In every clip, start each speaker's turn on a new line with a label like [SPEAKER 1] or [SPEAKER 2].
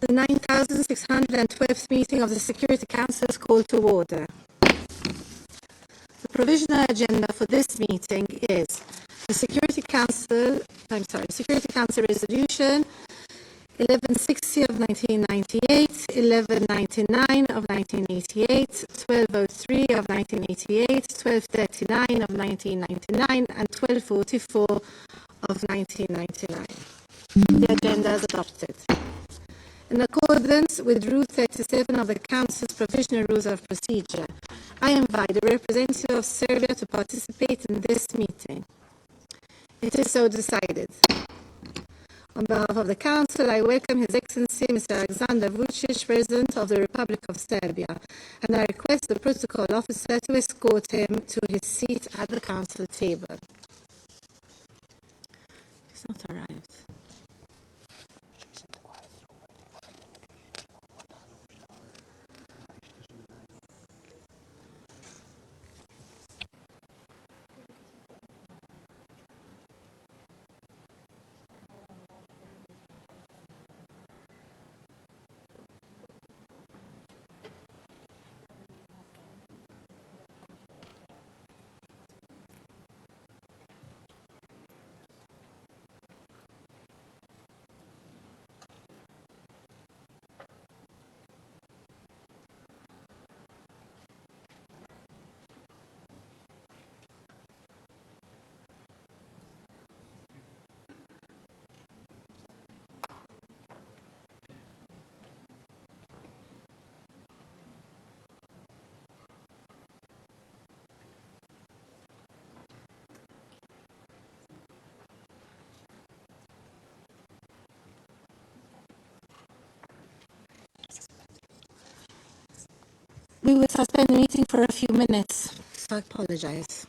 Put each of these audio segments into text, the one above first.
[SPEAKER 1] The 9,612th meeting of the Security Council is called to order. The provisional agenda for this meeting is the Security Council Resolution 1160 of 1998, 1199 of 1988, 1203 of 1988, 1239 of 1999, and 1244 of 1999. The agenda is adopted. In accordance with Rule 37 of the Council's Provisional Rules of Procedure, I invite the representative of Serbia to participate in this meeting. It is so decided. On behalf of the Council, I welcome His Excellency Mr. Alexander Vucic, President of the Republic of Serbia, and I request the Protocol Officer to escort him to his seat at the Council table. He's not arrived. We will suspend the meeting for a few minutes, so I apologize.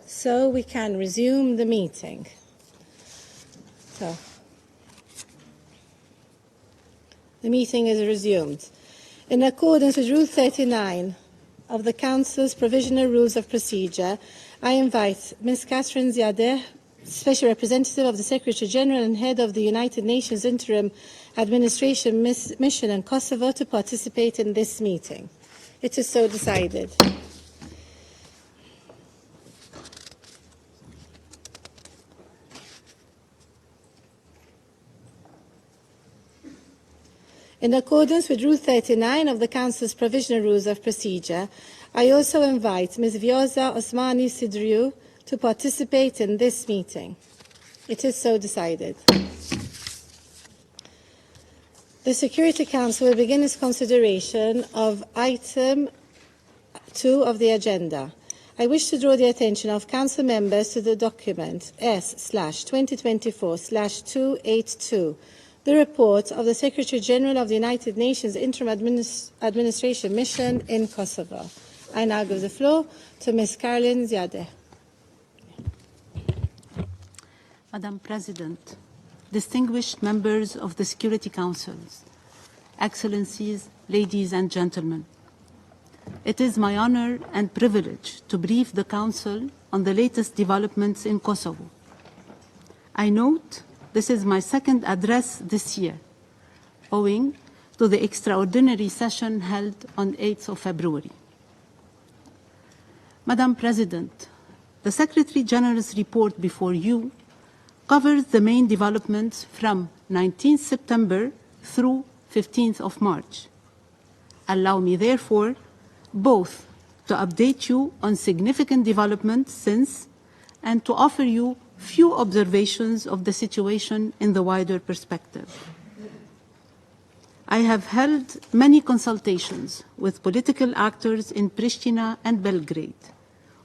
[SPEAKER 1] So we can resume the meeting. So the meeting is resumed. In accordance with Rule 39 of the Council's Provisional Rules of Procedure, I invite Ms. Catherine Ziadeh, Special Representative of the Secretary General and Head of the United Nations Interim Administration Mission in Kosovo, to participate in this meeting. It is so decided. In accordance with Rule 39 of the Council's Provisional Rules of Procedure, I also invite Ms. Presidentja Osmani Sidriou to participate in this meeting. It is so decided. The Security Council will begin its consideration of item 2 of the agenda. I wish to draw the attention of Council members to the document S/2024/282, the report of the Secretary General of the United Nations Interim Administration Mission in Kosovo. I now give the floor to Ms. Caroline Ziadeh.
[SPEAKER 2] Madam President, distinguished members of the Security Councils, Excellencies, ladies and gentlemen, it is my honor and privilege to brief the Council on the latest developments in Kosovo. I note this is my second address this year, owing to the extraordinary session held on 8th of February. Madam President, the Secretary General's report before you covers the main developments from 19th September through 15th of March. Allow me, therefore, both to update you on significant developments since and to offer you few observations of the situation in the wider perspective. I have held many consultations with political actors in Pristina and Belgrade,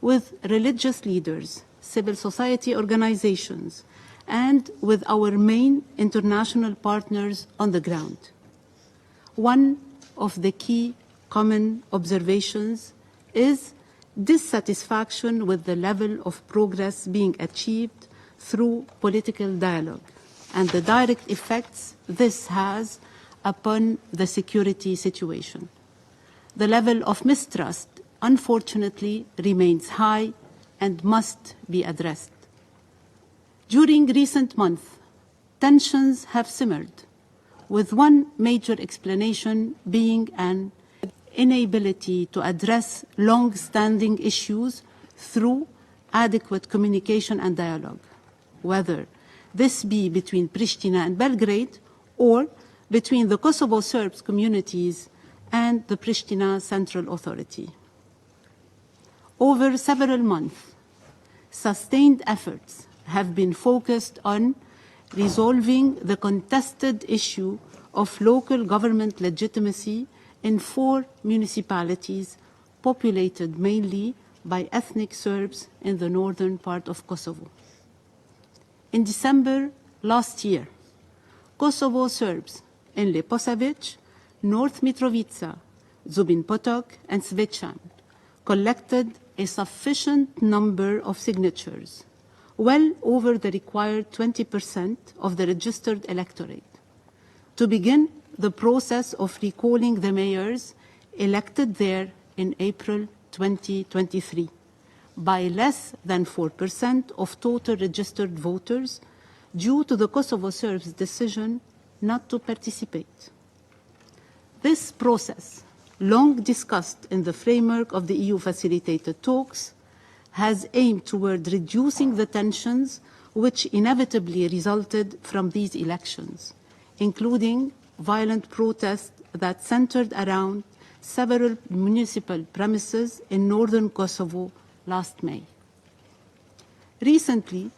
[SPEAKER 2] with religious leaders, civil society organizations, and with our main international partners on the ground. One of the key common observations is dissatisfaction with the level of progress being achieved through political dialogue and the direct effects this has upon the security situation. The level of mistrust, unfortunately, remains high and must be addressed. During recent months, tensions have simmered, with one major explanation being an inability to address long-standing issues through adequate communication and dialogue, whether this be between Pristina and Belgrade or between the Kosovo Serbs communities and the Pristina Central Authority. Over several months, sustained efforts have been focused on resolving the contested issue of local government legitimacy in 4 municipalities populated mainly by ethnic Serbs in the northern part of Kosovo. In December last year, Kosovo Serbs in Leposavic, North Mitrovica, Zubin Potok, and Zvečan collected a sufficient number of signatures, well over the required 20% of the registered electorate, to begin the process of recalling the mayors elected there in April 2023 by less than 4% of total registered voters due to the Kosovo Serbs' decision not to participate. This process, long discussed in the framework of the EU-facilitated talks, has aimed toward reducing the tensions which inevitably resulted from these elections, including violent protests that centered around several municipal premises in northern Kosovo last May. Recently,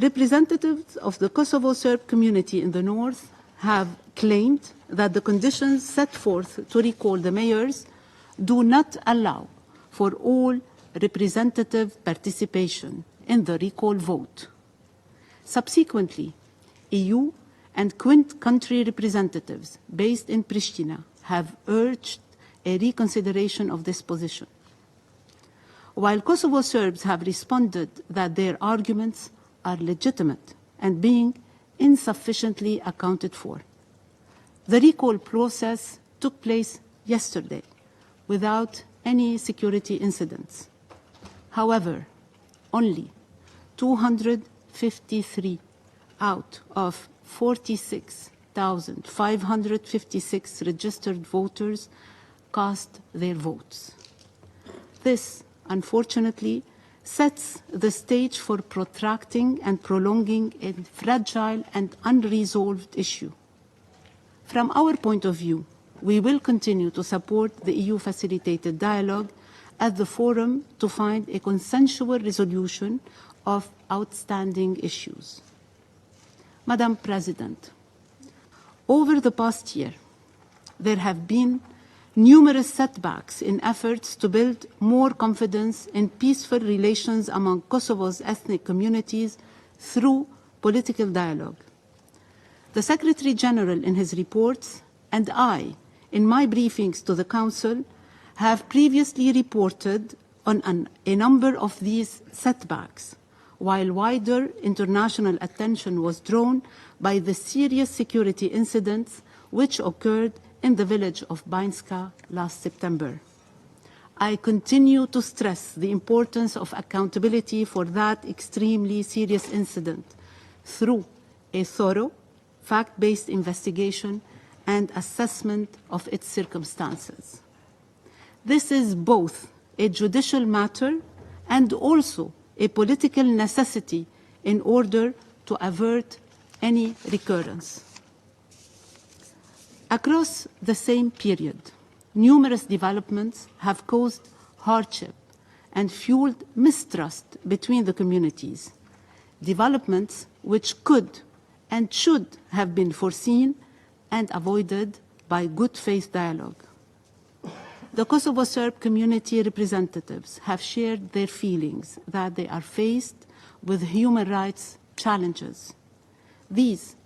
[SPEAKER 2] representatives of the Kosovo Serb community in the north have claimed that the conditions set forth to recall the mayors do not allow for all representative participation in the recall vote. Subsequently, EU and Quint country representatives based in Pristina have urged a reconsideration of this position. while Kosovo Serbs have responded that their arguments are legitimate and being insufficiently accounted for. The recall process took place yesterday without any security incidents. However, only 253 out of 46,556 registered voters cast their votes. This, unfortunately, sets the stage for protracting and prolonging a fragile and unresolved issue. From our point of view, we will continue to support the EU-facilitated dialogue as the forum to find a consensual resolution of outstanding issues. Madam President, over the past year, there have been numerous setbacks in efforts to build more confidence in peaceful relations among Kosovo's ethnic communities through political dialogue. The Secretary General in his reports and I, in my briefings to the Council, have previously reported on a number of these setbacks, while wider international attention was drawn by the serious security incidents which occurred in the village of Bainska last September. I continue to stress the importance of accountability for that extremely serious incident through a thorough, fact-based investigation and assessment of its circumstances. This is both a judicial matter and also a political necessity in order to avert any recurrence. Across the same period, numerous developments have caused hardship and fueled mistrust between the communities, developments which could and should have been foreseen and avoided by good faith dialogue. The Kosovo Serb community representatives have shared their feelings that they are faced with human rights challenges. These,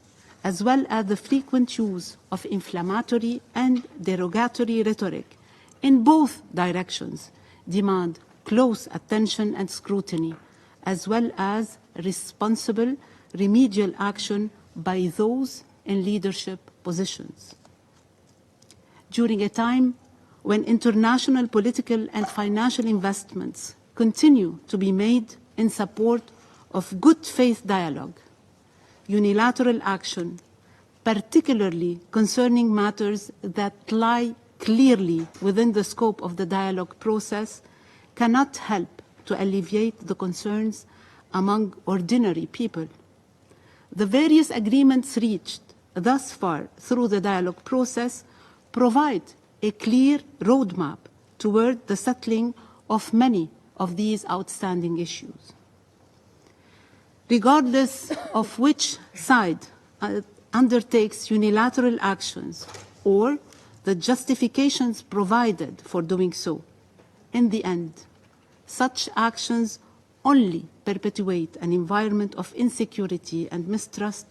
[SPEAKER 2] as well as the frequent use of inflammatory and derogatory rhetoric in both directions, demand close attention and scrutiny, as well as responsible remedial action by those in leadership positions. During a time when international political and financial investments continue to be made in support of good faith dialogue, unilateral action, particularly concerning matters that lie clearly within the scope of the dialogue process, cannot help to alleviate the concerns among ordinary people. The various agreements reached thus far through the dialogue process provide a clear roadmap toward the settling of many of these outstanding issues. Regardless of which side undertakes unilateral actions or the justifications provided for doing so, in the end, such actions only perpetuate an environment of insecurity and mistrust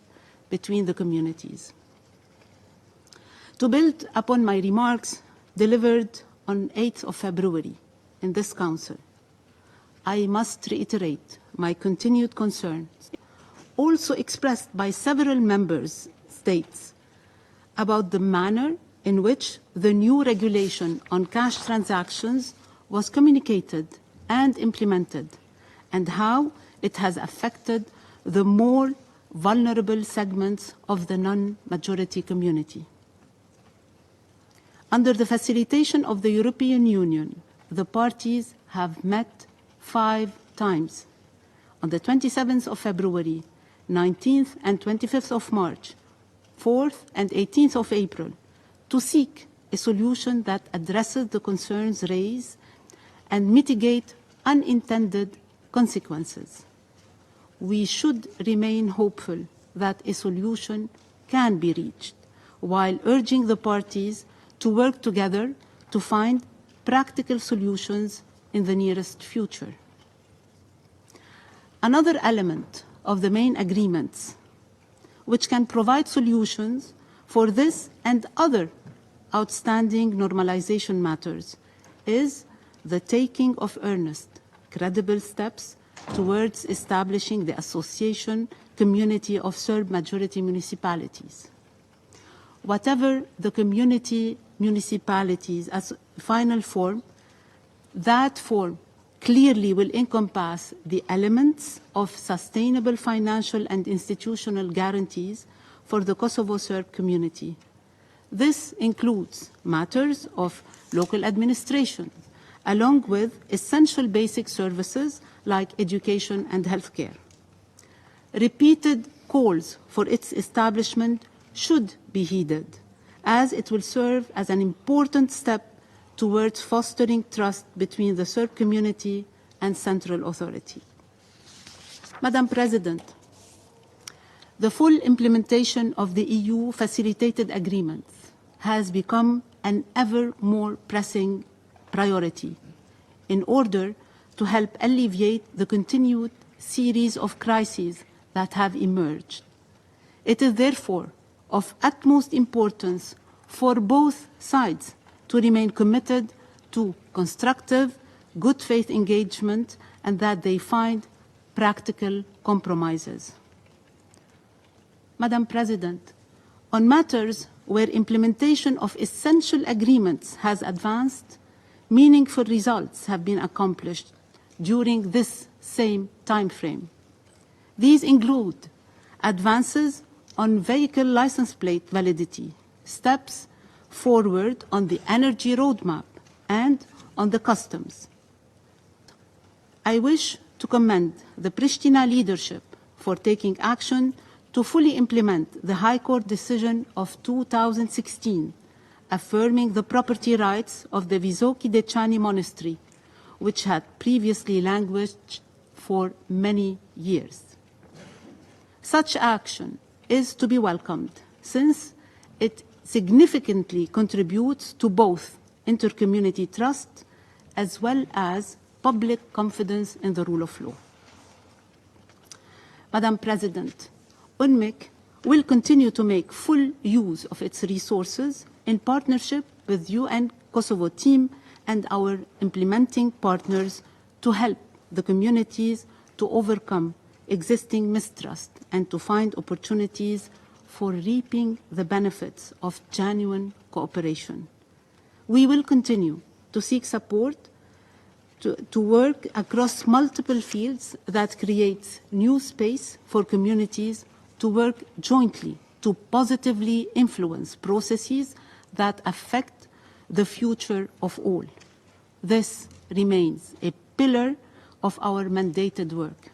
[SPEAKER 2] between the communities. To build upon my remarks delivered on 8th of February in this Council, I must reiterate my continued concerns, also expressed by several member states, about the manner in which the new regulation on cash transactions was communicated and implemented, and how it has affected the more vulnerable segments of the non-majority community. Under the facilitation of the European Union, the parties have met 5 times, on the 27th of February, 19th and 25th of March, 4th and 18th of April, to seek a solution that addresses the concerns raised and mitigate unintended consequences. We should remain hopeful that a solution can be reached, while urging the parties to work together to find practical solutions in the nearest future. Another element of the main agreements, which can provide solutions for this and other outstanding normalization matters, is the taking of earnest credible steps towards establishing the association community of Serb majority municipalities. Whatever the community municipalities as final form, that form clearly will encompass the elements of sustainable financial and institutional guarantees for the Kosovo Serb community. This includes matters of local administration, along with essential basic services like education and healthcare. Repeated calls for its establishment should be heeded, as it will serve as an important step towards fostering trust between the Serb community and central authority. Madam President, the full implementation of the EU facilitated agreements has become an ever more pressing priority in order to help alleviate the continued series of crises that have emerged. It is therefore of utmost importance for both sides to remain committed to constructive, good faith engagement and that they find practical compromises. Madam President, on matters where implementation of essential agreements has advanced, meaningful results have been accomplished during this same time frame. These include advances on vehicle license plate validity, steps forward on the energy roadmap, and on the customs. I wish to commend the Pristina leadership for taking action to fully implement the High Court decision of 2016, affirming the property rights of the Visoki Dechani monastery, which had previously languished for many years. Such action is to be welcomed, since it significantly contributes to both inter-community trust as well as public confidence in the rule of law. Madam President, UNMIC will continue to make full use of its resources in partnership with UN Kosovo team and our implementing partners to help the communities to overcome existing mistrust and to find opportunities for reaping the benefits of genuine cooperation. We will continue to seek support to work across multiple fields that creates new space for communities to work jointly to positively influence processes that affect the future of all. This remains a pillar of our mandated work.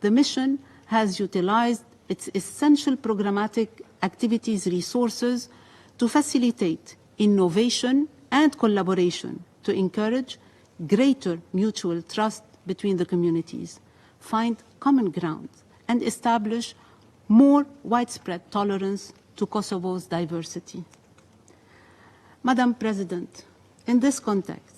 [SPEAKER 2] The mission has utilized its essential programmatic activities resources to facilitate innovation and collaboration to encourage greater mutual trust between the communities, find common ground, and establish more widespread tolerance to Kosovo's diversity. Madam President, in this context,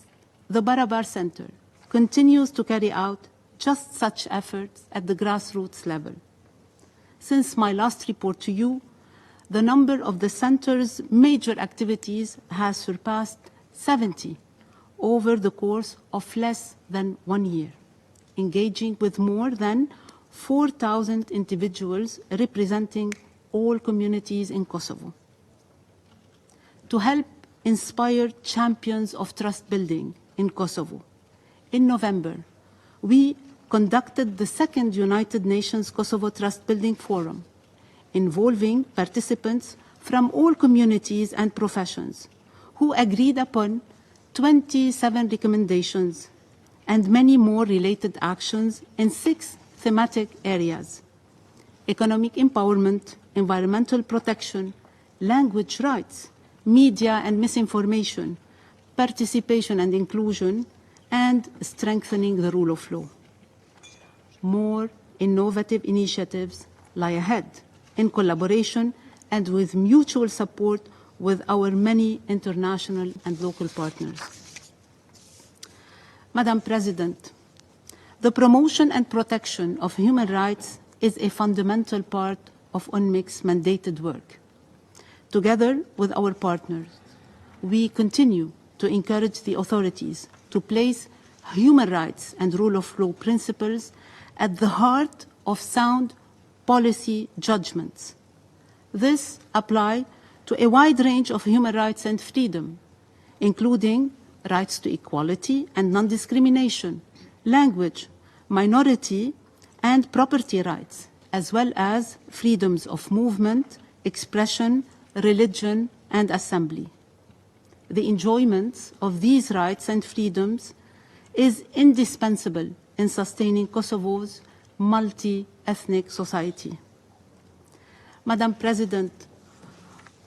[SPEAKER 2] the Barabar Center continues to carry out just such efforts at the grassroots level. Since my last report to you, the number of the center's major activities has surpassed 70 over the course of less than 1 year, engaging with more than 4,000 individuals representing all communities in Kosovo. To help inspire champions of trust building in Kosovo, in November, we conducted the second United Nations Kosovo Trust Building Forum, involving participants from all communities and professions, who agreed upon 27 recommendations and many more related actions in 6 thematic areas: economic empowerment, environmental protection, language rights, media and misinformation, participation and inclusion, and strengthening the rule of law. More innovative initiatives lie ahead in collaboration and with mutual support with our many international and local partners. Madam President, the promotion and protection of human rights is a fundamental part of UNMIC's mandated work. Together with our partners, we continue to encourage the authorities to place human rights and rule of law principles at the heart of sound policy judgments. This applies to a wide range of human rights and freedom, including rights to equality and non-discrimination, language, minority, and property rights, as well as freedoms of movement, expression, religion, and assembly. The enjoyment of these rights and freedoms is indispensable in sustaining Kosovo's multi-ethnic society. Madam President,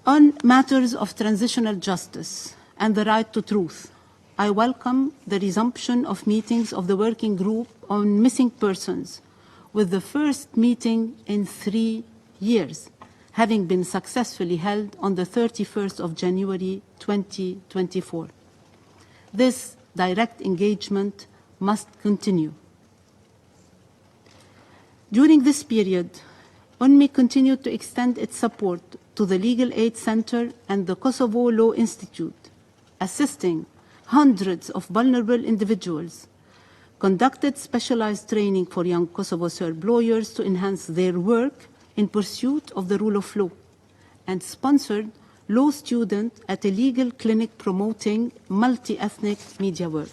[SPEAKER 2] on matters of transitional justice and the right to truth, I welcome the resumption of meetings of the Working Group on Missing Persons, with the first meeting in 3 years, having been successfully held on the 31st of January 2024. This direct engagement must continue. During this period, UNMI continued to extend its support to the Legal Aid Center and the Kosovo Law Institute, assisting hundreds of vulnerable individuals, conducted specialized training for young Kosovo Serb lawyers to enhance their work in pursuit of the rule of law, and sponsored law students at a legal clinic promoting multi-ethnic media work.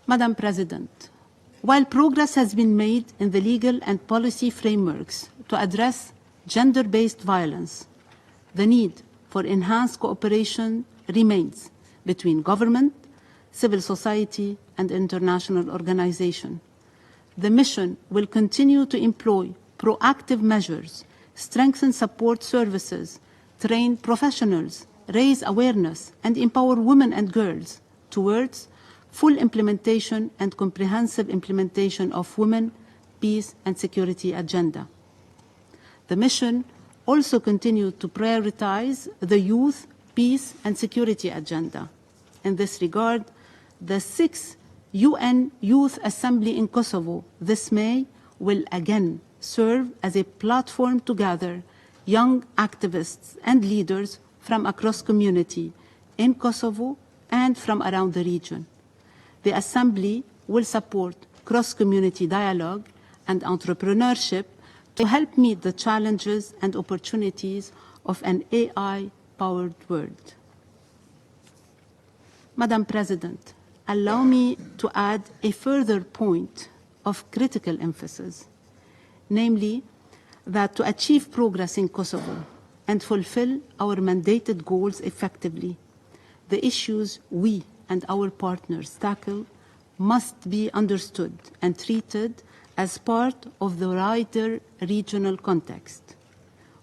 [SPEAKER 2] Madam President, while progress has been made in the legal and policy frameworks to address gender-based violence, the need for enhanced cooperation remains between government, civil society, and international organizations. The mission will continue to employ proactive measures, strengthen support services, train professionals, raise awareness, and empower women and girls towards full implementation and comprehensive implementation of women, peace, and security agenda. The mission also continued to prioritize the youth, peace, and security agenda. In this regard, the 6th UN Youth Assembly in Kosovo this May will again serve as a platform to gather young activists and leaders from across community in Kosovo and from around the region. The Assembly will support cross-community dialogue and entrepreneurship to help meet the challenges and opportunities of an AI-powered world. Madam President, allow me to add a further point of critical emphasis, namely that to achieve progress in Kosovo and fulfill our mandated goals effectively, the issues we and our partners tackle must be understood and treated as part of the wider regional context.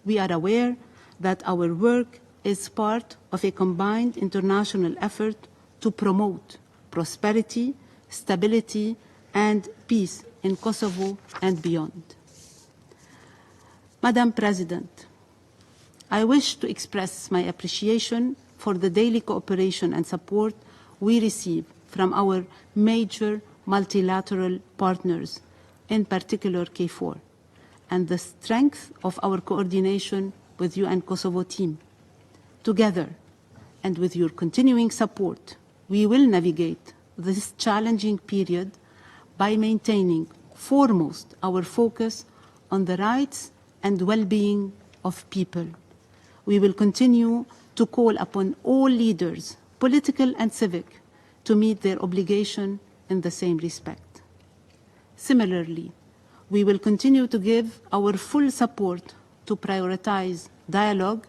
[SPEAKER 2] We are aware that our work is part of a combined international effort to promote prosperity, stability, and peace in Kosovo and beyond. Madam President, I wish to express my appreciation for the daily cooperation and support we receive from our major multilateral partners, in particular KFOR, and the strength of our coordination with UN Kosovo team. Together, and with your continuing support, we will navigate this challenging period by maintaining foremost our focus on the rights and well-being of people. We will continue to call upon all leaders, political and civic, to meet their obligation in the same respect. Similarly, we will continue to give our full support to prioritize dialogue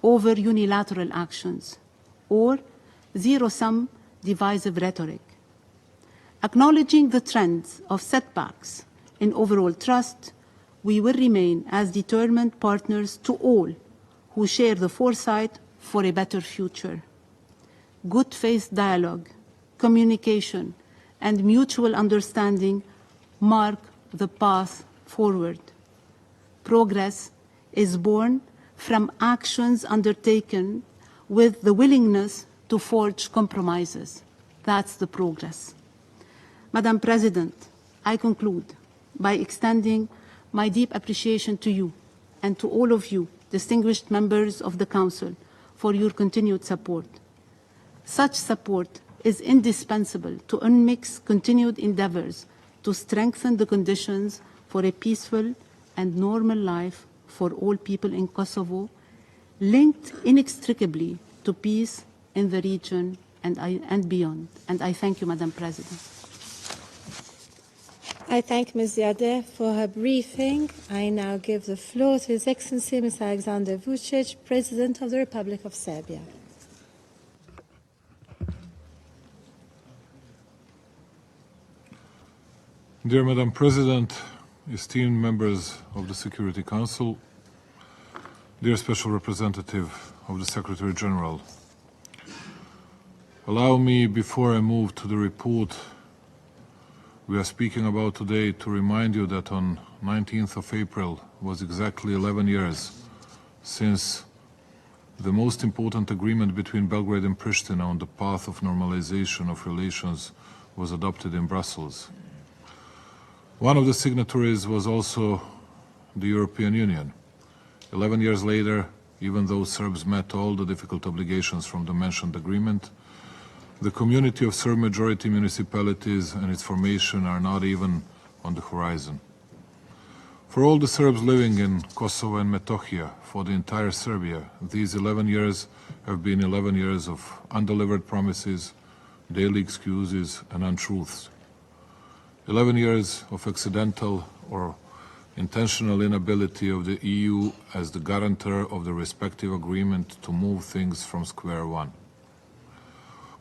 [SPEAKER 2] over unilateral actions or zero-sum divisive rhetoric. Acknowledging the trends of setbacks in overall trust, we will remain as determined partners to all who share the foresight for a better future. Good faith dialogue, communication, and mutual understanding mark the path forward. Progress is born from actions undertaken with the willingness to forge compromises. That's the progress. Madam President, I conclude by extending my deep appreciation to you and to all of you, distinguished members of the Council, for your continued support. Such support is indispensable to UNMIC's continued endeavors to strengthen the conditions for a peaceful and normal life for all people in Kosovo, linked inextricably to peace in the region and beyond. And I thank you, Madam President.
[SPEAKER 1] I thank Ms. Yadeh for her briefing. I now give the floor to His Excellency Mr. Alexander Vucic, President of the Republic of Serbia.
[SPEAKER 3] Dear Madam President, esteemed members of the Security Council, dear Special Representative of the Secretary General, allow me, before I move to the report we are speaking about today, to remind you that on 19th of April was exactly 11 years since the most important agreement between Belgrade and Pristina on the path of normalization of relations was adopted in Brussels. One of the signatories was also the European Union. 11 years later, even though Serbs met all the difficult obligations from the mentioned agreement, the community of Serb-majority municipalities and its formation are not even on the horizon. For all the Serbs living in Kosovo and Metohija, for the entire Serbia, these 11 years have been 11 years of undelivered promises, daily excuses and untruths. 11 years of accidental or intentional inability of the EU as the guarantor of the respective agreement to move things from square one.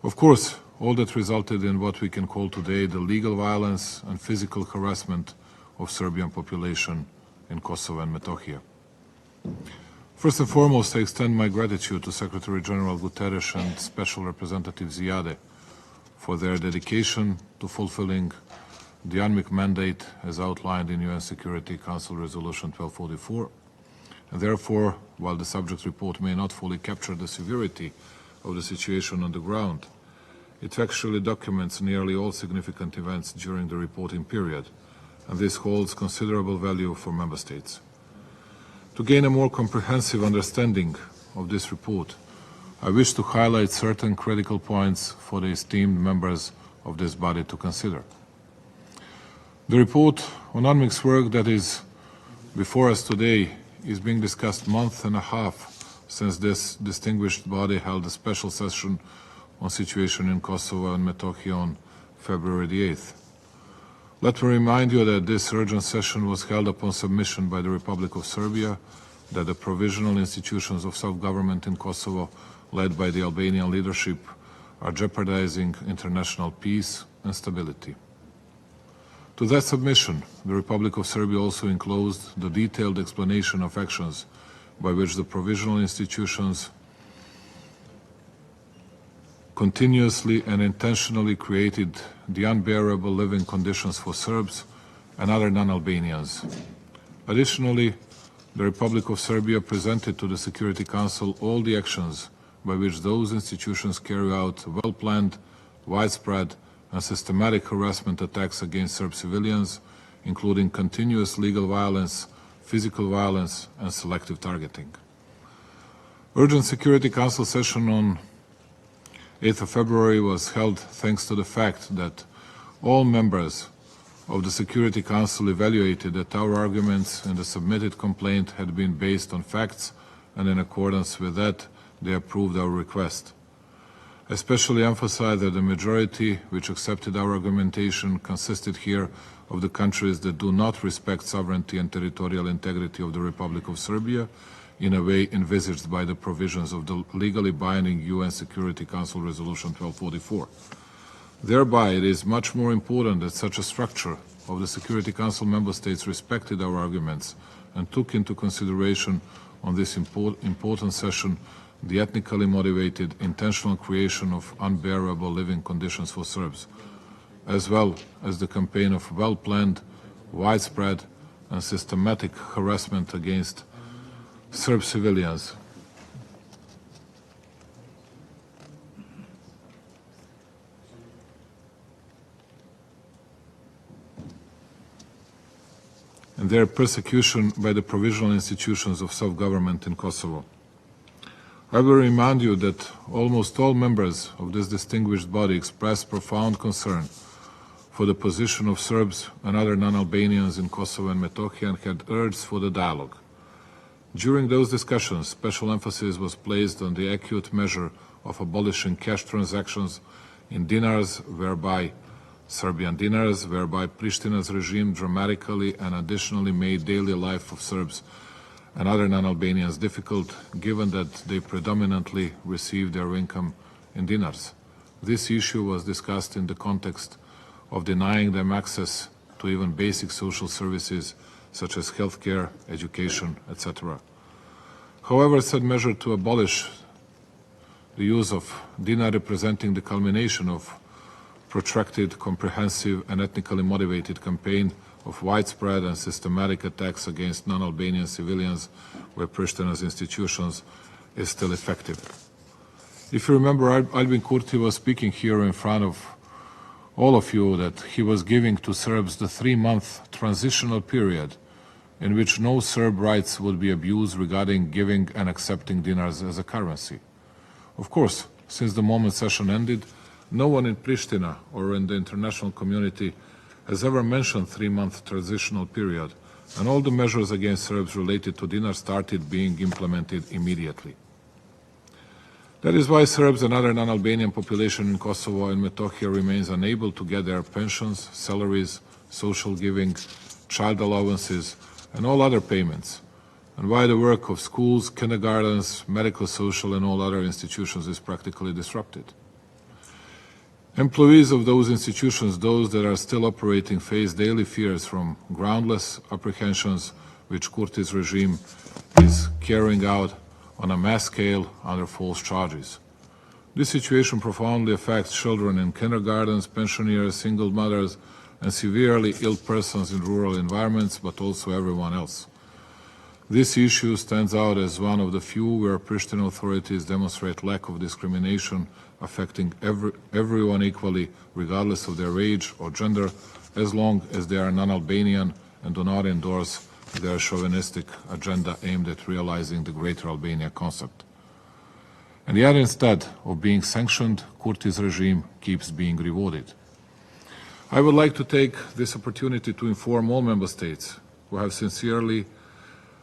[SPEAKER 3] Of course, all that resulted in what we can call today the legal violence and physical harassment of Serbian population in Kosovo and Metohija. First and foremost, I extend my gratitude to Secretary General Guterres and Special Representative Ziyade for their dedication to fulfilling the UNMIC mandate as outlined in UN Security Council Resolution 1244. And therefore, while the subject report may not fully capture the severity of the situation on the ground, it factually documents nearly all significant events during the reporting period, and this holds considerable value for Member States. To gain a more comprehensive understanding of this report, I wish to highlight certain critical points for the esteemed members of this body to consider. The report on UNMIC's work that is before us today is being discussed a month and a half since this distinguished body held a special session on situation in Kosovo and Metohija on February the 8th. Let me remind you that this urgent session was held upon submission by the Republic of Serbia, that the provisional institutions of self-government in Kosovo, led by the Albanian leadership, are jeopardizing international peace and stability. To that submission, the Republic of Serbia also enclosed the detailed explanation of actions by which the provisional institutions continuously and intentionally created the unbearable living conditions for Serbs and other non-Albanians. Additionally, the Republic of Serbia presented to the Security Council all the actions by which those institutions carry out well-planned, widespread and systematic harassment attacks against Serb civilians, including continuous legal violence, physical violence and selective targeting. Urgent Security Council session on 8th of February was held thanks to the fact that all members of the Security Council evaluated that our arguments in the submitted complaint had been based on facts, and in accordance with that, they approved our request. I especially emphasize that the majority which accepted our argumentation consisted here of the countries that do not respect sovereignty and territorial integrity of the Republic of Serbia in a way envisaged by the provisions of the legally binding UN Security Council Resolution 1244. Thereby, it is much more important that such a structure of the Security Council member states respected our arguments and took into consideration on this important session the ethnically motivated intentional creation of unbearable living conditions for Serbs, as well as the campaign of well-planned, widespread and systematic harassment against Serb civilians. And their persecution by the provisional institutions of self-government in Kosovo. I will remind you that almost all members of this distinguished body expressed profound concern for the position of Serbs and other non-Albanians in Kosovo and Metohija and had urged for the dialogue. During those discussions, special emphasis was placed on the acute measure of abolishing cash transactions in dinars, Serbian dinars, whereby Prishtina's regime dramatically and additionally made daily life of Serbs and other non-Albanians difficult, given that they predominantly receive their income in dinars. This issue was discussed in the context of denying them access to even basic social services such as healthcare, education, etc. However, said measure to abolish the use of dinar representing the culmination of protracted, comprehensive and ethnically motivated campaign of widespread and systematic attacks against non-Albanian civilians where Prishtina's institutions is still effective. If you remember, Albin Kurti was speaking here in front of all of you that he was giving to Serbs the 3-month transitional period in which no Serb rights would be abused regarding giving and accepting dinars as a currency. Of course, since the moment session ended, no one in Pristina or in the international community has ever mentioned 3-month transitional period, and all the measures against Serbs related to dinar started being implemented immediately. That is why Serbs and other non-Albanian population in Kosovo and Metohija remains unable to get their pensions, salaries, social giving, child allowances, and all other payments, and why the work of schools, kindergartens, medical, social, and all other institutions is practically disrupted. Employees of those institutions, those that are still operating, face daily fears from groundless apprehensions which Kurti's regime is carrying out on a mass scale under false charges. This situation profoundly affects children in kindergartens, pensioners, single mothers, and severely ill persons in rural environments, but also everyone else. This issue stands out as one of the few where Pristina authorities demonstrate lack of discrimination affecting everyone equally, regardless of their age or gender, as long as they are non-Albanian and do not endorse their chauvinistic agenda aimed at realizing the Greater Albania concept. And yet, instead of being sanctioned, Kurti's regime keeps being rewarded. I would like to take this opportunity to inform all member states who have sincerely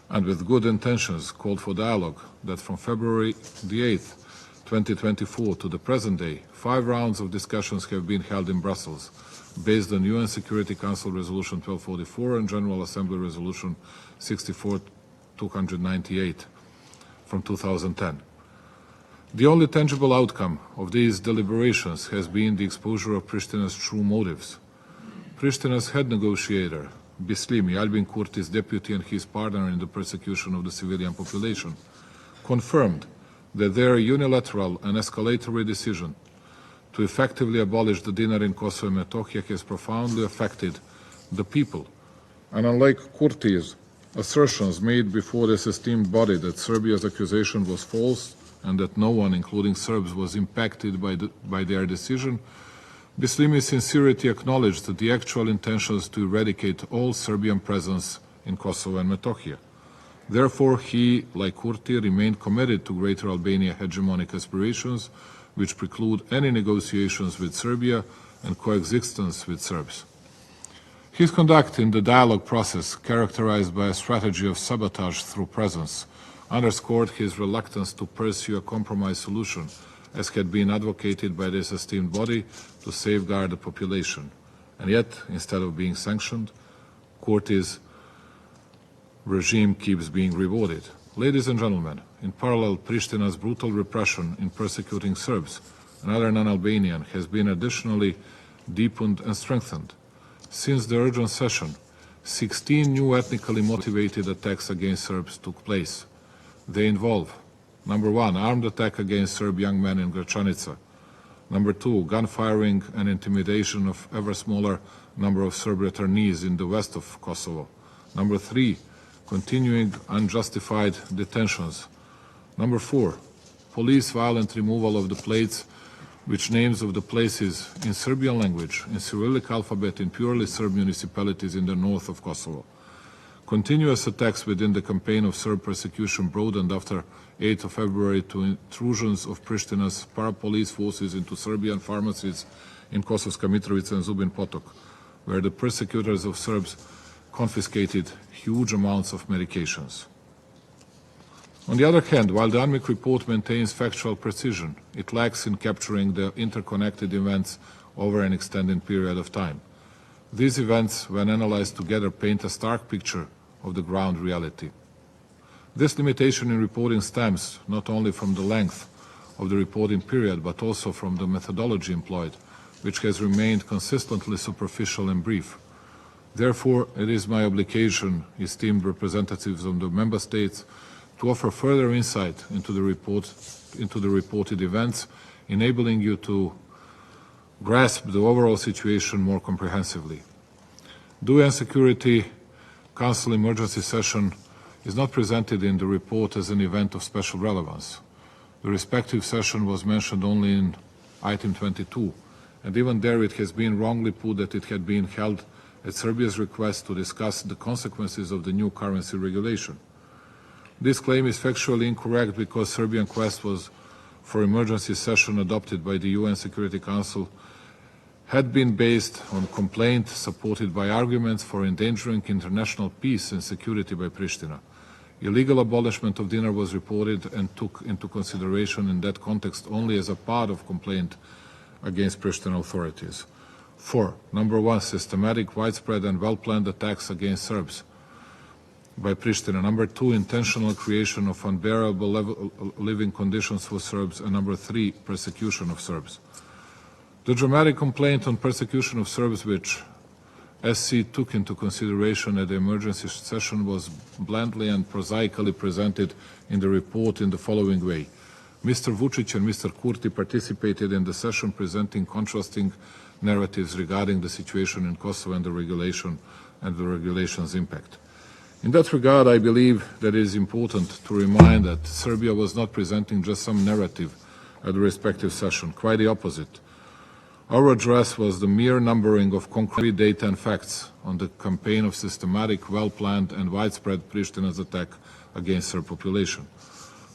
[SPEAKER 3] and with good intentions called for dialogue that from February the 8th, 2024 to the present day, 5 rounds of discussions have been held in Brussels based on UN Security Council Resolution 1244 and General Assembly Resolution 64-298 from 2010. The only tangible outcome of these deliberations has been the exposure of Pristina's true motives. Pristina's head negotiator, Bislimi, Albin Kurti's deputy and his partner in the persecution of the civilian population, confirmed that their unilateral and escalatory decision to effectively abolish the dinar in Kosovo and Metohija has profoundly affected the people. And unlike Kurti's assertions made before this esteemed body that Serbia's accusation was false and that no one, including Serbs, was impacted by their decision, Bislimi's sincerity acknowledged the actual intentions to eradicate all Serbian presence in Kosovo and Metohija. Therefore, he, like Kurti, remained committed to Greater Albania hegemonic aspirations, which preclude any negotiations with Serbia and coexistence with Serbs. His conduct in the dialogue process, characterized by a strategy of sabotage through presence, underscored his reluctance to pursue a compromise solution, as had been advocated by this esteemed body to safeguard the population. And yet, instead of being sanctioned, Kurti's regime keeps being rewarded. Ladies and gentlemen, in parallel, Pristina's brutal repression in persecuting Serbs and other non-Albanian has been additionally deepened and strengthened. Since the urgent session, 16 new ethnically motivated attacks against Serbs took place. They involve: number 1, armed attack against Serb young men in Gračanica; number 2, gunfiring and intimidation of ever smaller number of Serb returnees in the west of Kosovo; number 3, continuing unjustified detentions; number 4, police violent removal of the plates which names of the places in Serbian language, in Cyrillic alphabet in purely Serb municipalities in the north of Kosovo; Continuous attacks within the campaign of Serb persecution broadened after 8th of February to intrusions of Pristina's para-police forces into Serbian pharmacies in Kosovska Mitrovica and Zubin Potok, where the persecutors of Serbs confiscated huge amounts of medications. On the other hand, while the UNMIK report maintains factual precision, it lacks in capturing the interconnected events over an extended period of time. These events, when analyzed together, paint a stark picture of the ground reality. This limitation in reporting stems not only from the length of the reporting period, but also from the methodology employed, which has remained consistently superficial and brief. Therefore, it is my obligation, esteemed representatives of the Member States, to offer further insight into the reported events, enabling you to grasp the overall situation more comprehensively. The UN Security Council emergency session is not presented in the report as an event of special relevance. The respective session was mentioned only in item 22, and even there it has been wrongly put that it had been held at Serbia's request to discuss the consequences of the new currency regulation. This claim is factually incorrect because Serbian quest was for emergency session adopted by the UN Security Council had been based on complaint supported by arguments for endangering international peace and security by Pristina. Illegal abolishment of dinner was reported and took into consideration in that context only as a part of complaint against Pristina authorities. 4. Number 1, systematic, widespread and well-planned attacks against Serbs by Pristina. Number 2, intentional creation of unbearable living conditions for Serbs. And number 3, persecution of Serbs. The dramatic complaint on persecution of Serbs, which SC took into consideration at the emergency session, was blandly and prosaically presented in the report in the following way. Mr. Vučić and Mr. Kurti participated in the session, presenting contrasting narratives regarding the situation in Kosovo and the regulation's impact. In that regard, I believe that it is important to remind that Serbia was not presenting just some narrative at the respective session, quite the opposite. Our address was the mere numbering of concrete data and facts on the campaign of systematic, well-planned and widespread Pristina's attack against Serb population.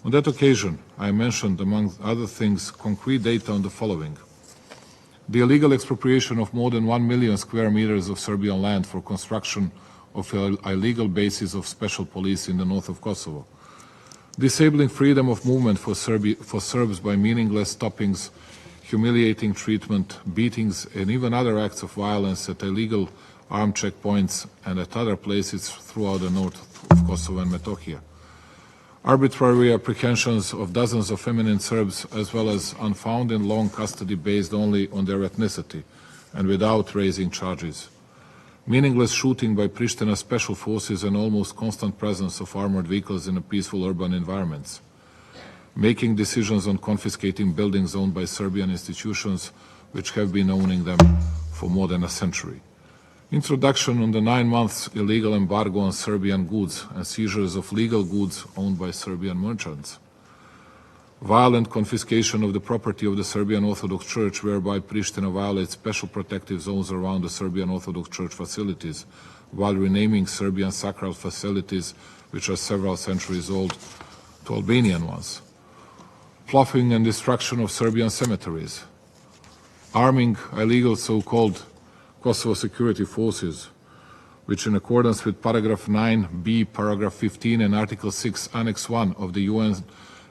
[SPEAKER 3] On that occasion, I mentioned, among other things, concrete data on the following. The illegal expropriation of more than 1 million square meters of Serbian land for construction of illegal bases of special police in the north of Kosovo. Disabling freedom of movement for Serbs by meaningless stoppings, humiliating treatment, beatings, and even other acts of violence at illegal armed checkpoints and at other places throughout the north of Kosovo and Metohija. Arbitrary apprehensions of dozens of feminine Serbs, as well as unfound in long custody based only on their ethnicity and without raising charges. Meaningless shooting by Pristina special forces and almost constant presence of armored vehicles in peaceful urban environments. Making decisions on confiscating buildings owned by Serbian institutions which have been owning them for more than a century. Introduction on the 9 months illegal embargo on Serbian goods and seizures of legal goods owned by Serbian merchants. Violent confiscation of the property of the Serbian Orthodox Church, whereby Pristina violates special protective zones around the Serbian Orthodox Church facilities, while renaming Serbian sacral facilities, which are several centuries old, to Albanian ones. Ploughing and destruction of Serbian cemeteries. Arming illegal so-called Kosovo security forces, which in accordance with paragraph 9b, paragraph 15 and article 6, annex 1 of the UN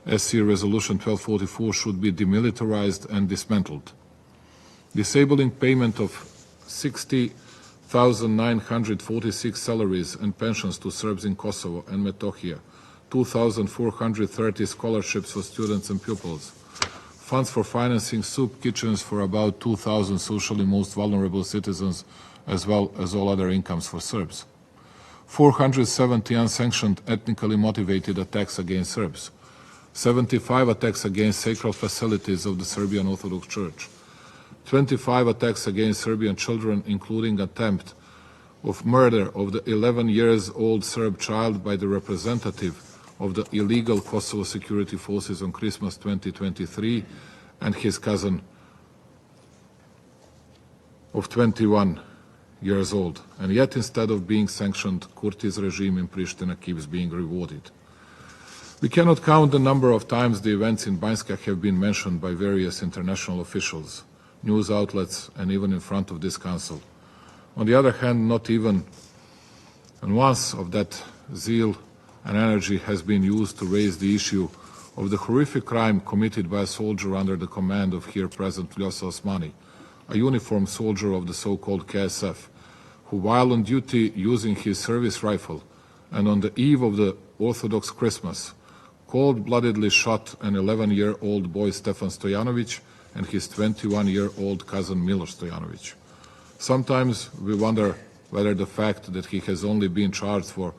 [SPEAKER 3] SC resolution 1244 should be demilitarized and dismantled. Disabling payment of 60,946 salaries and pensions to Serbs in Kosovo and Metohija, 2,430 scholarships for students and pupils, funds for financing soup kitchens for about 2,000 socially most vulnerable citizens, as well as all other incomes for Serbs. 470 unsanctioned ethnically motivated attacks against Serbs. 75 attacks against sacred facilities of the Serbian Orthodox Church. 25 attacks against Serbian children, including attempt of murder of the 11-year-old Serb child by the representative of the illegal Kosovo security forces on Christmas 2023 and his cousin of 21 years old. And yet, instead of being sanctioned, Kurti's regime in Pristina keeps being rewarded. We cannot count the number of times the events in Banjska have been mentioned by various international officials, news outlets, and even in front of this Council. On the other hand, not even once of that zeal and energy has been used to raise the issue of the horrific crime committed by a soldier under the command of here present Presidentja Osmani, a uniformed soldier of the so-called KSF, who while on duty using his service rifle and on the eve of the Orthodox Christmas, cold-bloodedly shot an 11-year-old boy Stefan Stojanovic and his 21-year-old cousin Miloš Stojanovic. Sometimes we wonder whether the fact that he has only been charged for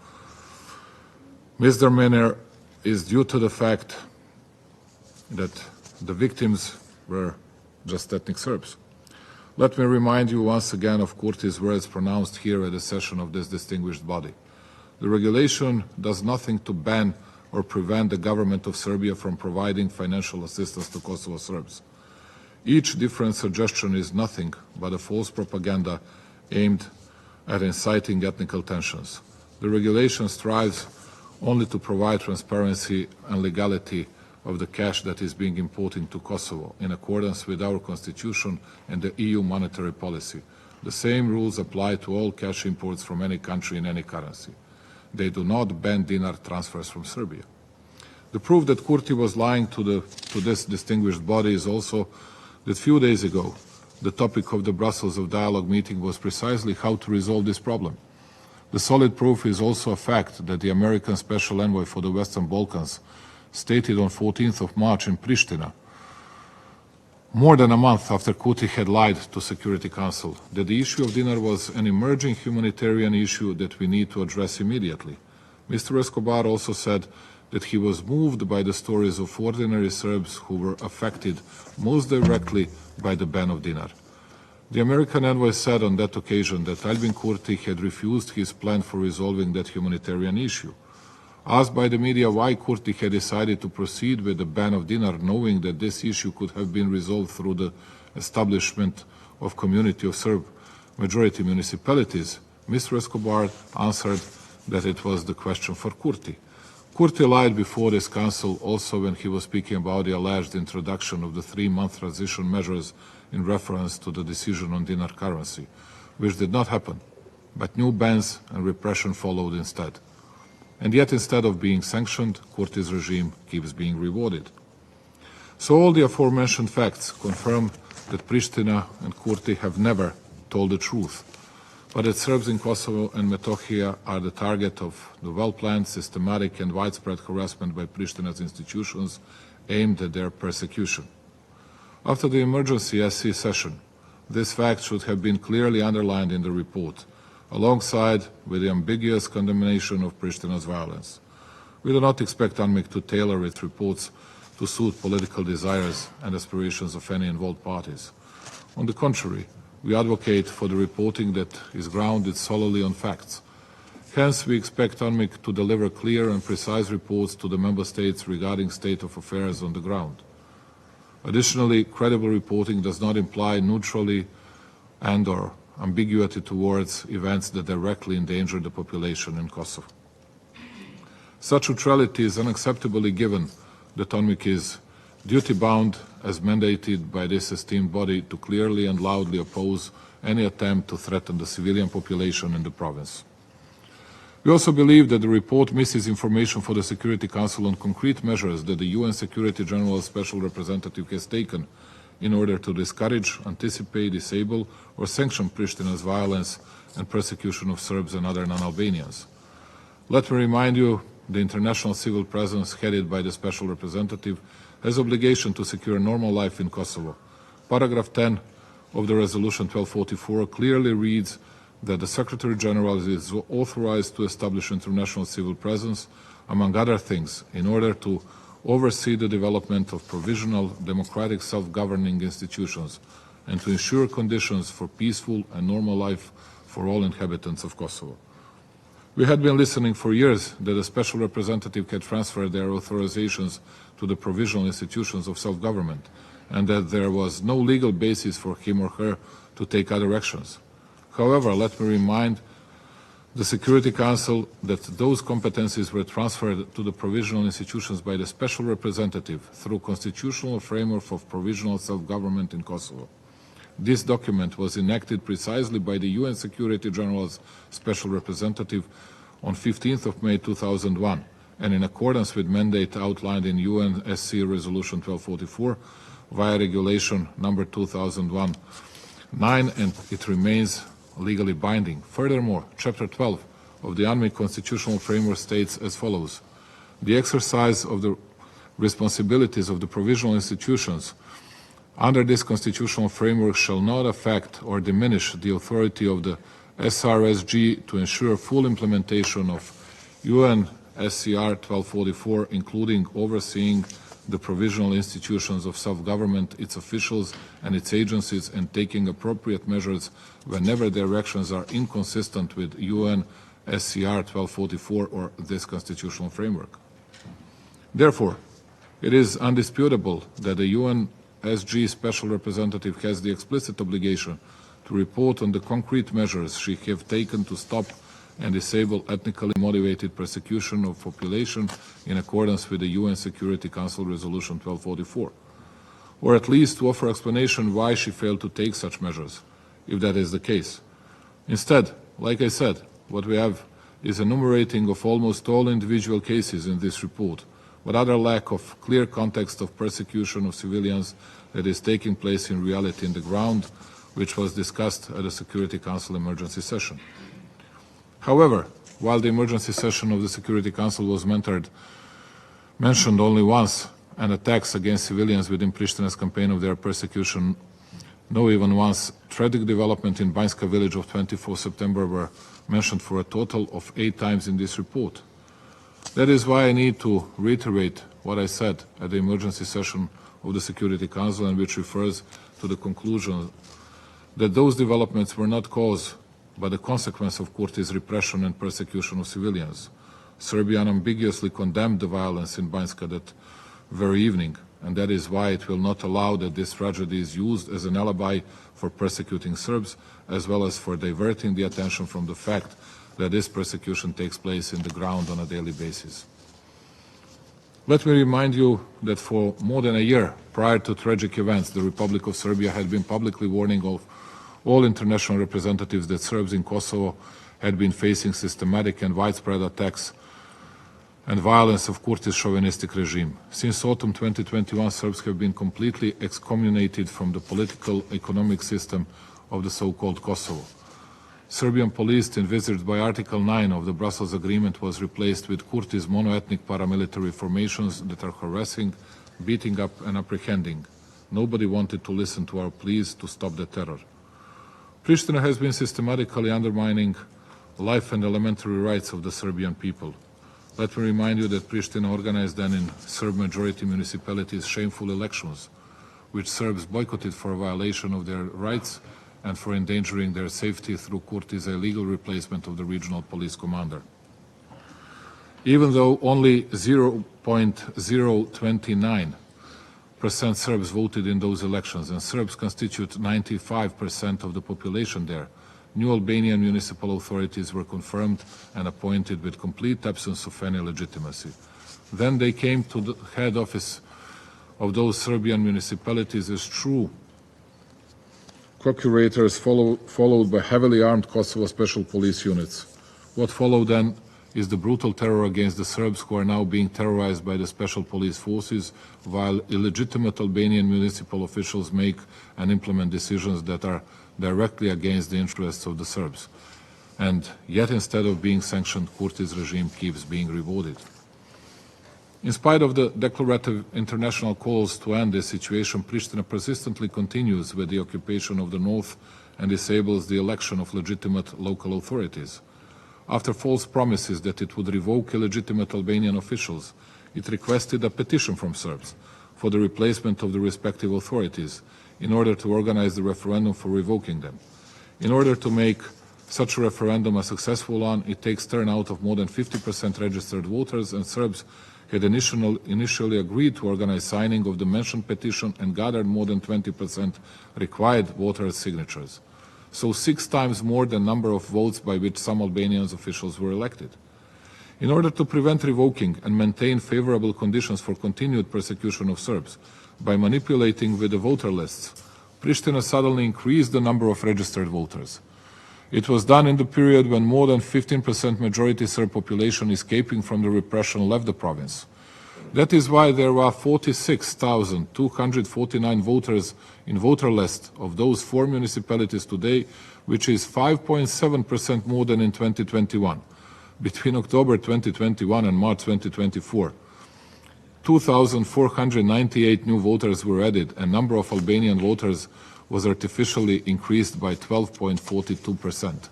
[SPEAKER 3] misdemeanor is due to the fact that the victims were just ethnic Serbs. Let me remind you once again of Kurti's words pronounced here at a session of this distinguished body. The regulation does nothing to ban or prevent the government of Serbia from providing financial assistance to Kosovo Serbs. Each different suggestion is nothing but a false propaganda aimed at inciting ethnic tensions. The regulation strives only to provide transparency and legality of the cash that is being imported into Kosovo in accordance with our constitution and the EU monetary policy. The same rules apply to all cash imports from any country in any currency. They do not ban dinar transfers from Serbia. The proof that Kurti was lying to this distinguished body is also that few days ago, the topic of the Brussels of Dialogue meeting was precisely how to resolve this problem. The solid proof is also a fact that the American Special Envoy for the Western Balkans stated on 14th of March in Pristina, more than a month after Kurti had lied to Security Council, that the issue of dinar was an emerging humanitarian issue that we need to address immediately. Mr. Escobar also said that he was moved by the stories of ordinary Serbs who were affected most directly by the ban of dinar. The American envoy said on that occasion that Albin Kurti had refused his plan for resolving that humanitarian issue. Asked by the media why Kurti had decided to proceed with the ban of dinar, knowing that this issue could have been resolved through the establishment of community of Serb majority municipalities, Mr. Escobar answered that it was the question for Kurti. Kurti lied before this council also when he was speaking about the alleged introduction of the 3-month transition measures in reference to the decision on dinar currency, which did not happen, but new bans and repression followed instead. And yet, instead of being sanctioned, Kurti's regime keeps being rewarded. So all the aforementioned facts confirm that Pristina and Kurti have never told the truth, but that Serbs in Kosovo and Metohija are the target of the well-planned, systematic and widespread harassment by Pristina's institutions aimed at their persecution. After the emergency SC session, this fact should have been clearly underlined in the report, alongside with the ambiguous condemnation of Pristina's violence. We do not expect UNMIK to tailor its reports to suit political desires and aspirations of any involved parties. On the contrary, we advocate for the reporting that is grounded solely on facts. Hence, we expect UNMIK to deliver clear and precise reports to the Member States regarding state of affairs on the ground. Additionally, credible reporting does not imply neutrality and/or ambiguity towards events that directly endanger the population in Kosovo. Such neutrality is unacceptably given that UNMIK is duty-bound as mandated by this esteemed body to clearly and loudly oppose any attempt to threaten the civilian population in the province. We also believe that the report misses information for the Security Council on concrete measures that the UN Security General Special Representative has taken in order to discourage, anticipate, disable, or sanction Pristina's violence and persecution of Serbs and other non-Albanians. Let me remind you, the international civil presence headed by the Special Representative has obligation to secure normal life in Kosovo. Paragraph 10 of the Resolution 1244 clearly reads that the Secretary General is authorized to establish international civil presence, among other things, in order to oversee the development of provisional democratic self-governing institutions and to ensure conditions for peaceful and normal life for all inhabitants of Kosovo. We had been listening for years that a special representative had transferred their authorizations to the provisional institutions of self-government and that there was no legal basis for him or her to take other actions. However, let me remind the Security Council that those competencies were transferred to the provisional institutions by the Special Representative through constitutional framework of provisional self-government in Kosovo. This document was enacted precisely by the UN Security General's Special Representative on 15th of May 2001 and in accordance with mandate outlined in UNSC Resolution 1244 via Regulation number 2001-9, and it remains legally binding. Furthermore, Chapter 12 of the UNMIK Constitutional Framework states as follows: the exercise of the responsibilities of the provisional institutions under this constitutional framework shall not affect or diminish the authority of the SRSG to ensure full implementation of UNSCR 1244, including overseeing the provisional institutions of self-government, its officials and its agencies, and taking appropriate measures whenever their actions are inconsistent with UNSCR 1244 or this constitutional framework. Therefore, it is undisputable that the UNSG Special Representative has the explicit obligation to report on the concrete measures she has taken to stop and disable ethnically motivated persecution of population in accordance with the UN Security Council Resolution 1244, or at least to offer explanation why she failed to take such measures, if that is the case. Instead, like I said, what we have is enumerating of almost all individual cases in this report, but other lack of clear context of persecution of civilians that is taking place in reality in the ground, which was discussed at the Security Council emergency session. However, while the emergency session of the Security Council was mentioned only once, and attacks against civilians within Prishtina's campaign of their persecution no even once, tragic development in Banjska village of 24 September were mentioned for a total of 8 times in this report. That is why I need to reiterate what I said at the emergency session of the Security Council, and which refers to the conclusion that those developments were not caused by the consequence of Kurti's repression and persecution of civilians. Serbia unambiguously condemned the violence in Banjska that very evening, and that is why it will not allow that this tragedy is used as an alibi for persecuting Serbs, as well as for diverting the attention from the fact that this persecution takes place in the ground on a daily basis. Let me remind you that for more than a year prior to tragic events, the Republic of Serbia had been publicly warning of all international representatives that Serbs in Kosovo had been facing systematic and widespread attacks and violence of Kurti's chauvinistic regime. Since autumn 2021, Serbs have been completely excommunicated from the political economic system of the so-called Kosovo. Serbian police, envisaged by Article 9 of the Brussels Agreement, was replaced with Kurti's mono-ethnic paramilitary formations that are harassing, beating up and apprehending. Nobody wanted to listen to our pleas to stop the terror. Pristina has been systematically undermining life and elementary rights of the Serbian people. Let me remind you that Pristina organized then in Serb-majority municipalities shameful elections, which Serbs boycotted for a violation of their rights and for endangering their safety through Kurti's illegal replacement of the regional police commander. Even though only 0.029% Serbs voted in those elections, and Serbs constitute 95% of the population there, new Albanian municipal authorities were confirmed and appointed with complete absence of any legitimacy. Then they came to the head office of those Serbian municipalities as true procurators, followed by heavily armed Kosovo special police units. What followed then is the brutal terror against the Serbs, who are now being terrorized by the special police forces, while illegitimate Albanian municipal officials make and implement decisions that are directly against the interests of the Serbs. And yet, instead of being sanctioned, Kurti's regime keeps being rewarded. In spite of the declarative international calls to end this situation, Pristina persistently continues with the occupation of the north and disables the election of legitimate local authorities. After false promises that it would revoke illegitimate Albanian officials, it requested a petition from Serbs for the replacement of the respective authorities in order to organize the referendum for revoking them. In order to make such a referendum a successful one, it takes turnout of more than 50% registered voters, and Serbs had initially agreed to organize signing of the mentioned petition and gathered more than 20% required voter signatures. so 6 times more than number of votes by which some Albanian officials were elected. In order to prevent revoking and maintain favorable conditions for continued persecution of Serbs by manipulating with the voter lists, Pristina suddenly increased the number of registered voters. It was done in the period when more than 15% majority Serb population escaping from the repression left the province. That is why there were 46,249 voters in voter list of those 4 municipalities today, which is 5.7% more than in 2021. Between October 2021 and March 2024, 2,498 new voters were added, and number of Albanian voters was artificially increased by 12.42%.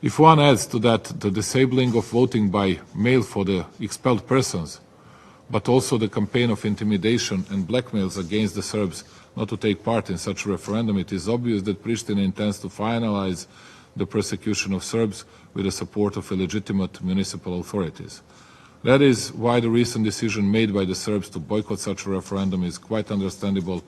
[SPEAKER 3] If one adds to that the disabling of voting by mail for the expelled persons, but also the campaign of intimidation and blackmails against the Serbs not to take part in such a referendum, it is obvious that Pristina intends to finalize the persecution of Serbs with the support of illegitimate municipal authorities. That is why the recent decision made by the Serbs to boycott such a referendum is quite understandable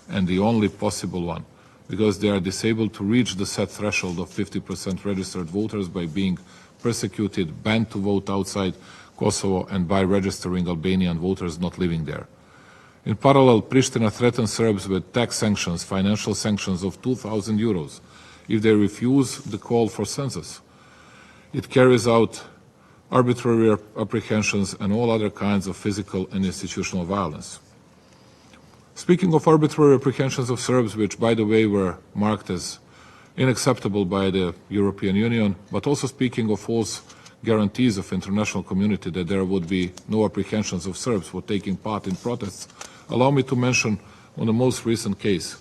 [SPEAKER 3] and the only possible one, because they are disabled to reach the set threshold of 50% registered voters by being persecuted, banned to vote outside Kosovo, and by registering Albanian voters not living there. In parallel, Pristina threatens Serbs with tax sanctions, financial sanctions of 2,000 euros if they refuse the call for census. It carries out arbitrary apprehensions and all other kinds of physical and institutional violence. Speaking of arbitrary apprehensions of Serbs, which by the way were marked as unacceptable by the European Union, but also speaking of false guarantees of international community that there would be no apprehensions of Serbs for taking part in protests, allow me to mention on the most recent case.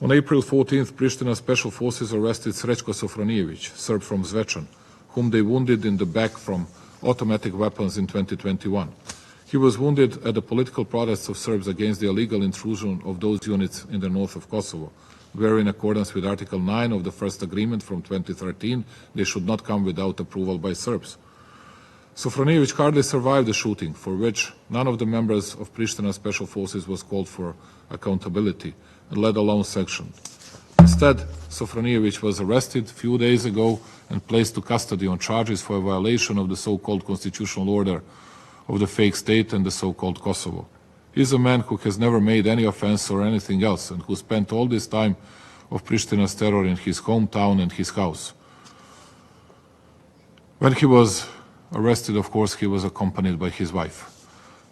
[SPEAKER 3] On April 14th, Pristina Special Forces arrested Srećko Sofronijević, Serb from Zvečan, whom they wounded in the back from automatic weapons in 2021. He was wounded at the political protests of Serbs against the illegal intrusion of those units in the north of Kosovo, where in accordance with Article 9 of the First Agreement from 2013, they should not come without approval by Serbs. Sofronijević hardly survived the shooting, for which none of the members of Pristina Special Forces was called for accountability, and let alone sanctioned. Instead, Sofronijević was arrested a few days ago and placed to custody on charges for a violation of the so-called constitutional order of the fake state and the so-called Kosovo. He is a man who has never made any offense or anything else, and who spent all this time of Pristina's terror in his hometown and his house. When he was arrested, of course, he was accompanied by his wife.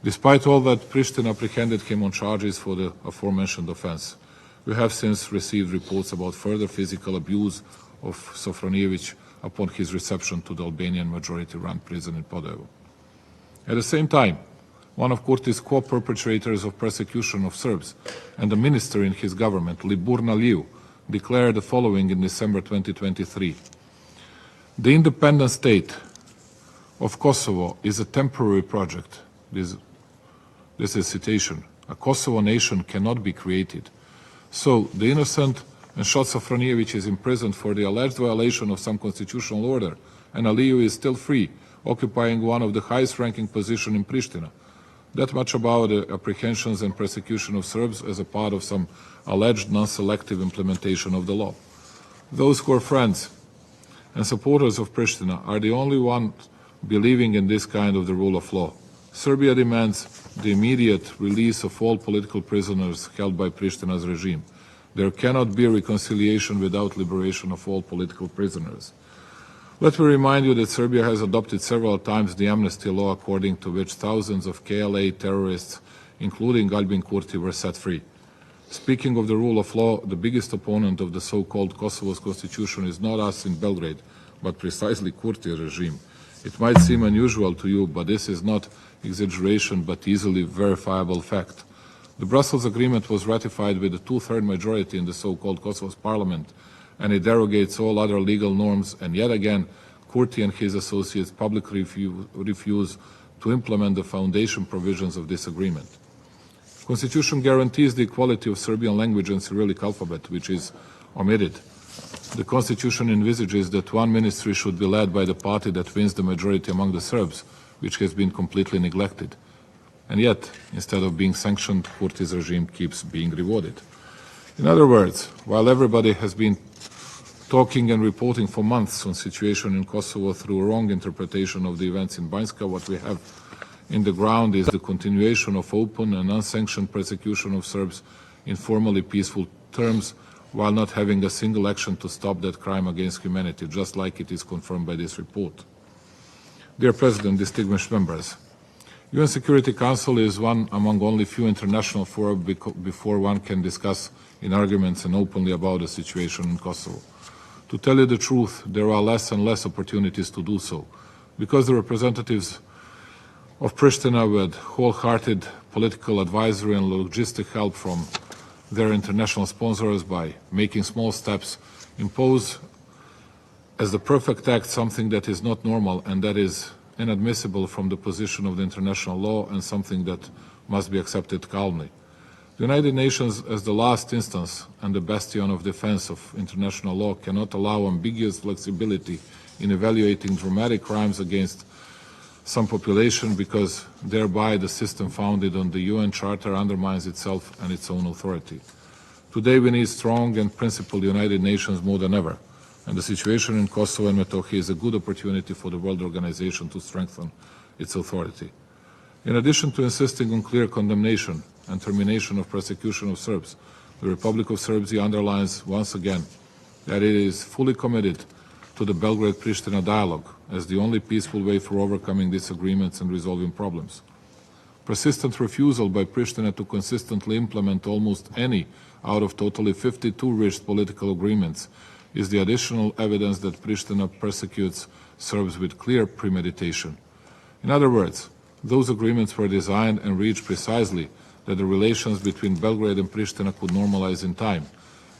[SPEAKER 3] Despite all that, Pristina apprehended him on charges for the aforementioned offense. We have since received reports about further physical abuse of Sofronijević upon his reception to the Albanian majority-run prison in Podojevo. At the same time, one of Kurti's co-perpetrators of persecution of Serbs and a minister in his government, Liburna Liu, declared the following in December 2023. The independent state of Kosovo is a temporary project. This is a citation. A Kosovo nation cannot be created. So, the innocent and shot Sofronijević is imprisoned for the alleged violation of some constitutional order, and Aliyu is still free, occupying one of the highest-ranking positions in Pristina. That much about the apprehensions and persecution of Serbs as a part of some alleged non-selective implementation of the law. Those who are friends and supporters of Pristina are the only ones believing in this kind of the rule of law. Serbia demands the immediate release of all political prisoners held by Pristina's regime. There cannot be reconciliation without liberation of all political prisoners. Let me remind you that Serbia has adopted several times the amnesty law according to which thousands of KLA terrorists, including Albin Kurti, were set free. Speaking of the rule of law, the biggest opponent of the so-called Kosovo's constitution is not us in Belgrade, but precisely Kurti's regime. It might seem unusual to you, but this is not exaggeration but easily verifiable fact. The Brussels Agreement was ratified with a two-thirds majority in the so-called Kosovo's parliament, and it derogates all other legal norms, and yet again, Kurti and his associates publicly refuse to implement the foundation provisions of this agreement. The Constitution guarantees the equality of Serbian language and Cyrillic alphabet, which is omitted. The Constitution envisages that one ministry should be led by the party that wins the majority among the Serbs, which has been completely neglected. And yet, instead of being sanctioned, Kurti's regime keeps being rewarded. In other words, while everybody has been talking and reporting for months on the situation in Kosovo through a wrong interpretation of the events in Banjska. What we have in the ground is the continuation of open and unsanctioned persecution of Serbs in formally peaceful terms, while not having a single action to stop that crime against humanity, just like it is confirmed by this report. Dear President, distinguished members, UN Security Council is one among only few international fora before one can discuss in arguments and openly about the situation in Kosovo. To tell you the truth, there are less and less opportunities to do so, because the representatives of Pristina, with wholehearted political advisory and logistic help from their international sponsors, by making small steps, impose as the perfect act something that is not normal and that is inadmissible from the position of the international law, and something that must be accepted calmly. The United Nations, as the last instance and the bastion of defense of international law, cannot allow ambiguous flexibility in evaluating dramatic crimes against some population, because thereby the system founded on the UN Charter undermines itself and its own authority. Today we need strong and principled United Nations more than ever, and the situation in Kosovo and Metohija is a good opportunity for the World Organization to strengthen its authority. In addition to insisting on clear condemnation and termination of persecution of Serbs, the Republic of Serbia underlines once again that it is fully committed to the Belgrade-Pristina dialogue as the only peaceful way for overcoming disagreements and resolving problems. Persistent refusal by Pristina to consistently implement almost any out of totally 52 reached political agreements is the additional evidence that Pristina persecutes Serbs with clear premeditation. In other words, those agreements were designed and reached precisely that the relations between Belgrade and Pristina could normalize in time,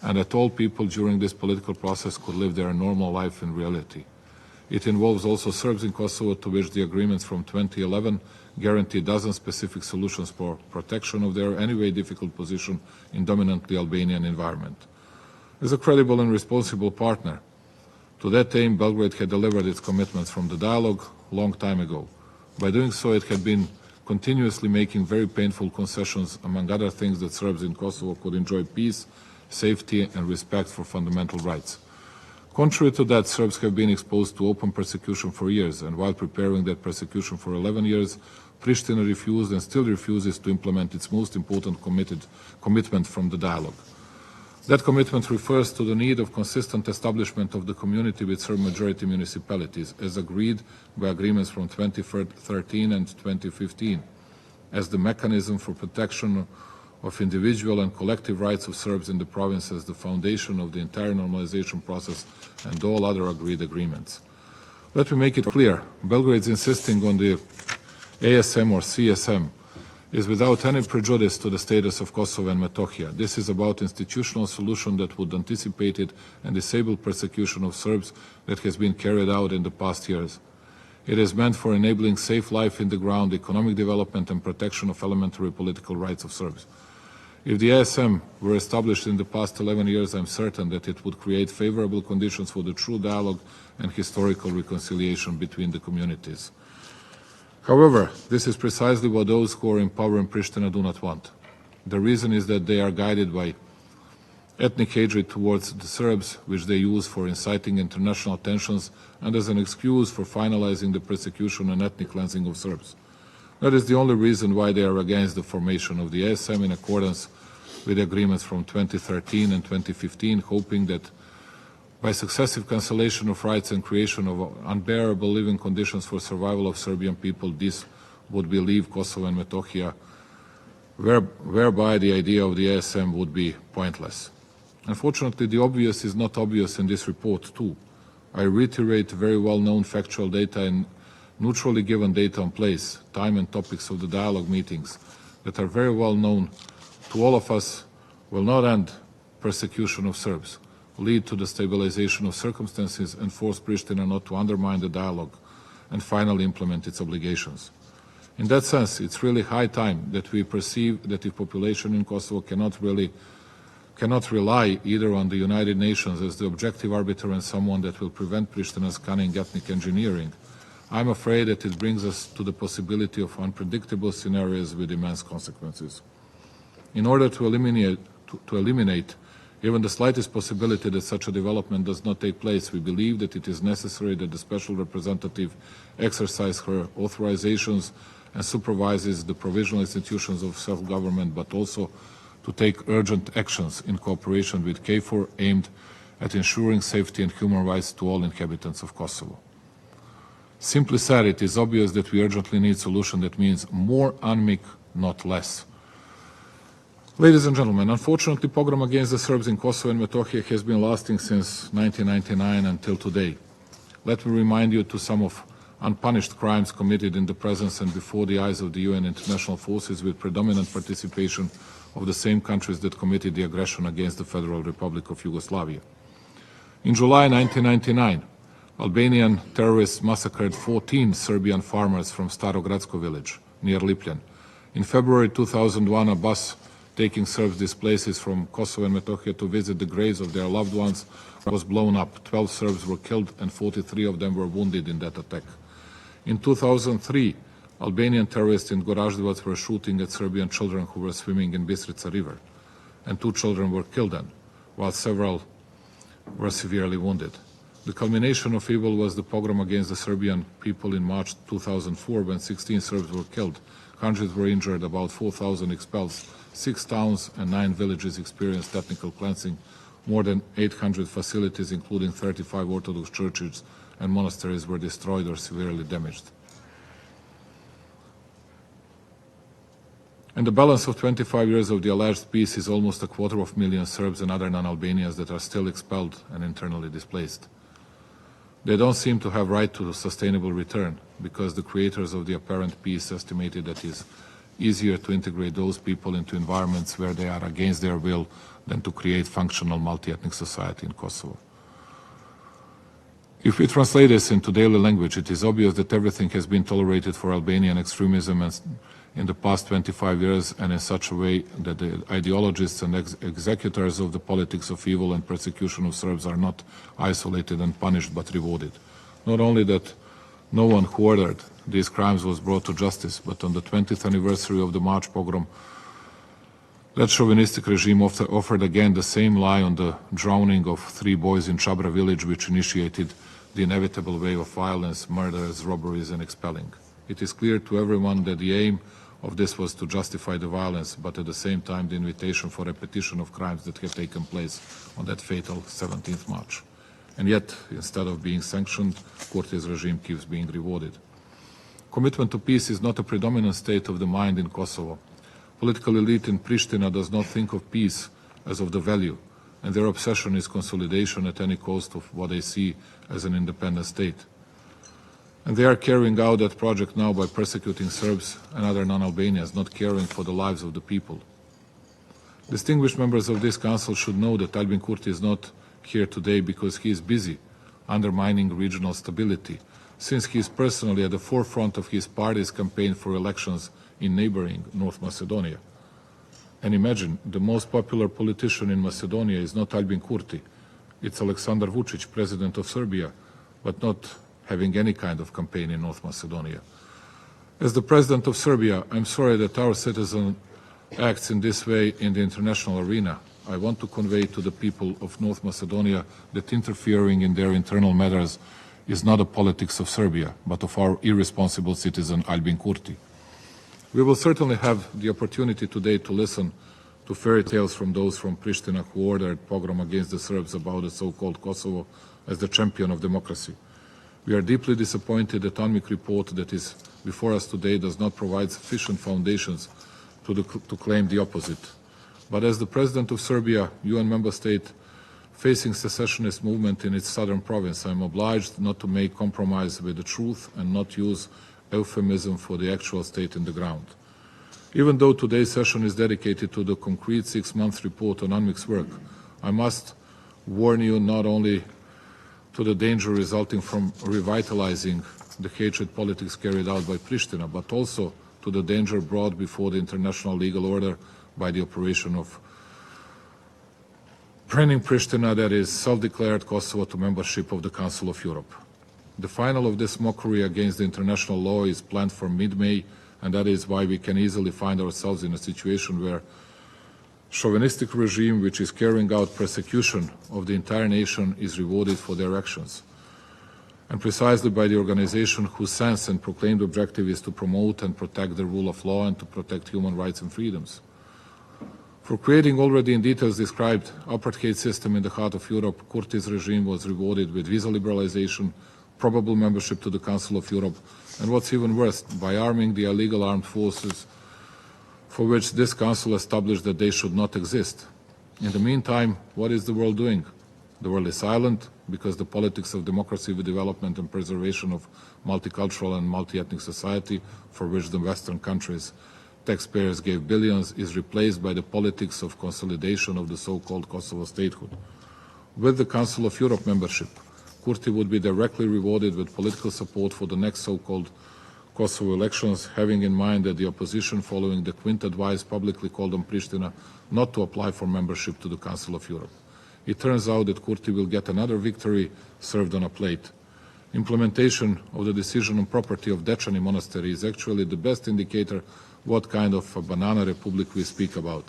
[SPEAKER 3] and that all people during this political process could live their normal life in reality. It involves also Serbs in Kosovo, to which the agreements from 2011 guarantee a dozen specific solutions for protection of their anyway difficult position in dominantly Albanian environment. As a credible and responsible partner, to that aim Belgrade had delivered its commitments from the dialogue a long time ago. By doing so, it had been continuously making very painful concessions, among other things, that Serbs in Kosovo could enjoy peace, safety and respect for fundamental rights. Contrary to that, Serbs have been exposed to open persecution for years, and while preparing that persecution for 11 years, Pristina refused and still refuses to implement its most important commitment from the dialogue. That commitment refers to the need of consistent establishment of the community with Serb majority municipalities, as agreed by agreements from 2013 and 2015, as the mechanism for protection of individual and collective rights of Serbs in the province, as the foundation of the entire normalization process and all other agreed agreements. Let me make it clear, Belgrade's insisting on the ASM or CSM is without any prejudice to the status of Kosovo and Metohija. This is about institutional solution that would anticipate it and disable persecution of Serbs that has been carried out in the past years. It is meant for enabling safe life in the ground, economic development and protection of elementary political rights of Serbs. If the ASM were established in the past 11 years, I am certain that it would create favorable conditions for the true dialogue and historical reconciliation between the communities. However, this is precisely what those who are in power in Pristina do not want. The reason is that they are guided by ethnic hatred towards the Serbs, which they use for inciting international tensions and as an excuse for finalizing the persecution and ethnic cleansing of Serbs. That is the only reason why they are against the formation of the ASM in accordance with the agreements from 2013 and 2015, hoping that by successive cancellation of rights and creation of unbearable living conditions for survival of Serbian people, this would relieve Kosovo and Metohija, whereby the idea of the ASM would be pointless. Unfortunately, the obvious is not obvious in this report too. I reiterate very well-known factual data and neutrally given data on place, time and topics of the dialogue meetings that are very well known to all of us will not end persecution of Serbs, lead to the stabilization of circumstances and force Pristina not to undermine the dialogue and finally implement its obligations. In that sense, it's really high time that we perceive that the population in Kosovo cannot rely either on the United Nations as the objective arbiter and someone that will prevent Pristina's cunning ethnic engineering. I'm afraid that it brings us to the possibility of unpredictable scenarios with immense consequences. In order to eliminate Given the slightest possibility that such a development does not take place, we believe that it is necessary that the Special Representative exercise her authorizations and supervises the provisional institutions of self-government, but also to take urgent actions in cooperation with KFOR aimed at ensuring safety and human rights to all inhabitants of Kosovo. Simply said, it is obvious that we urgently need a solution that means more UNMIK, not less. Ladies and gentlemen, unfortunately, pogrom against the Serbs in Kosovo and Metohija has been lasting since 1999 until today. Let me remind you to some of unpunished crimes committed in the presence and before the eyes of the UN international forces with predominant participation of the same countries that committed the aggression against the Federal Republic of Yugoslavia. In July 1999, Albanian terrorists massacred 14 Serbian farmers from Starogradsko village near Lipljan. In February 2001, a bus taking Serbs displaced from Kosovo and Metohija to visit the graves of their loved ones was blown up. 12 Serbs were killed and 43 of them were wounded in that attack. In 2003, Albanian terrorists in Goraždevac were shooting at Serbian children who were swimming in Bistrica River, and 2 children were killed then, while several were severely wounded. The culmination of evil was the pogrom against the Serbian people in March 2004 when 16 Serbs were killed, hundreds were injured, about 4,000 expelled, 6 towns and 9 villages experienced ethnic cleansing, more than 800 facilities including 35 Orthodox churches and monasteries were destroyed or severely damaged. And the balance of 25 years of the alleged peace is almost 250,000 Serbs and other non-Albanians that are still expelled and internally displaced. They don't seem to have right to a sustainable return because the creators of the apparent peace estimated that it is easier to integrate those people into environments where they are against their will than to create functional multi-ethnic society in Kosovo. If we translate this into daily language, it is obvious that everything has been tolerated for Albanian extremism in the past 25 years and in such a way that the ideologists and executors of the politics of evil and persecution of Serbs are not isolated and punished but rewarded. Not only that no one who ordered these crimes was brought to justice, but on the 20th anniversary of the March pogrom, that chauvinistic regime offered again the same lie on the drowning of 3 boys in Chabra village, which initiated the inevitable wave of violence, murders, robberies and expelling. It is clear to everyone that the aim of this was to justify the violence, but at the same time the invitation for repetition of crimes that have taken place on that fatal 17th March. And yet, instead of being sanctioned, Kurti's regime keeps being rewarded. Commitment to peace is not a predominant state of the mind in Kosovo. Political elite in Pristina does not think of peace as of the value, and their obsession is consolidation at any cost of what they see as an independent state. And they are carrying out that project now by persecuting Serbs and other non-Albanians, not caring for the lives of the people. Distinguished members of this council should know that Albin Kurti is not here today because he is busy undermining regional stability, since he is personally at the forefront of his party's campaign for elections in neighboring North Macedonia. And imagine, the most popular politician in Macedonia is not Albin Kurti, it's Aleksandar Vučić, president of Serbia, but not having any kind of campaign in North Macedonia. As the president of Serbia, I'm sorry that our citizen acts in this way in the international arena. I want to convey to the people of North Macedonia that interfering in their internal matters is not a politics of Serbia, but of our irresponsible citizen Albin Kurti. We will certainly have the opportunity today to listen to fairy tales from those from Pristina who ordered pogrom against the Serbs about the so-called Kosovo as the champion of democracy. We are deeply disappointed that the UNMIK report that is before us today does not provide sufficient foundations to claim the opposite. But as the President of Serbia, UN member state, facing secessionist movement in its southern province, I am obliged not to make compromise with the truth and not use euphemism for the actual state in the ground. Even though today's session is dedicated to the concrete 6-month report on UNMIK's work, I must warn you not only to the danger resulting from revitalizing the hatred politics carried out by Pristina, but also to the danger brought before the international legal order by the operation of bringing Pristina, that is self-declared Kosovo, to membership of the Council of Europe. The final of this mockery against the international law is planned for mid-May, and that is why we can easily find ourselves in a situation where chauvinistic regime which is carrying out persecution of the entire nation is rewarded for their actions. And precisely by the organization whose sense and proclaimed objective is to promote and protect the rule of law and to protect human rights and freedoms. For creating already in details described apartheid system in the heart of Europe, Kurti's regime was rewarded with visa liberalization, probable membership to the Council of Europe, and what's even worse, by arming the illegal armed forces for which this Council established that they should not exist. In the meantime, what is the world doing? The world is silent because the politics of democracy, the development and preservation of multicultural and multi-ethnic society, for which the Western countries' taxpayers gave billions, is replaced by the politics of consolidation of the so-called Kosovo statehood. With the Council of Europe membership, Kurti would be directly rewarded with political support for the next so-called Kosovo elections, having in mind that the opposition following the Quint advice publicly called on Pristina not to apply for membership to the Council of Europe. It turns out that Kurti will get another victory served on a plate. Implementation of the decision on property of Dečani monastery is actually the best indicator what kind of a banana republic we speak about.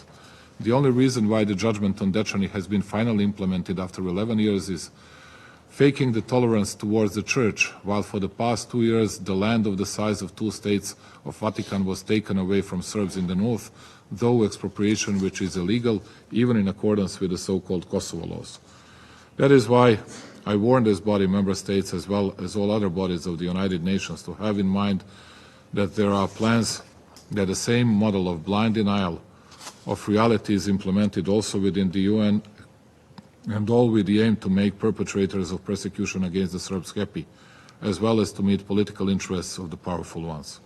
[SPEAKER 3] The only reason why the judgment on Dečani has been finally implemented after 11 years is faking the tolerance towards the church, while for the past 2 years the land of the size of 2 states of Vatican was taken away from Serbs in the north, though expropriation which is illegal even in accordance with the so-called Kosovo laws. That is why I warn this body, member states, as well as all other bodies of the United Nations, to have in mind that there are plans that the same model of blind denial of reality is implemented also within the UN, and all with the aim to make perpetrators of persecution against the Serbs happy, as well as to meet political interests of the powerful ones.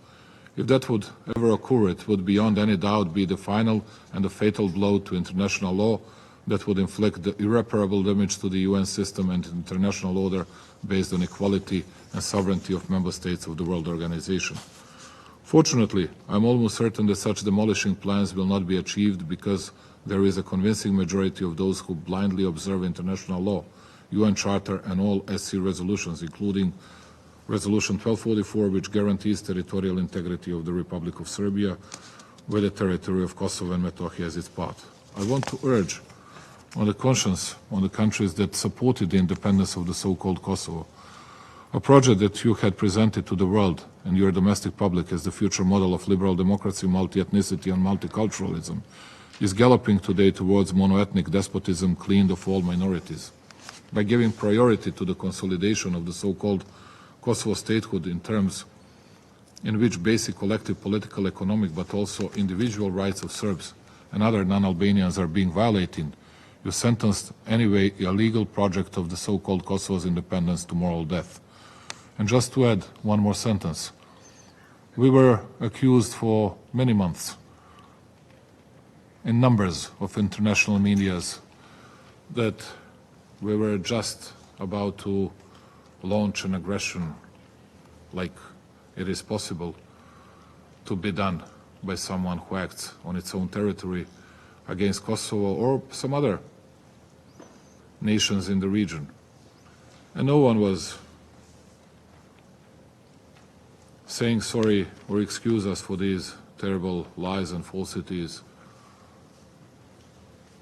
[SPEAKER 3] If that would ever occur, it would beyond any doubt be the final and the fatal blow to international law that would inflict the irreparable damage to the UN system and international order based on equality and sovereignty of member states of the World Organization. Fortunately, I am almost certain that such demolishing plans will not be achieved because there is a convincing majority of those who blindly observe international law, UN Charter and all SC resolutions, including Resolution 1244, which guarantees territorial integrity of the Republic of Serbia with the territory of Kosovo and Metohija as its part. I want to urge on the conscience on the countries that supported the independence of the so-called Kosovo, a project that you had presented to the world and your domestic public as the future model of liberal democracy, multi-ethnicity and multiculturalism, is galloping today towards mono-ethnic despotism cleaned of all minorities. By giving priority to the consolidation of the so-called Kosovo statehood in terms in which basic collective political, economic, but also individual rights of Serbs and other non-Albanians are being violated, you sentenced anyway a legal project of the so-called Kosovo's independence to moral death. And just to add one more sentence, we were accused for many months in numbers of international medias that we were just about to launch an aggression like it is possible to be done by someone who acts on its own territory against Kosovo or some other nations in the region. And no one was saying sorry or excuse us for these terrible lies and falsities.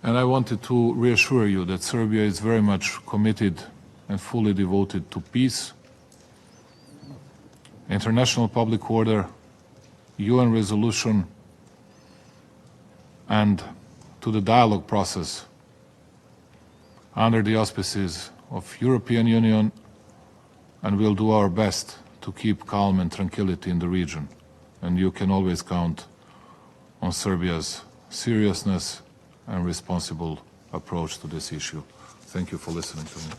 [SPEAKER 3] And I wanted to reassure you that Serbia is very much committed and fully devoted to peace, international public order, UN resolution, and to the dialogue process under the auspices of European Union, and we'll do our best to keep calm and tranquility in the region. And you can always count on Serbia's seriousness and responsible approach to this issue. Thank you for listening to me.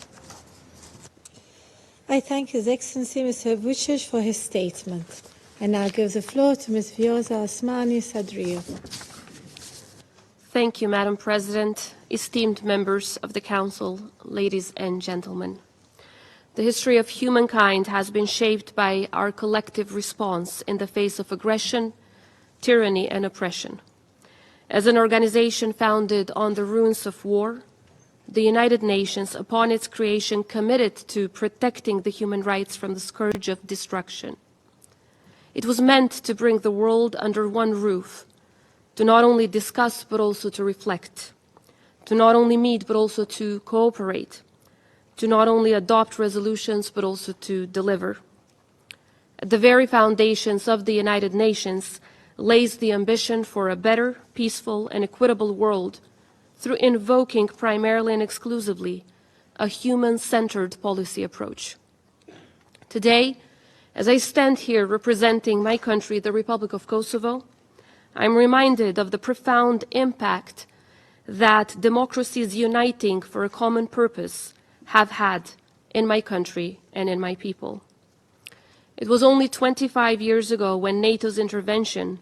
[SPEAKER 1] I thank His Excellency Mr. Vučić for his statement. I now give the floor to Ms. Vjosa Osmani Sadriou.
[SPEAKER 4] Thank you, Madam President, esteemed members of the Council, ladies and gentlemen. The history of humankind has been shaped by our collective response in the face of aggression, tyranny, and oppression. As an organization founded on the ruins of war, the United Nations, upon its creation, committed to protecting the human rights from the scourge of destruction. It was meant to bring the world under one roof, to not only discuss but also to reflect, to not only meet but also to cooperate, to not only adopt resolutions but also to deliver. At the very foundations of the United Nations lays the ambition for a better, peaceful, and equitable world through invoking primarily and exclusively a human-centered policy approach. Today, as I stand here representing my country, the Republic of Kosovo, I'm reminded of the profound impact that democracies uniting for a common purpose have had in my country and in my people. It was only 25 years ago when NATO's intervention,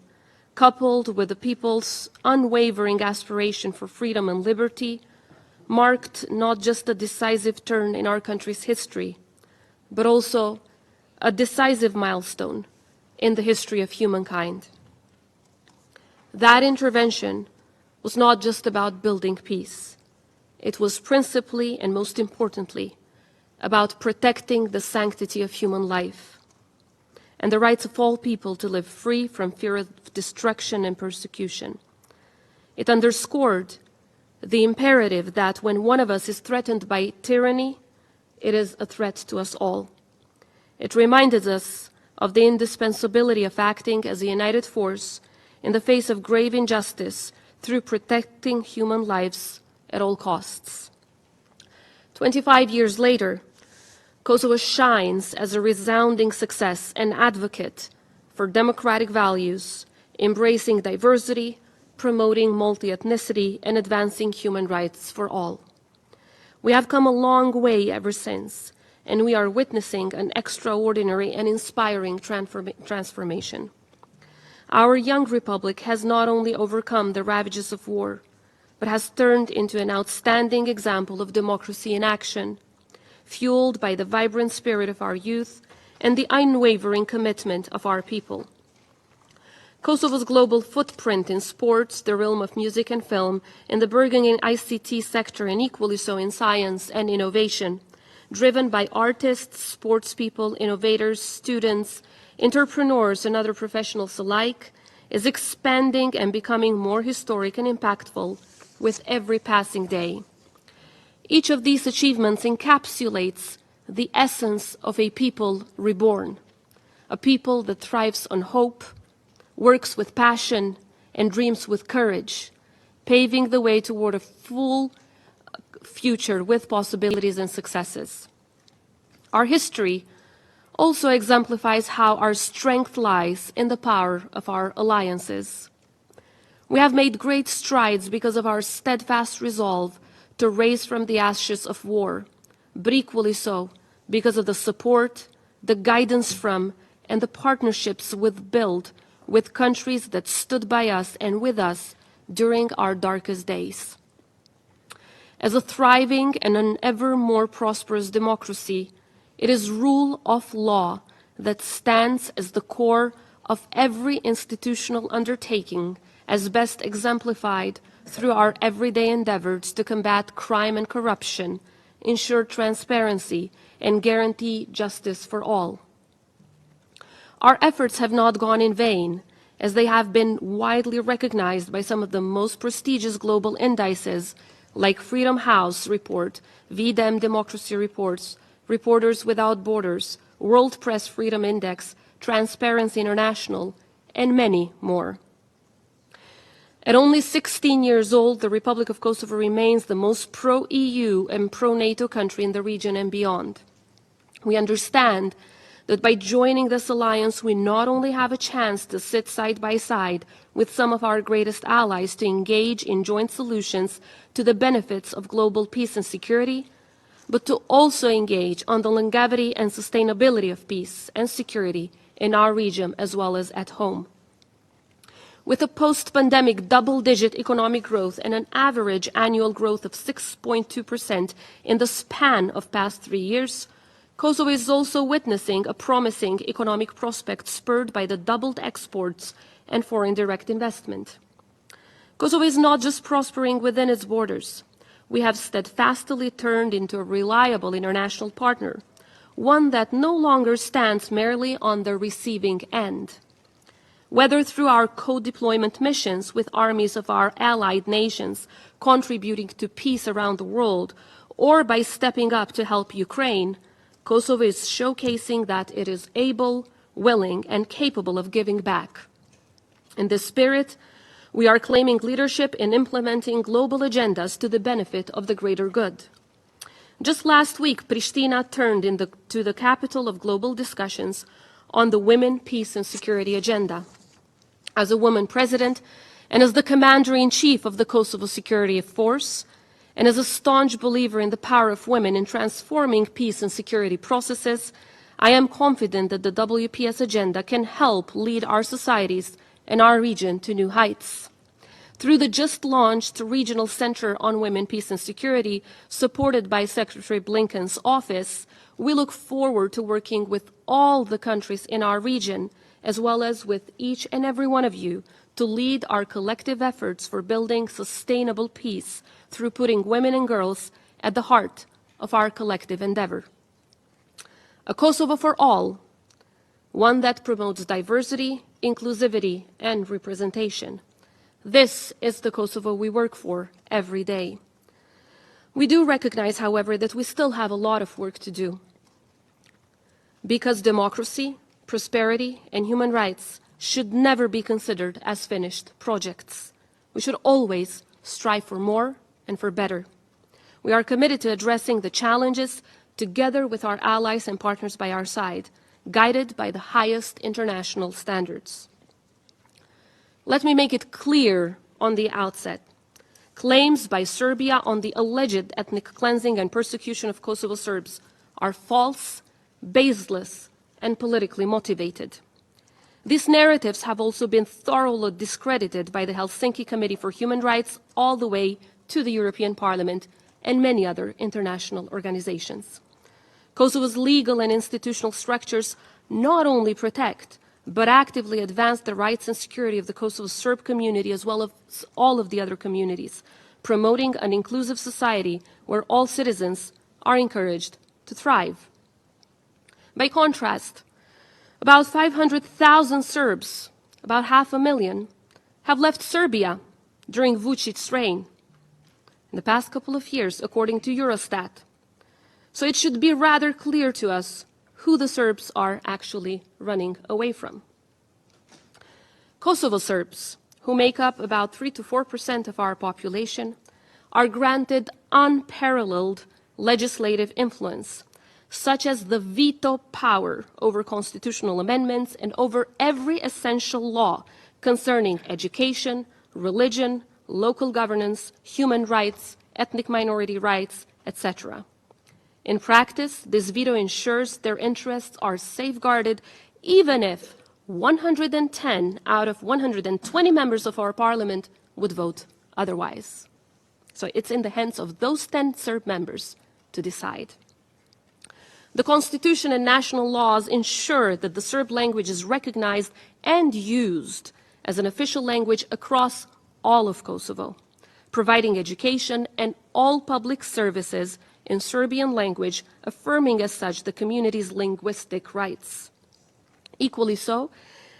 [SPEAKER 4] coupled with the people's unwavering aspiration for freedom and liberty, marked not just a decisive turn in our country's history, but also a decisive milestone in the history of humankind. That intervention was not just about building peace. It was principally and most importantly about protecting the sanctity of human life and the rights of all people to live free from fear of destruction and persecution. It underscored the imperative that when one of us is threatened by tyranny, it is a threat to us all. It reminded us of the indispensability of acting as a united force in the face of grave injustice through protecting human lives at all costs. 25 years later, Kosovo shines as a resounding success and advocate for democratic values, embracing diversity, promoting multi-ethnicity, and advancing human rights for all. We have come a long way ever since, and we are witnessing an extraordinary and inspiring transformation. Our young republic has not only overcome the ravages of war, but has turned into an outstanding example of democracy in action, fueled by the vibrant spirit of our youth and the unwavering commitment of our people. Kosovo's global footprint in sports, the realm of music and film, in the burgeoning ICT sector, and equally so in science and innovation, driven by artists, sports people, innovators, students, entrepreneurs, and other professionals alike, is expanding and becoming more historic and impactful with every passing day. Each of these achievements encapsulates the essence of a people reborn, a people that thrives on hope, works with passion, and dreams with courage, paving the way toward a full future with possibilities and successes. Our history also exemplifies how our strength lies in the power of our alliances. We have made great strides because of our steadfast resolve to raise from the ashes of war, but equally so because of the support, the guidance from, and the partnerships we've built with countries that stood by us and with us during our darkest days. As a thriving and an ever more prosperous democracy, it is rule of law that stands as the core of every institutional undertaking, as best exemplified through our everyday endeavors to combat crime and corruption, ensure transparency, and guarantee justice for all. Our efforts have not gone in vain, as they have been widely recognized by some of the most prestigious global indices like Freedom House Report, VDEM Democracy Reports, Reporters Without Borders, World Press Freedom Index, Transparency International, and many more. At only 16 years old, the Republic of Kosovo remains the most pro-EU and pro-NATO country in the region and beyond. We understand that by joining this alliance, we not only have a chance to sit side by side with some of our greatest allies to engage in joint solutions to the benefits of global peace and security, but to also engage on the longevity and sustainability of peace and security in our region as well as at home. With a post-pandemic double-digit economic growth and an average annual growth of 6.2% in the span of past 3 years, Kosovo is also witnessing a promising economic prospect spurred by the doubled exports and foreign direct investment. Kosovo is not just prospering within its borders. We have steadfastly turned into a reliable international partner, one that no longer stands merely on the receiving end. whether through our co-deployment missions with armies of our allied nations contributing to peace around the world, or by stepping up to help Ukraine, Kosovo is showcasing that it is able, willing, and capable of giving back. In this spirit, we are claiming leadership in implementing global agendas to the benefit of the greater good. Just last week, Pristina turned to the capital of global discussions on the Women, Peace and Security agenda. As a woman president, and as the commander-in-chief of the Kosovo Security Force, and as a staunch believer in the power of women in transforming peace and security processes, I am confident that the WPS agenda can help lead our societies and our region to new heights. Through the just-launched Regional Center on Women, Peace and Security, supported by Secretary Blinken's office, we look forward to working with all the countries in our region, as well as with each and every one of you, to lead our collective efforts for building sustainable peace through putting women and girls at the heart of our collective endeavor. A Kosovo for all, one that promotes diversity, inclusivity, and representation. This is the Kosovo we work for every day. We do recognize, however, that we still have a lot of work to do, because democracy, prosperity, and human rights should never be considered as finished projects. We should always strive for more and for better. We are committed to addressing the challenges together with our allies and partners by our side, guided by the highest international standards. Let me make it clear on the outset. Claims by Serbia on the alleged ethnic cleansing and persecution of Kosovo Serbs are false, baseless, and politically motivated. These narratives have also been thoroughly discredited by the Helsinki Committee for Human Rights all the way to the European Parliament and many other international organizations. Kosovo's legal and institutional structures not only protect, but actively advance the rights and security of the Kosovo Serb community as well as all of the other communities, promoting an inclusive society where all citizens are encouraged to thrive. By contrast, about 500,000 Serbs, about 500,000, have left Serbia during Vucic's reign in the past couple of years, according to Eurostat. So it should be rather clear to us who the Serbs are actually running away from. Kosovo Serbs, who make up about 3 to 4% of our population, are granted unparalleled legislative influence, such as the veto power over constitutional amendments and over every essential law concerning education, religion, local governance, human rights, ethnic minority rights, etc. In practice, this veto ensures their interests are safeguarded even if 110 out of 120 members of our parliament would vote otherwise. So it's in the hands of those 10 Serb members to decide. The Constitution and national laws ensure that the Serb language is recognized and used as an official language across all of Kosovo, providing education and all public services in Serbian language, affirming as such the community's linguistic rights. Equally so,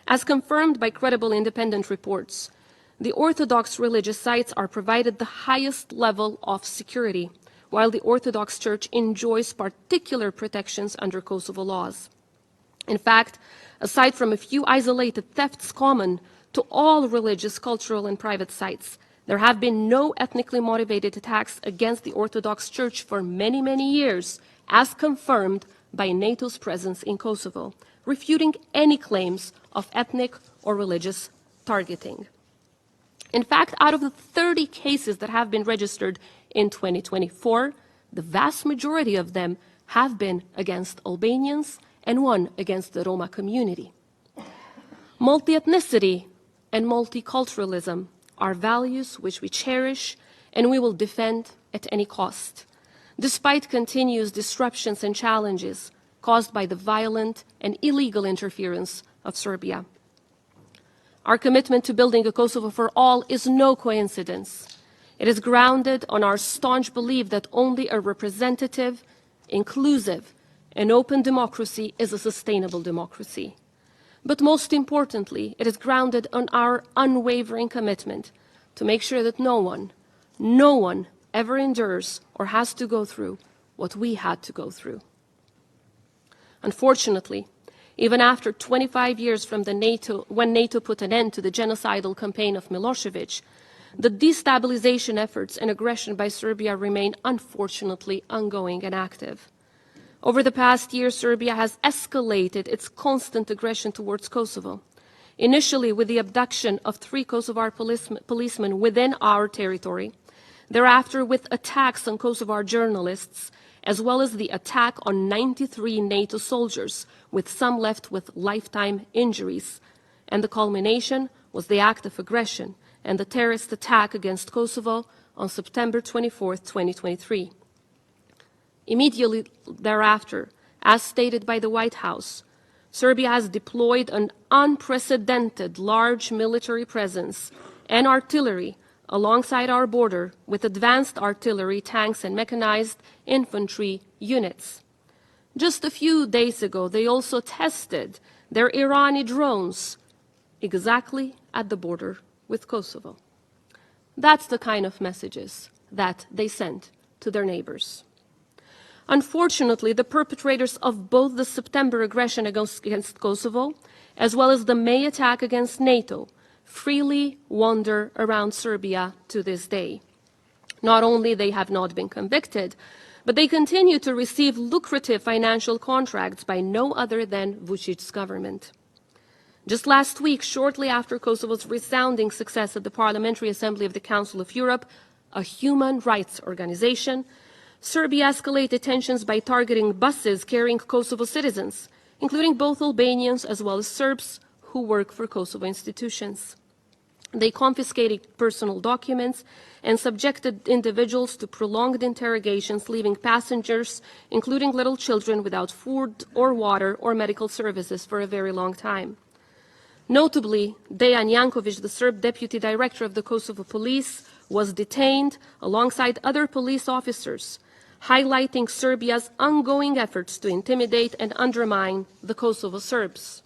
[SPEAKER 4] as confirmed by credible independent reports, the Orthodox religious sites are provided the highest level of security, while the Orthodox Church enjoys particular protections under Kosovo laws. In fact, aside from a few isolated thefts common to all religious, cultural, and private sites, there have been no ethnically motivated attacks against the Orthodox Church for many, many years, as confirmed by NATO's presence in Kosovo, refuting any claims of ethnic or religious targeting. In fact, out of the 30 cases that have been registered in 2024, the vast majority of them have been against Albanians and one against the Roma community. Multi-ethnicity and multiculturalism are values which we cherish and we will defend at any cost, despite continuous disruptions and challenges caused by the violent and illegal interference of Serbia. Our commitment to building a Kosovo for all is no coincidence. It is grounded on our staunch belief that only a representative, inclusive, and open democracy is a sustainable democracy. But most importantly, it is grounded on our unwavering commitment to make sure that no one ever endures or has to go through what we had to go through. Unfortunately, even after 25 years from when NATO put an end to the genocidal campaign of Milosevic, the destabilization efforts and aggression by Serbia remain unfortunately ongoing and active. Over the past year, Serbia has escalated its constant aggression towards Kosovo, initially with the abduction of 3 Kosovar policemen within our territory, thereafter with attacks on Kosovar journalists, as well as the attack on 93 NATO soldiers, with some left with lifetime injuries. And the culmination was the act of aggression and the terrorist attack against Kosovo on September 24, 2023. Immediately thereafter, as stated by the White House, Serbia has deployed an unprecedented large military presence and artillery alongside our border with advanced artillery, tanks, and mechanized infantry units. Just a few days ago, they also tested their Irani drones exactly at the border with Kosovo. That's the kind of messages that they sent to their neighbors. Unfortunately, the perpetrators of both the September aggression against Kosovo, as well as the May attack against NATO, freely wander around Serbia to this day. Not only they have not been convicted, but they continue to receive lucrative financial contracts by no other than Vučić's government. Just last week, shortly after Kosovo's resounding success at the Parliamentary Assembly of the Council of Europe, a human rights organization, Serbia escalated tensions by targeting buses carrying Kosovo citizens, including both Albanians as well as Serbs who work for Kosovo institutions. They confiscated personal documents and subjected individuals to prolonged interrogations, leaving passengers, including little children, without food or water or medical services for a very long time. Notably, Dejan Jankovic, the Serb deputy director of the Kosovo police, was detained alongside other police officers, highlighting Serbia's ongoing efforts to intimidate and undermine the Kosovo Serbs.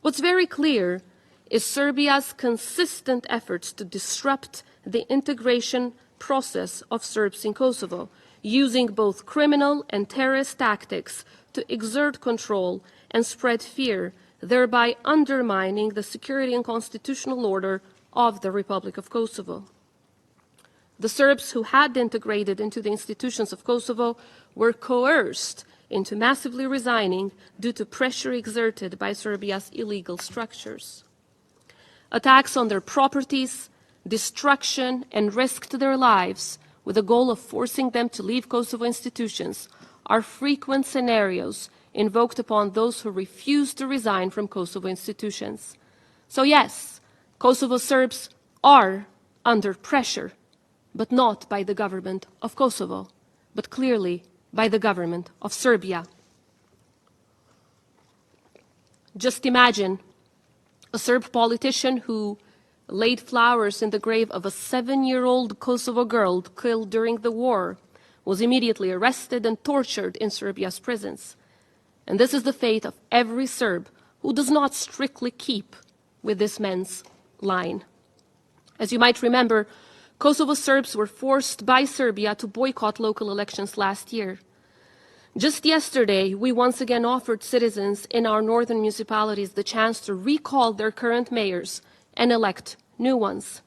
[SPEAKER 4] What's very clear is Serbia's consistent efforts to disrupt the integration process of Serbs in Kosovo, using both criminal and terrorist tactics to exert control and spread fear, thereby undermining the security and constitutional order of the Republic of Kosovo. The Serbs who had integrated into the institutions of Kosovo were coerced into massively resigning due to pressure exerted by Serbia's illegal structures. Attacks on their properties, destruction, and risk to their lives with the goal of forcing them to leave Kosovo institutions are frequent scenarios invoked upon those who refuse to resign from Kosovo institutions. So yes, Kosovo Serbs are under pressure, but not by the government of Kosovo, but clearly by the government of Serbia. Just imagine a Serb politician who laid flowers in the grave of a 7-year-old Kosovo girl killed during the war was immediately arrested and tortured in Serbia's prisons. And this is the fate of every Serb who does not strictly keep with this man's line. As you might remember, Kosovo Serbs were forced by Serbia to boycott local elections last year. Just yesterday, we once again offered citizens in our northern municipalities the chance to recall their current mayors and elect new ones.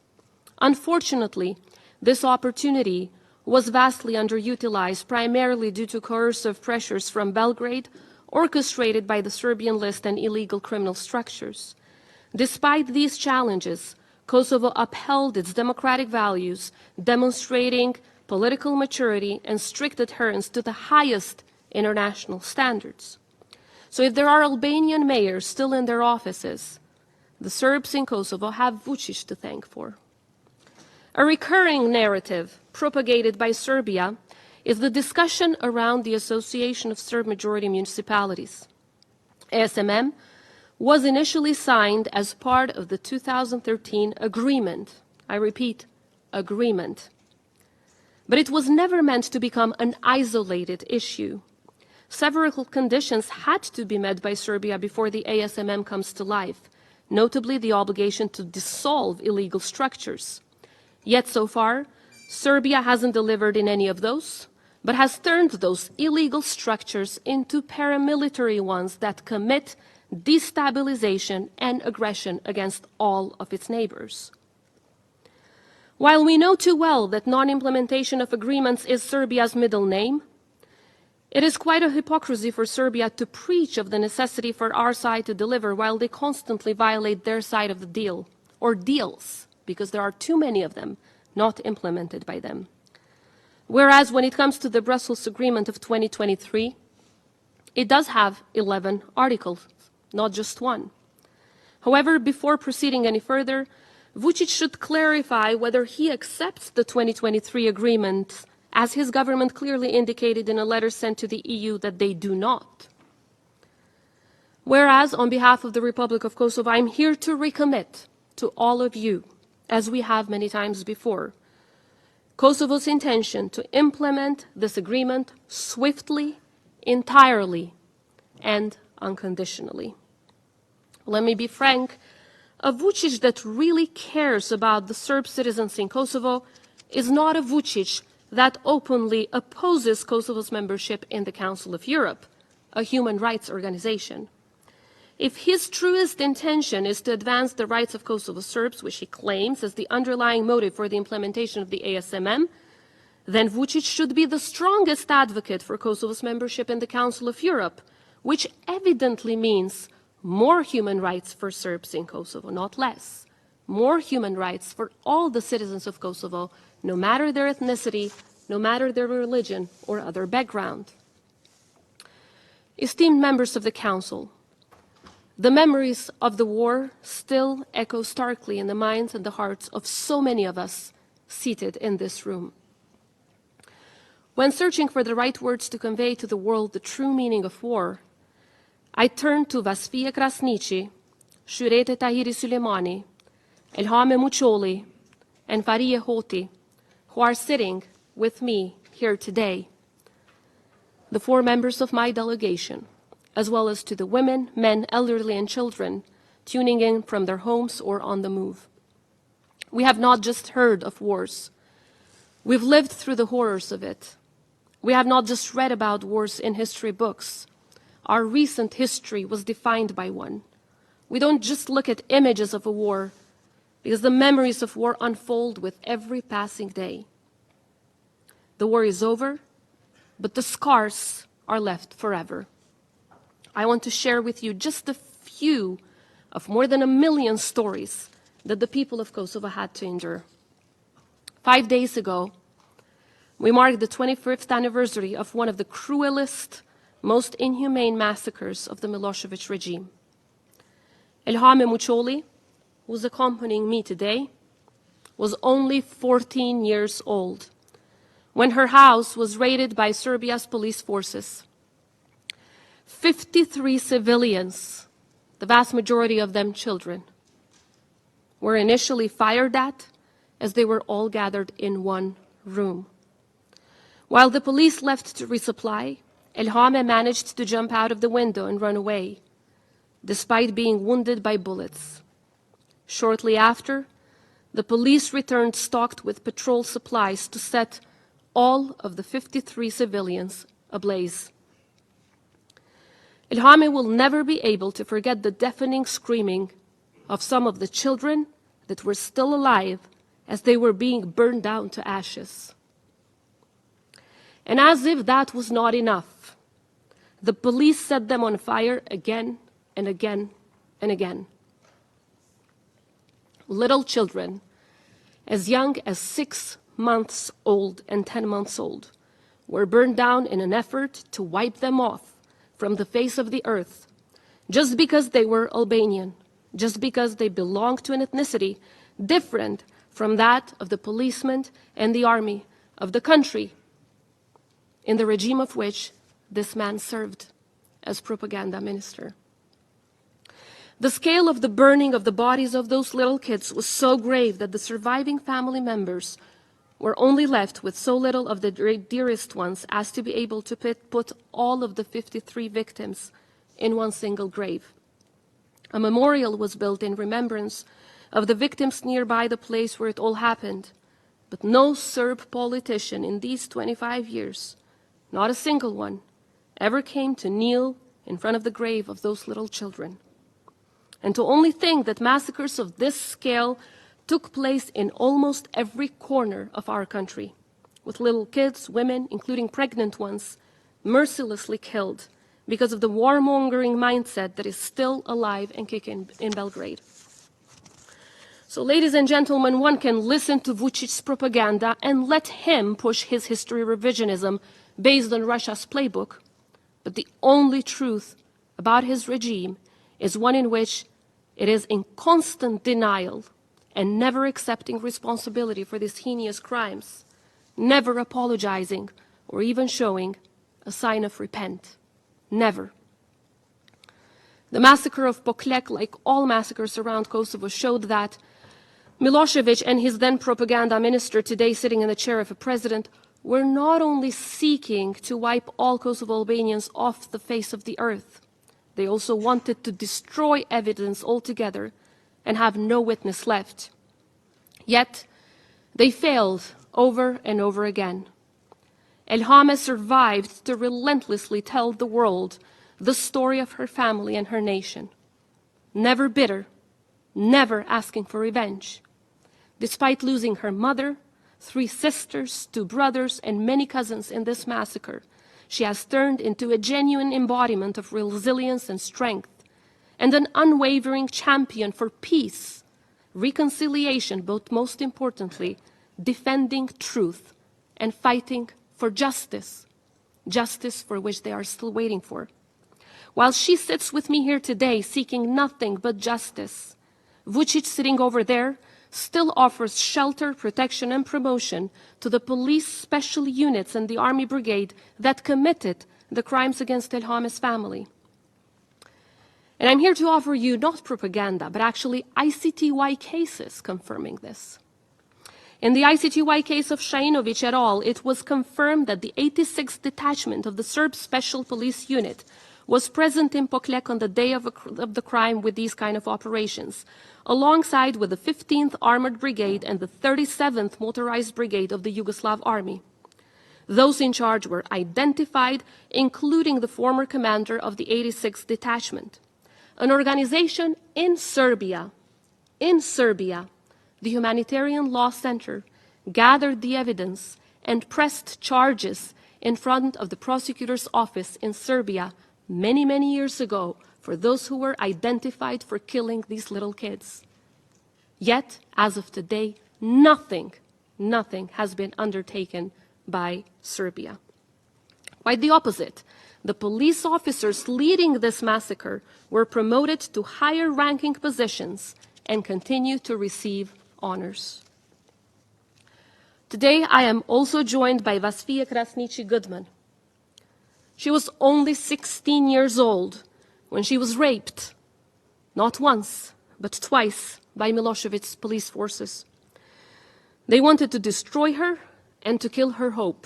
[SPEAKER 4] Unfortunately, this opportunity was vastly underutilized, primarily due to coercive pressures from Belgrade, orchestrated by the Serbian list and illegal criminal structures. Despite these challenges, Kosovo upheld its democratic values, demonstrating political maturity and strict adherence to the highest international standards. So if there are Albanian mayors still in their offices, the Serbs in Kosovo have Vučić to thank for. A recurring narrative propagated by Serbia is the discussion around the Association of Serb-Majority Municipalities. ASMM was initially signed as part of the 2013 agreement. I repeat, agreement. But it was never meant to become an isolated issue. several conditions had to be met by Serbia before the ASMM comes to life, notably the obligation to dissolve illegal structures. Yet so far, Serbia hasn't delivered in any of those, but has turned those illegal structures into paramilitary ones that commit destabilization and aggression against all of its neighbors. While we know too well that non-implementation of agreements is Serbia's middle name, it is quite a hypocrisy for Serbia to preach of the necessity for our side to deliver while they constantly violate their side of the deal, or deals, because there are too many of them not implemented by them. Whereas when it comes to the Brussels Agreement of 2023, it does have 11 articles, not just one. However, before proceeding any further, Vučić should clarify whether he accepts the 2023 agreement, as his government clearly indicated in a letter sent to the EU that they do not. Whereas, on behalf of the Republic of Kosovo, I'm here to recommit to all of you, as we have many times before, Kosovo's intention to implement this agreement swiftly, entirely, and unconditionally. Let me be frank, a Vučić that really cares about the Serb citizens in Kosovo is not a Vučić that openly opposes Kosovo's membership in the Council of Europe, a human rights organization. If his truest intention is to advance the rights of Kosovo Serbs, which he claims as the underlying motive for the implementation of the ASMM, then Vučić should be the strongest advocate for Kosovo's membership in the Council of Europe, which evidently means more human rights for Serbs in Kosovo, not less. More human rights for all the citizens of Kosovo, no matter their ethnicity, no matter their religion or other background. Esteemed members of the Council, the memories of the war still echo starkly in the minds and the hearts of so many of us seated in this room. When searching for the right words to convey to the world the true meaning of war, I turned to Vasfije Krasniqi, Shurete Tahiri Sulemani, Elhame Muçoli, and Fariye Hoti, who are sitting with me here today, the 4 members of my delegation, as well as to the women, men, elderly, and children tuning in from their homes or on the move. We have not just heard of wars. We've lived through the horrors of it. We have not just read about wars in history books. Our recent history was defined by one. We don't just look at images of a war, because the memories of war unfold with every passing day. The war is over, but the scars are left forever. I want to share with you just a few of more than 1 million stories that the people of Kosovo had to endure. 5 days ago, we marked the 25th anniversary of one of the cruelest, most inhumane massacres of the Milosevic regime. Elhame Muçoli, who's accompanying me today, was only 14 years old when her house was raided by Serbia's police forces. 53 civilians, the vast majority of them children, were initially fired at as they were all gathered in one room. While the police left to resupply, Elhame managed to jump out of the window and run away, despite being wounded by bullets. Shortly after, the police returned stocked with patrol supplies to set all of the 53 civilians ablaze. Elhame will never be able to forget the deafening screaming of some of the children that were still alive as they were being burned down to ashes. And as if that was not enough, the police set them on fire again and again and again. Little children, as young as 6 months old and 10 months old, were burned down in an effort to wipe them off from the face of the earth, just because they were Albanian, just because they belonged to an ethnicity different from that of the policemen and the army of the country in the regime of which this man served as propaganda minister. The scale of the burning of the bodies of those little kids was so grave that the surviving family members were only left with so little of the dearest ones as to be able to put all of the 53 victims in one single grave. A memorial was built in remembrance of the victims nearby the place where it all happened, but no Serb politician in these 25 years, not a single one, ever came to kneel in front of the grave of those little children. And to only think that massacres of this scale took place in almost every corner of our country, with little kids, women, including pregnant ones, mercilessly killed because of the warmongering mindset that is still alive and kicking in Belgrade. So, ladies and gentlemen, one can listen to Vucic's propaganda and let him push his history revisionism based on Russia's playbook, but the only truth about his regime is one in which it is in constant denial and never accepting responsibility for these heinous crimes, never apologizing or even showing a sign of repent. Never. The massacre of Poklek, like all massacres around Kosovo, showed that Milosevic and his then propaganda minister, today sitting in the chair of a president, were not only seeking to wipe all Kosovo Albanians off the face of the earth, they also wanted to destroy evidence altogether and have no witness left. Yet, they failed over and over again. Elhame survived to relentlessly tell the world the story of her family and her nation. Never bitter, never asking for revenge. Despite losing her mother, 3 sisters, 2 brothers, and many cousins in this massacre, she has turned into a genuine embodiment of resilience and strength, and an unwavering champion for peace, reconciliation, but most importantly, defending truth and fighting for justice, justice for which they are still waiting for. While she sits with me here today seeking nothing but justice, Vucic, sitting over there, still offers shelter, protection, and promotion to the police special units and the army brigade that committed the crimes against Elhame's family. And I'm here to offer you not propaganda, but actually ICTY cases confirming this. In the ICTY case of Shajinovic et al., it was confirmed that the 86th detachment of the Serb Special Police Unit was present in Poklek on the day of the crime with these kind of operations, alongside with the 15th Armored Brigade and the 37th Motorized Brigade of the Yugoslav Army. Those in charge were identified, including the former commander of the 86th detachment. An organization in Serbia, the Humanitarian Law Center, gathered the evidence and pressed charges in front of the prosecutor's office in Serbia many, many years ago for those who were identified for killing these little kids. Yet, as of today, nothing has been undertaken by Serbia. Quite the opposite. The police officers leading this massacre were promoted to higher ranking positions and continue to receive honors. Today, I am also joined by Vasfija Krasniqi-Goodman. She was only 16 years old when she was raped, not once, but twice, by Milosevic's police forces. They wanted to destroy her and to kill her hope.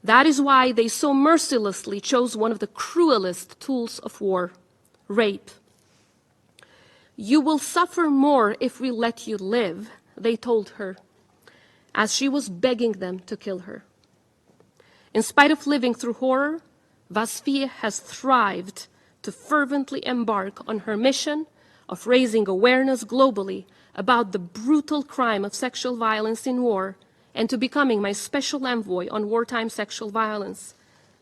[SPEAKER 4] That is why they so mercilessly chose one of the cruelest tools of war, rape. "You will suffer more if we let you live," they told her, as she was begging them to kill her. In spite of living through horror, Vasfija has thrived to fervently embark on her mission of raising awareness globally about the brutal crime of sexual violence in war and to becoming my special envoy on wartime sexual violence.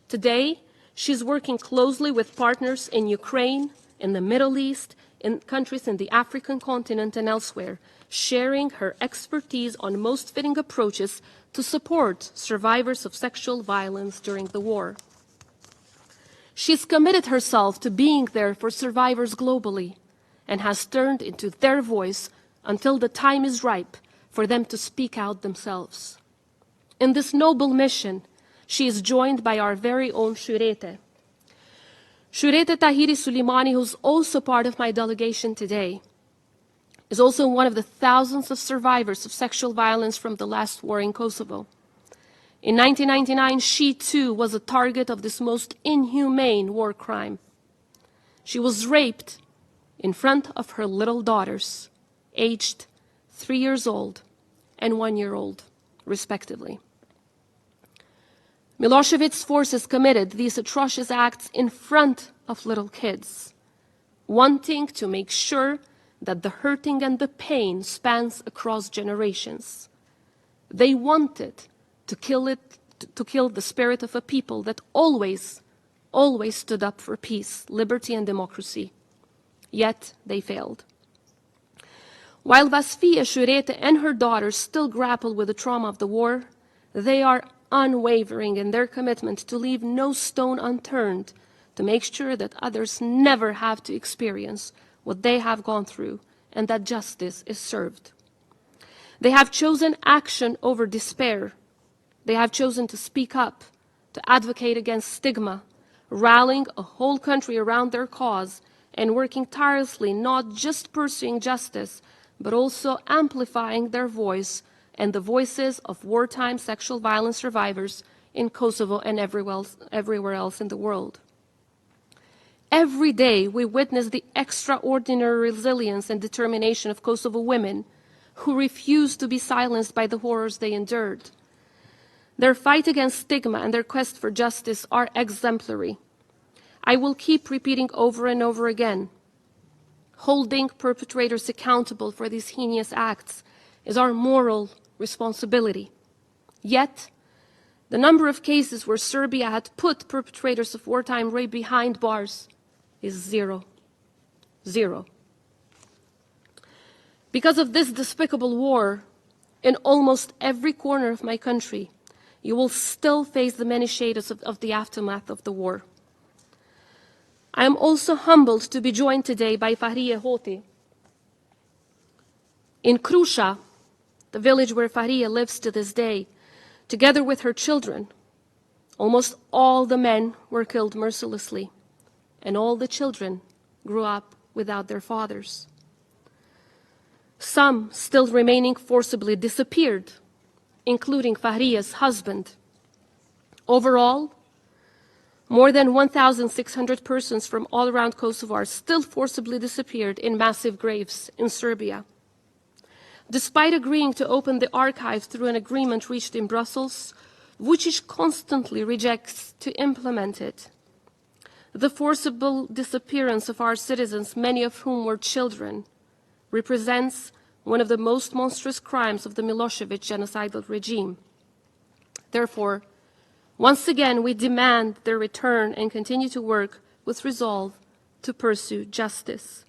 [SPEAKER 4] Today, she's working closely with partners in Ukraine, in the Middle East, in countries in the African continent and elsewhere, sharing her expertise on most fitting approaches to support survivors of sexual violence during the war. She's committed herself to being there for survivors globally and has turned into their voice until the time is ripe for them to speak out themselves. In this noble mission, she is joined by our very own Shurete. Shurete Tahiri Suleimani, who's also part of my delegation today. is also one of the thousands of survivors of sexual violence from the last war in Kosovo. In 1999, she too was a target of this most inhumane war crime. She was raped in front of her little daughters, aged 3 years old and 1 year old, respectively. Milosevic's forces committed these atrocious acts in front of little kids, wanting to make sure that the hurting and the pain spans across generations. They wanted to kill the spirit of a people that always stood up for peace, liberty, and democracy. Yet they failed. While Vasfia Shurete and her daughters still grapple with the trauma of the war, they are unwavering in their commitment to leave no stone unturned to make sure that others never have to experience what they have gone through and that justice is served. They have chosen action over despair. They have chosen to speak up, to advocate against stigma, rallying a whole country around their cause and working tirelessly, not just pursuing justice, but also amplifying their voice and the voices of wartime sexual violence survivors in Kosovo and everywhere else in the world. Every day we witness the extraordinary resilience and determination of Kosovo women who refuse to be silenced by the horrors they endured. Their fight against stigma and their quest for justice are exemplary. I will keep repeating over and over again, holding perpetrators accountable for these heinous acts is our moral responsibility. Yet, the number of cases where Serbia had put perpetrators of wartime rape behind bars is zero. Zero. Because of this despicable war, in almost every corner of my country, you will still face the many shades of the aftermath of the war. I am also humbled to be joined today by Fahriye Hoti. In Krusha, the village where Fahriye lives to this day, together with her children, almost all the men were killed mercilessly, and all the children grew up without their fathers. Some still remaining forcibly disappeared, including Fahriye's husband. Overall, more than 1,600 persons from all around Kosovo are still forcibly disappeared in massive graves in Serbia. Despite agreeing to open the archive through an agreement reached in Brussels, Vučić constantly rejects to implement it. The forcible disappearance of our citizens, many of whom were children, represents one of the most monstrous crimes of the Milosevic genocidal regime. Therefore, once again, we demand their return and continue to work with resolve to pursue justice.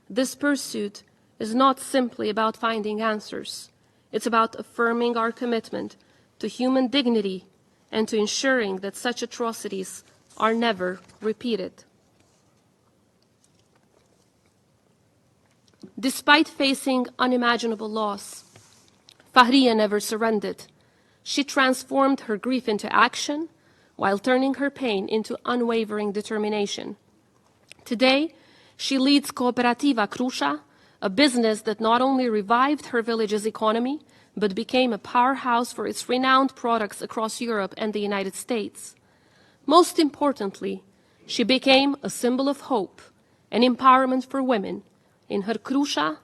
[SPEAKER 4] This pursuit is not simply about finding answers. It's about affirming our commitment to human dignity and to ensuring that such atrocities are never repeated. Despite facing unimaginable loss, Fahriye never surrendered. She transformed her grief into action while turning her pain into unwavering determination. Today, she leads Cooperativa Krusha, a business that not only revived her village's economy, but became a powerhouse for its renowned products across Europe and the United States. Most importantly, she became a symbol of hope and empowerment for women in her Krusha,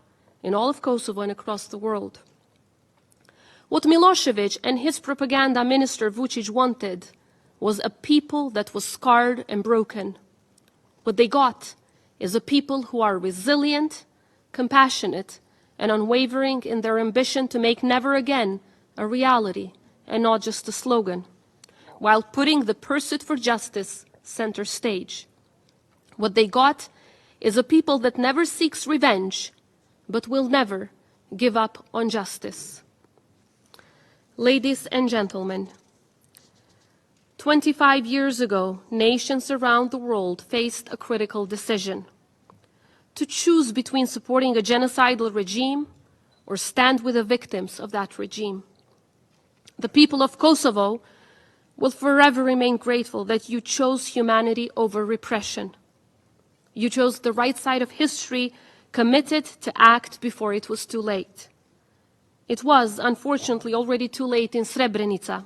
[SPEAKER 4] in all of Kosovo, and across the world. What Milosevic and his propaganda minister Vučić wanted was a people that was scarred and broken. What they got is a people who are resilient, compassionate, and unwavering in their ambition to make never again a reality and not just a slogan, while putting the pursuit for justice center stage. What they got is a people that never seeks revenge, but will never give up on justice. Ladies and gentlemen, 25 years ago, nations around the world faced a critical decision: to choose between supporting a genocidal regime or stand with the victims of that regime. The people of Kosovo will forever remain grateful that you chose humanity over repression. You chose the right side of history committed to act before it was too late. It was, unfortunately, already too late in Srebrenica,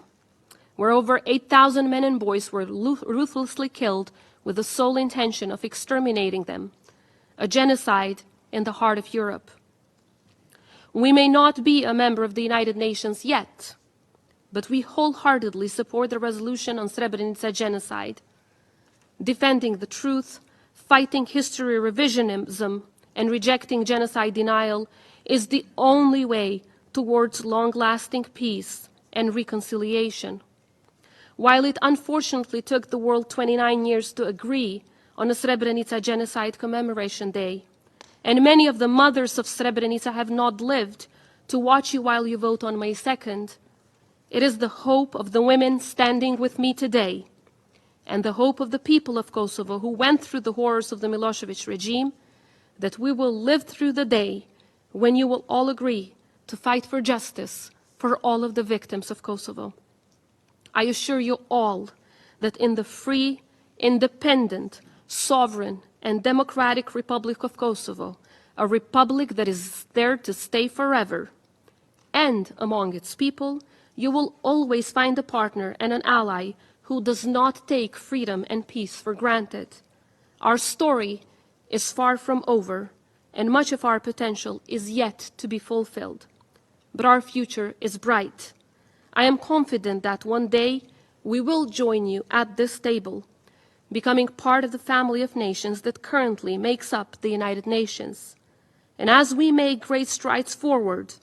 [SPEAKER 4] where over 8,000 men and boys were ruthlessly killed with the sole intention of exterminating them, a genocide in the heart of Europe. We may not be a member of the United Nations yet, but we wholeheartedly support the resolution on Srebrenica genocide. Defending the truth, fighting history revisionism, and rejecting genocide denial is the only way towards long-lasting peace and reconciliation. While it unfortunately took the world 29 years to agree on a Srebrenica Genocide Commemoration Day, and many of the mothers of Srebrenica have not lived to watch you while you vote on May 2nd, it is the hope of the women standing with me today, and the hope of the people of Kosovo who went through the horrors of the Milosevic regime, that we will live through the day when you will all agree to fight for justice for all of the victims of Kosovo. I assure you all that in the free, independent, sovereign, and democratic Republic of Kosovo, a republic that is there to stay forever, and among its people, you will always find a partner and an ally who does not take freedom and peace for granted. Our story is far from over, and much of our potential is yet to be fulfilled. But our future is bright. I am confident that one day we will join you at this table, becoming part of the family of nations that currently makes up the United Nations. And as we make great strides forward,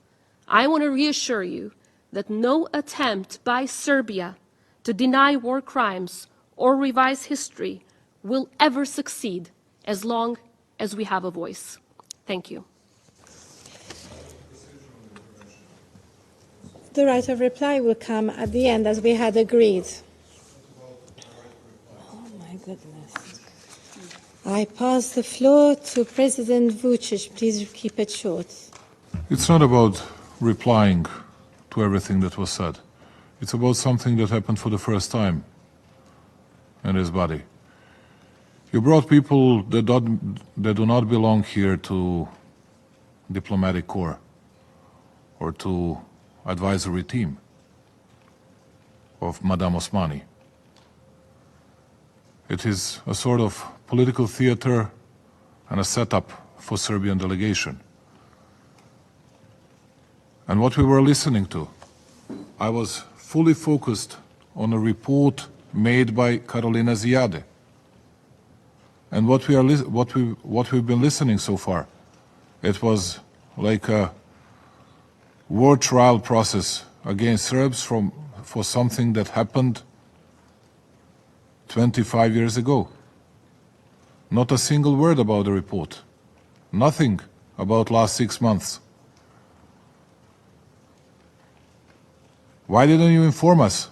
[SPEAKER 4] I want to reassure you that no attempt by Serbia to deny war crimes or revise history will ever succeed as long as we have a voice. Thank you.
[SPEAKER 1] The right of reply will come at the end, as we had agreed. Oh, my goodness. I pass the floor to President Vučić. Please keep it short.
[SPEAKER 3] It's not about replying to everything that was said. It's about something that happened for the first time in his body. You brought people that do not belong here to diplomatic corps or to advisory team of Madame Osmani. It is a sort of political theater and a setup for Serbian delegation. And what we were listening to, I was fully focused on a report made by Karolina Zijade. And what we've been listening so far, it was like a war trial process against Serbs for something that happened 25 years ago. Not a single word about the report. Nothing about last 6 months. Why didn't you inform us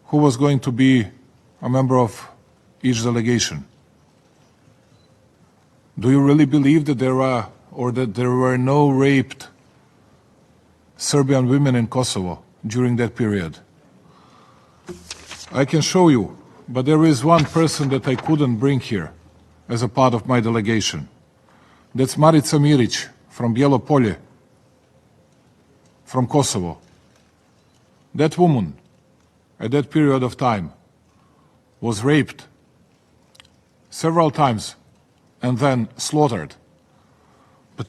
[SPEAKER 3] who was going to be a member of each delegation? Do you really believe that there were no raped Serbian women in Kosovo during that period? I can show you, but there is one person that I couldn't bring here as a part of my delegation. That's Marica Mirić from Bijelo Polje, from Kosovo. That woman, at that period of time, was raped several times and then slaughtered. But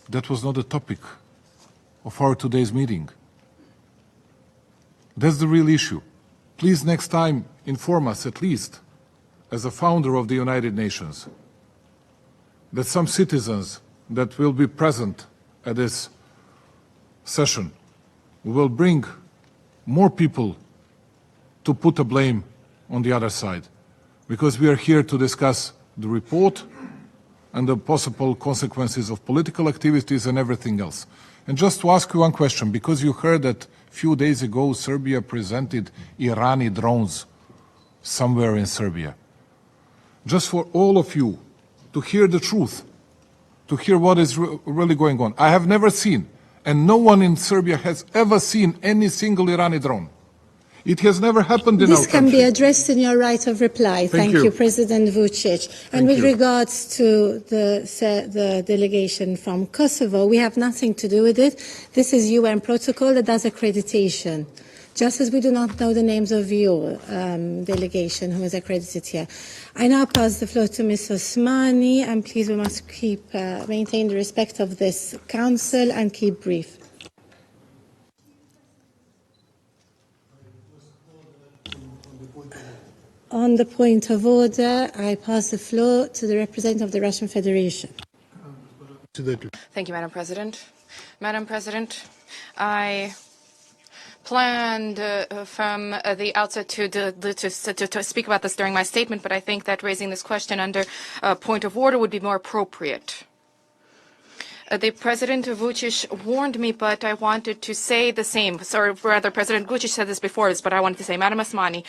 [SPEAKER 3] that was not the topic of our today's meeting. That's the real issue. Please next time inform us, at least as a founder of the United Nations, that some citizens that will be present at this session will bring more people to put the blame on the other side, because we are here to discuss the report and the possible consequences of political activities and everything else. And just to ask you one question, because you heard that a few days ago Serbia presented Irani drones somewhere in Serbia. Just for all of you to hear the truth, to hear what is really going on. I have never seen, and no one in Serbia has ever seen, any single Irani drone. It has never happened in our
[SPEAKER 1] This can
[SPEAKER 3] country.
[SPEAKER 1] be addressed in your right of reply. Thank you, President Vučić. And with regards to the delegation from Kosovo, we have nothing to do with it. This is UN protocol that does accreditation. Just as we do not know the names of your delegation who is accredited here. I now pass the floor to Ms. Osmani, and please we must maintain the respect of this council and keep brief. On the point of order, I pass the floor to the representative of the Russian Federation.
[SPEAKER 5] Thank you, Madam President. Madam President, I planned from the outset to speak about this during my statement, but I think that raising this question under point of order would be more appropriate. The President Vučić warned me, but I wanted to say the same. Sorry, rather, President Vučić said this before, but I wanted to say, Madam Osmani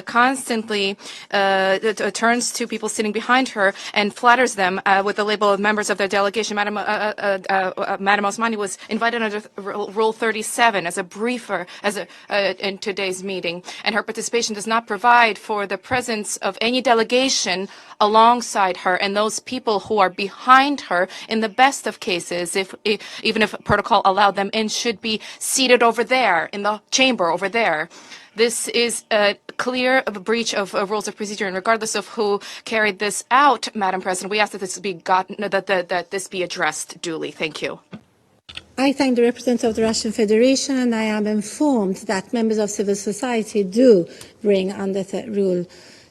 [SPEAKER 5] constantly turns to people sitting behind her and flatters them with the label of members of their delegation. Madam Osmani was invited under Rule 37 as a briefer in today's meeting, and her participation does not provide for the presence of any delegation alongside her and those people who are behind her in the best of cases. Even if protocol allowed them in, should be seated over there in the chamber over there. This is a clear breach of rules of procedure, and regardless of who carried this out, Madam President, we ask that this be that this be addressed duly. Thank you.
[SPEAKER 1] I thank the representative of the Russian Federation, and I am informed that members of civil society do bring under Rule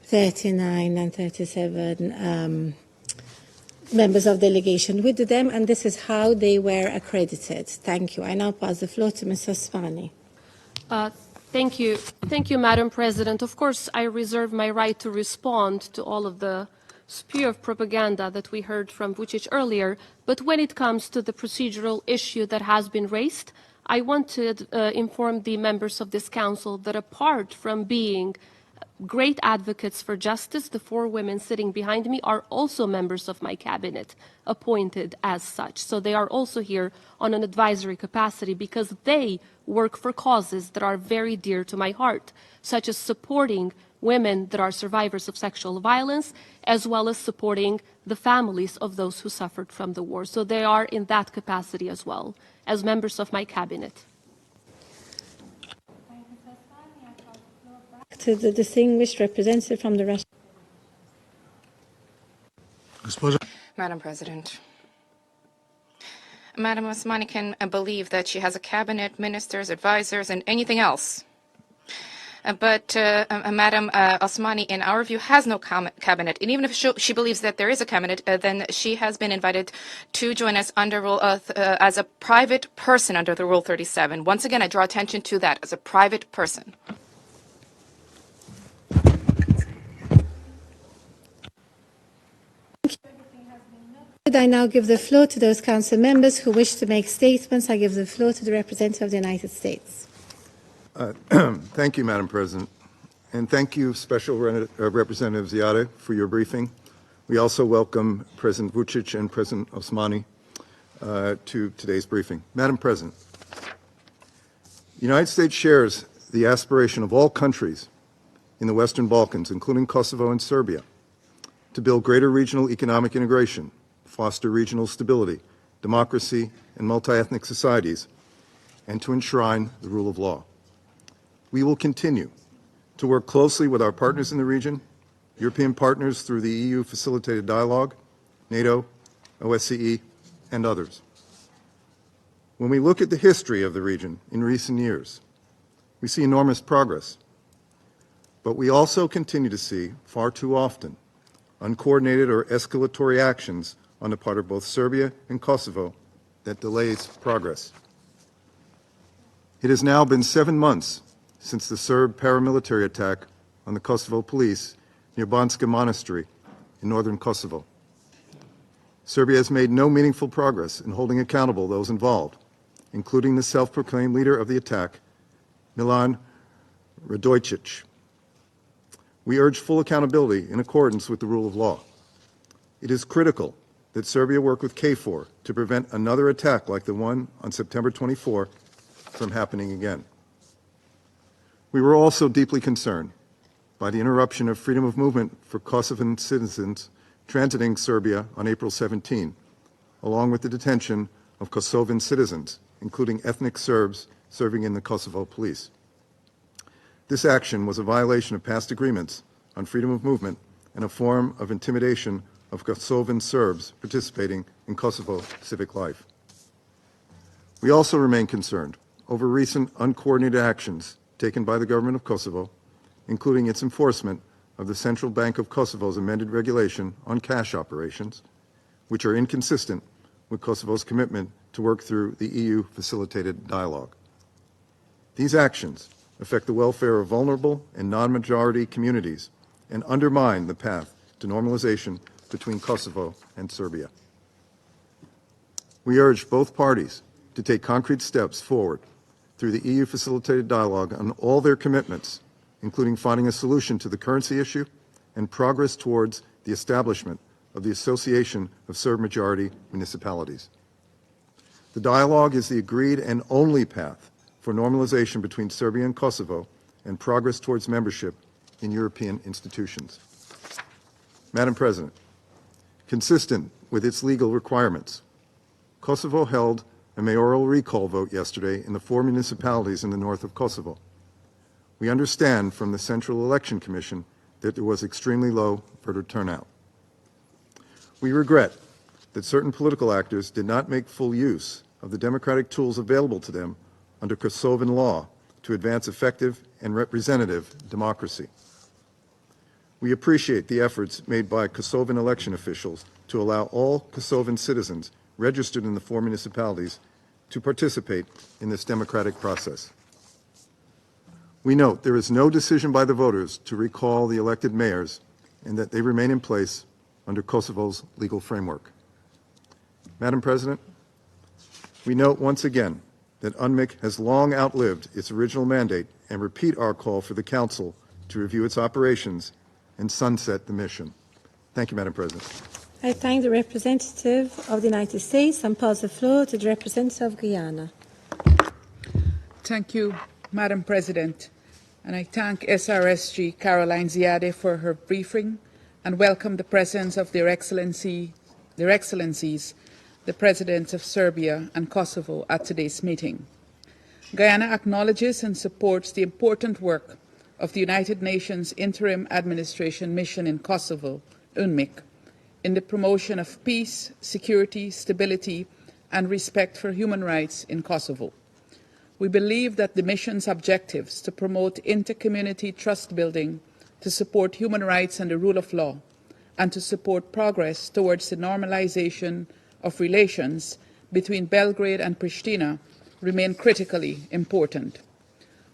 [SPEAKER 1] 39 and 37 members of delegation with them, and this is how they were accredited. Thank you. I now pass the floor to Ms. Osmani.
[SPEAKER 4] Thank you. Thank you, Madam President. Of course, I reserve my right to respond to all of the spew of propaganda that we heard from Vučić earlier, but when it comes to the procedural issue that has been raised, I want to inform the members of this council that apart from being great advocates for justice, the four women sitting behind me are also members of my cabinet, appointed as such. So they are also here on an advisory capacity because they work for causes that are very dear to my heart, such as supporting women that are survivors of sexual violence, as well as supporting the families of those who suffered from the war. So they are in that capacity as well, as members of my cabinet.
[SPEAKER 1] To the distinguished representative from the Russian.
[SPEAKER 5] Madam President, Madam Osmani can believe that she has a cabinet, ministers, advisors, and anything else. But Madam Osmani, in our view, has no cabinet. And even if she believes that there is a cabinet, then she has been invited to join us under Rule as a private person under the Rule 37. Once again, I draw attention to that, as a private person.
[SPEAKER 1] I now give the floor to those council members who wish to make statements. I give the floor to the representative of the United States.
[SPEAKER 6] Thank you, Madam President. And thank you, Special Representative Ziade, for your briefing. We also welcome President Vučić and President Osmani to today's briefing. Madam President, the United States shares the aspiration of all countries in the Western Balkans, including Kosovo and Serbia, to build greater regional economic integration, foster regional stability, democracy, and multi-ethnic societies, and to enshrine the rule of law. We will continue to work closely with our partners in the region, European partners through the EU-facilitated dialogue, NATO, OSCE, and others. When we look at the history of the region in recent years, we see enormous progress, but we also continue to see, far too often, uncoordinated or escalatory actions on the part of both Serbia and Kosovo that delays progress. It has now been 7 months since the Serb paramilitary attack on the Kosovo police near Banska Monastery in northern Kosovo. Serbia has made no meaningful progress in holding accountable those involved, including the self-proclaimed leader of the attack, Milan Radojcic. We urge full accountability in accordance with the rule of law. It is critical that Serbia work with KFOR to prevent another attack like the one on September 24 from happening again. We were also deeply concerned by the interruption of freedom of movement for Kosovan citizens transiting Serbia on April 17, along with the detention of Kosovan citizens, including ethnic Serbs serving in the Kosovo police. This action was a violation of past agreements on freedom of movement and a form of intimidation of Kosovan Serbs participating in Kosovo civic life. We also remain concerned over recent uncoordinated actions taken by the government of Kosovo, including its enforcement of the Central Bank of Kosovo's amended regulation on cash operations, which are inconsistent with Kosovo's commitment to work through the EU-facilitated dialogue. These actions affect the welfare of vulnerable and non-majority communities and undermine the path to normalization between Kosovo and Serbia. We urge both parties to take concrete steps forward through the EU-facilitated dialogue on all their commitments, including finding a solution to the currency issue and progress towards the establishment of the Association of Serb-Majority Municipalities. The dialogue is the agreed and only path for normalization between Serbia and Kosovo and progress towards membership in European institutions. Madam President, consistent with its legal requirements, Kosovo held a mayoral recall vote yesterday in the 4 municipalities in the north of Kosovo. We understand from the Central Election Commission that there was extremely low voter turnout. We regret that certain political actors did not make full use of the democratic tools available to them under Kosovan law to advance effective and representative democracy. We appreciate the efforts made by Kosovan election officials to allow all Kosovan citizens registered in the 4 municipalities to participate in this democratic process. We note there is no decision by the voters to recall the elected mayors and that they remain in place under Kosovo's legal framework. Madam President, we note once again that UNMIC has long outlived its original mandate and repeat our call for the Council to review its operations and sunset the mission. Thank you, Madam President.
[SPEAKER 1] I thank the representative of the United States and pass the floor to the representative of Guyana.
[SPEAKER 7] Thank you, Madam President, and I thank SRSG Caroline Ziade for her briefing and welcome the presence of Their Excellencies, the Presidents of Serbia and Kosovo at today's meeting. Guyana acknowledges and supports the important work of the United Nations Interim Administration Mission in Kosovo, UNMIC, in the promotion of peace, security, stability, and respect for human rights in Kosovo. We believe that the mission's objectives to promote inter-community trust building, to support human rights and the rule of law, and to support progress towards the normalization of relations between Belgrade and Pristina remain critically important.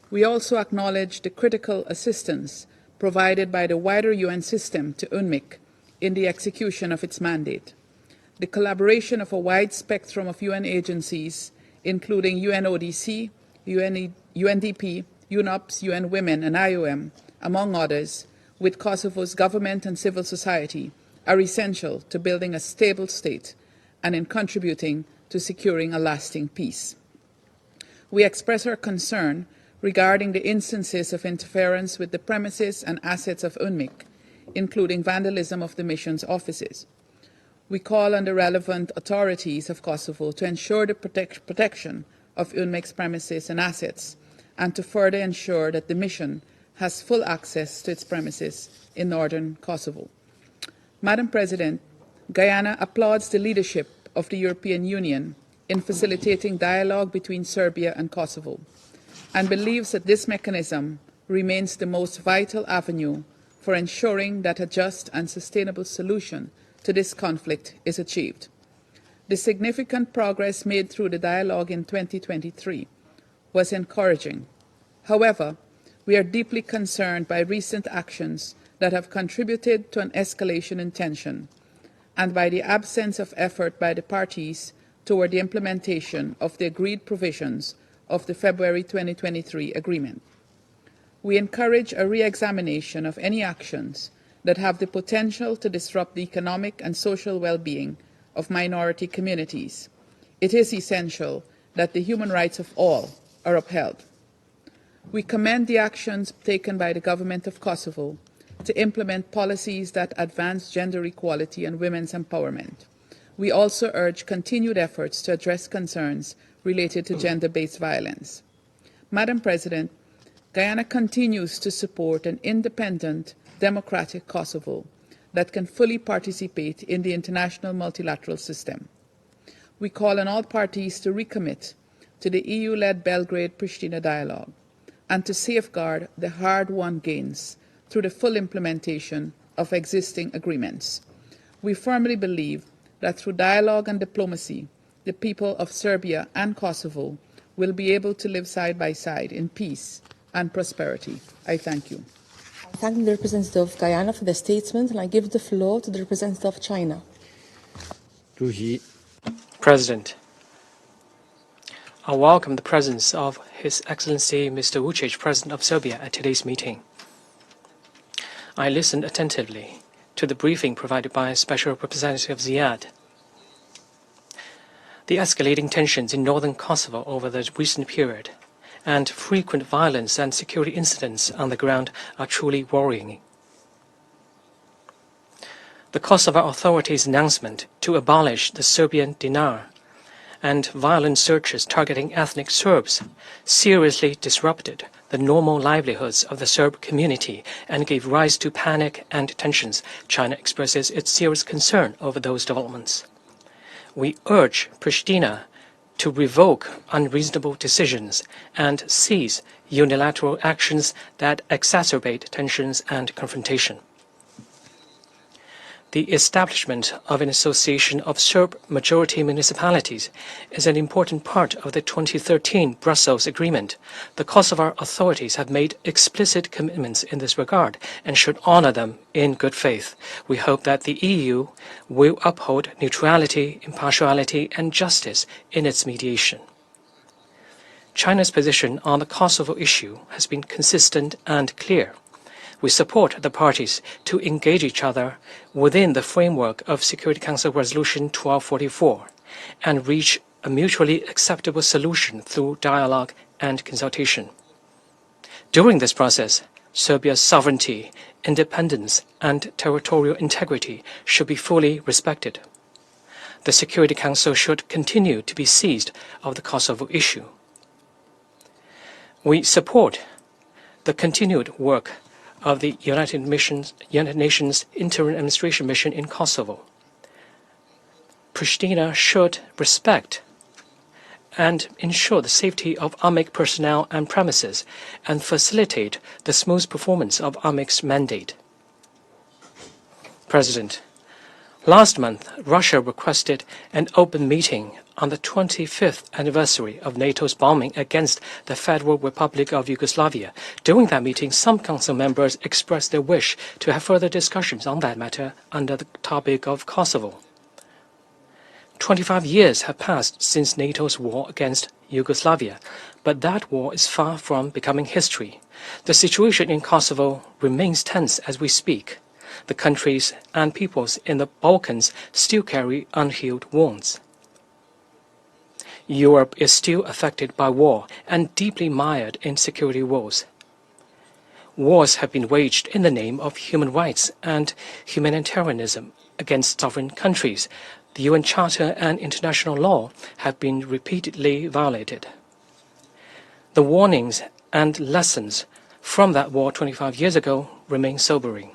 [SPEAKER 7] We also acknowledge the critical assistance provided by the wider UN system to UNMIC in the execution of its mandate. The collaboration of a wide spectrum of UN agencies, including UNODC, UNDP, UNOPS, UN Women, and IOM, among others, with Kosovo's government and civil society, are essential to building a stable state and in contributing to securing a lasting peace. We express our concern regarding the instances of interference with the premises and assets of UNMIC, including vandalism of the mission's offices. We call on the relevant authorities of Kosovo to ensure the protection of UNMIC's premises and assets, and to further ensure that the mission has full access to its premises in northern Kosovo. Madam President, Guyana applauds the leadership of the European Union in facilitating dialogue between Serbia and Kosovo, and believes that this mechanism remains the most vital avenue for ensuring that a just and sustainable solution to this conflict is achieved. The significant progress made through the dialogue in 2023 was encouraging. However, we are deeply concerned by recent actions that have contributed to an escalation in tension and by the absence of effort by the parties toward the implementation of the agreed provisions of the February 2023 agreement. We encourage a re-examination of any actions that have the potential to disrupt the economic and social well-being of minority communities. It is essential that the human rights of all are upheld. We commend the actions taken by the government of Kosovo to implement policies that advance gender equality and women's empowerment. We also urge continued efforts to address concerns related to gender-based violence. Madam President, Guyana continues to support an independent, democratic Kosovo that can fully participate in the international multilateral system. We call on all parties to recommit to the EU-led Belgrade-Pristina dialogue and to safeguard the hard-won gains through the full implementation of existing agreements. We firmly believe that through dialogue and diplomacy, the people of Serbia and Kosovo will be able to live side by side in peace and prosperity. I thank you.
[SPEAKER 8] I thank the representative of Guyana for the statement, and I give the floor to the representative of China.
[SPEAKER 9] President, I welcome the presence of His Excellency Mr. Vučić, President of Serbia, at today's meeting. I listened attentively to the briefing provided by Special Representative Ziad. The escalating tensions in northern Kosovo over the recent period and frequent violence and security incidents on the ground are truly worrying. The Kosovo authorities' announcement to abolish the Serbian dinar and violent searches targeting ethnic Serbs seriously disrupted the normal livelihoods of the Serb community and gave rise to panic and tensions. China expresses its serious concern over those developments. We urge Pristina to revoke unreasonable decisions and cease unilateral actions that exacerbate tensions and confrontation. The establishment of an association of Serb-majority municipalities is an important part of the 2013 Brussels Agreement. The Kosovo authorities have made explicit commitments in this regard and should honor them in good faith. We hope that the EU will uphold neutrality, impartiality, and justice in its mediation. China's position on the Kosovo issue has been consistent and clear. We support the parties to engage each other within the framework of Security Council Resolution 1244 and reach a mutually acceptable solution through dialogue and consultation. During this process, Serbia's sovereignty, independence, and territorial integrity should be fully respected. The Security Council should continue to be seized of the Kosovo issue. We support the continued work of the United Nations Interim Administration Mission in Kosovo. Pristina should respect and ensure the safety of AMIC personnel and premises and facilitate the smooth performance of AMIC's mandate. President, last month, Russia requested an open meeting on the 25th anniversary of NATO's bombing against the Federal Republic of Yugoslavia. During that meeting, some Council members expressed their wish to have further discussions on that matter under the topic of Kosovo. 25 years have passed since NATO's war against Yugoslavia, but that war is far from becoming history. The situation in Kosovo remains tense as we speak. The countries and peoples in the Balkans still carry unhealed wounds. Europe is still affected by war and deeply mired in security woes. Wars have been waged in the name of human rights and humanitarianism against sovereign countries. The UN Charter and international law have been repeatedly violated. The warnings and lessons from that war 25 years ago remain sobering.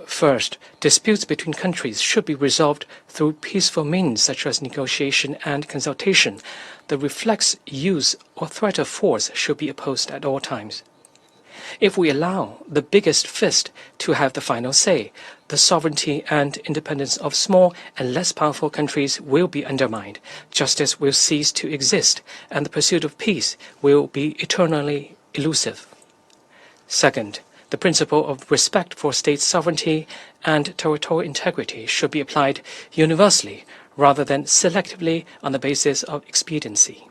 [SPEAKER 9] First, disputes between countries should be resolved through peaceful means such as negotiation and consultation. The reflex use or threat of force should be opposed at all times. If we allow the biggest fist to have the final say, the sovereignty and independence of small and less powerful countries will be undermined, justice will cease to exist, and the pursuit of peace will be eternally elusive. Second, the principle of respect for state sovereignty and territorial integrity should be applied universally rather than selectively on the basis of expediency.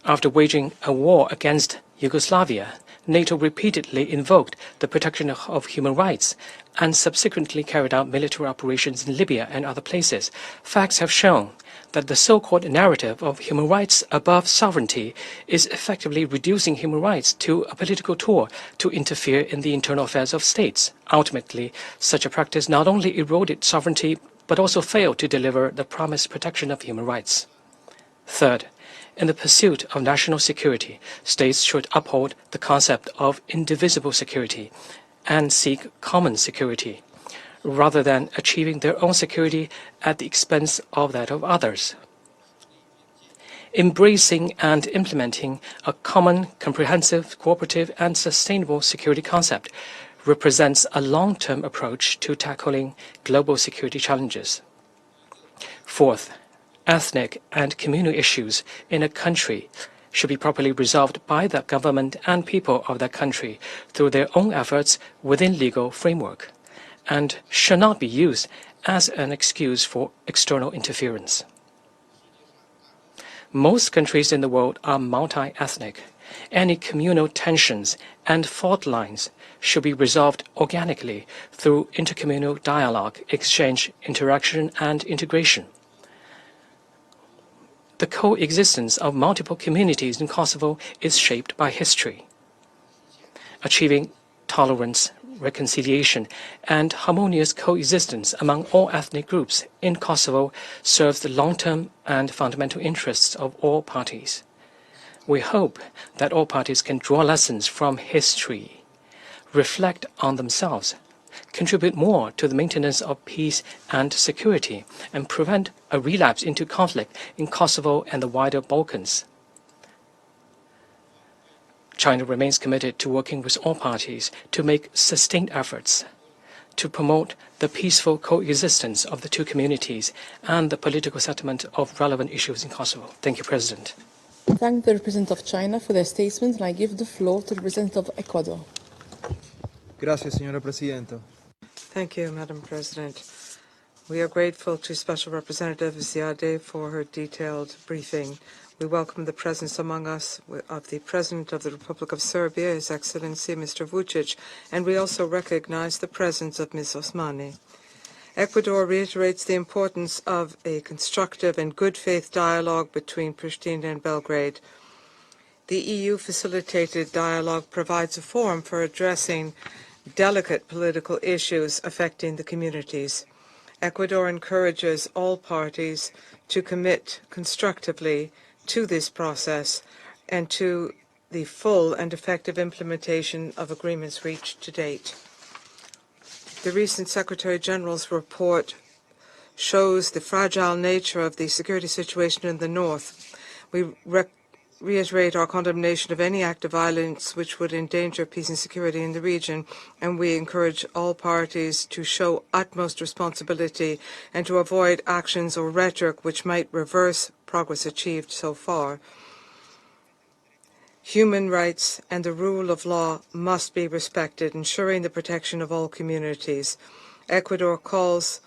[SPEAKER 9] After waging a war against Yugoslavia, NATO repeatedly invoked the protection of human rights and subsequently carried out military operations in Libya and other places. Facts have shown that the so-called narrative of human rights above sovereignty is effectively reducing human rights to a political tool to interfere in the internal affairs of states. Ultimately, such a practice not only eroded sovereignty, but also failed to deliver the promised protection of human rights. Third, in the pursuit of national security, states should uphold the concept of indivisible security and seek common security, rather than achieving their own security at the expense of that of others. Embracing and implementing a common, comprehensive, cooperative, and sustainable security concept represents a long-term approach to tackling global security challenges. Fourth, ethnic and communal issues in a country should be properly resolved by the government and people of that country through their own efforts within legal framework, and should not be used as an excuse for external interference. Most countries in the world are multi-ethnic. Any communal tensions and fault lines should be resolved organically through intercommunal dialogue, exchange, interaction, and integration. The coexistence of multiple communities in Kosovo is shaped by history. Achieving tolerance, reconciliation, and harmonious coexistence among all ethnic groups in Kosovo serves the long-term and fundamental interests of all parties. We hope that all parties can draw lessons from history, reflect on themselves, contribute more to the maintenance of peace and security, and prevent a relapse into conflict in Kosovo and the wider Balkans. China remains committed to working with all parties to make sustained efforts to promote the peaceful coexistence of the two communities and the political settlement of relevant issues in Kosovo. Thank you, President.
[SPEAKER 8] I thank the representative of China for their statement, and I give the floor to the representative of Ecuador.
[SPEAKER 10] Gracias, señora Presidenta.
[SPEAKER 11] Thank you, Madam President. We are grateful to Special Representative Ziadeh for her detailed briefing. We welcome the presence among us of the President of the Republic of Serbia, His Excellency Mr. Vučić, and we also recognize the presence of Ms. Osmani. Ecuador reiterates the importance of a constructive and good faith dialogue between Pristina and Belgrade. The EU-facilitated dialogue provides a forum for addressing delicate political issues affecting the communities. Ecuador encourages all parties to commit constructively to this process and to the full and effective implementation of agreements reached to date. The recent Secretary General's report shows the fragile nature of the security situation in the north. We reiterate our condemnation of any act of violence which would endanger peace and security in the region, and we encourage all parties to show utmost responsibility and to avoid actions or rhetoric which might reverse progress achieved so far. Human rights and the rule of law must be respected, ensuring the protection of all communities. Ecuador calls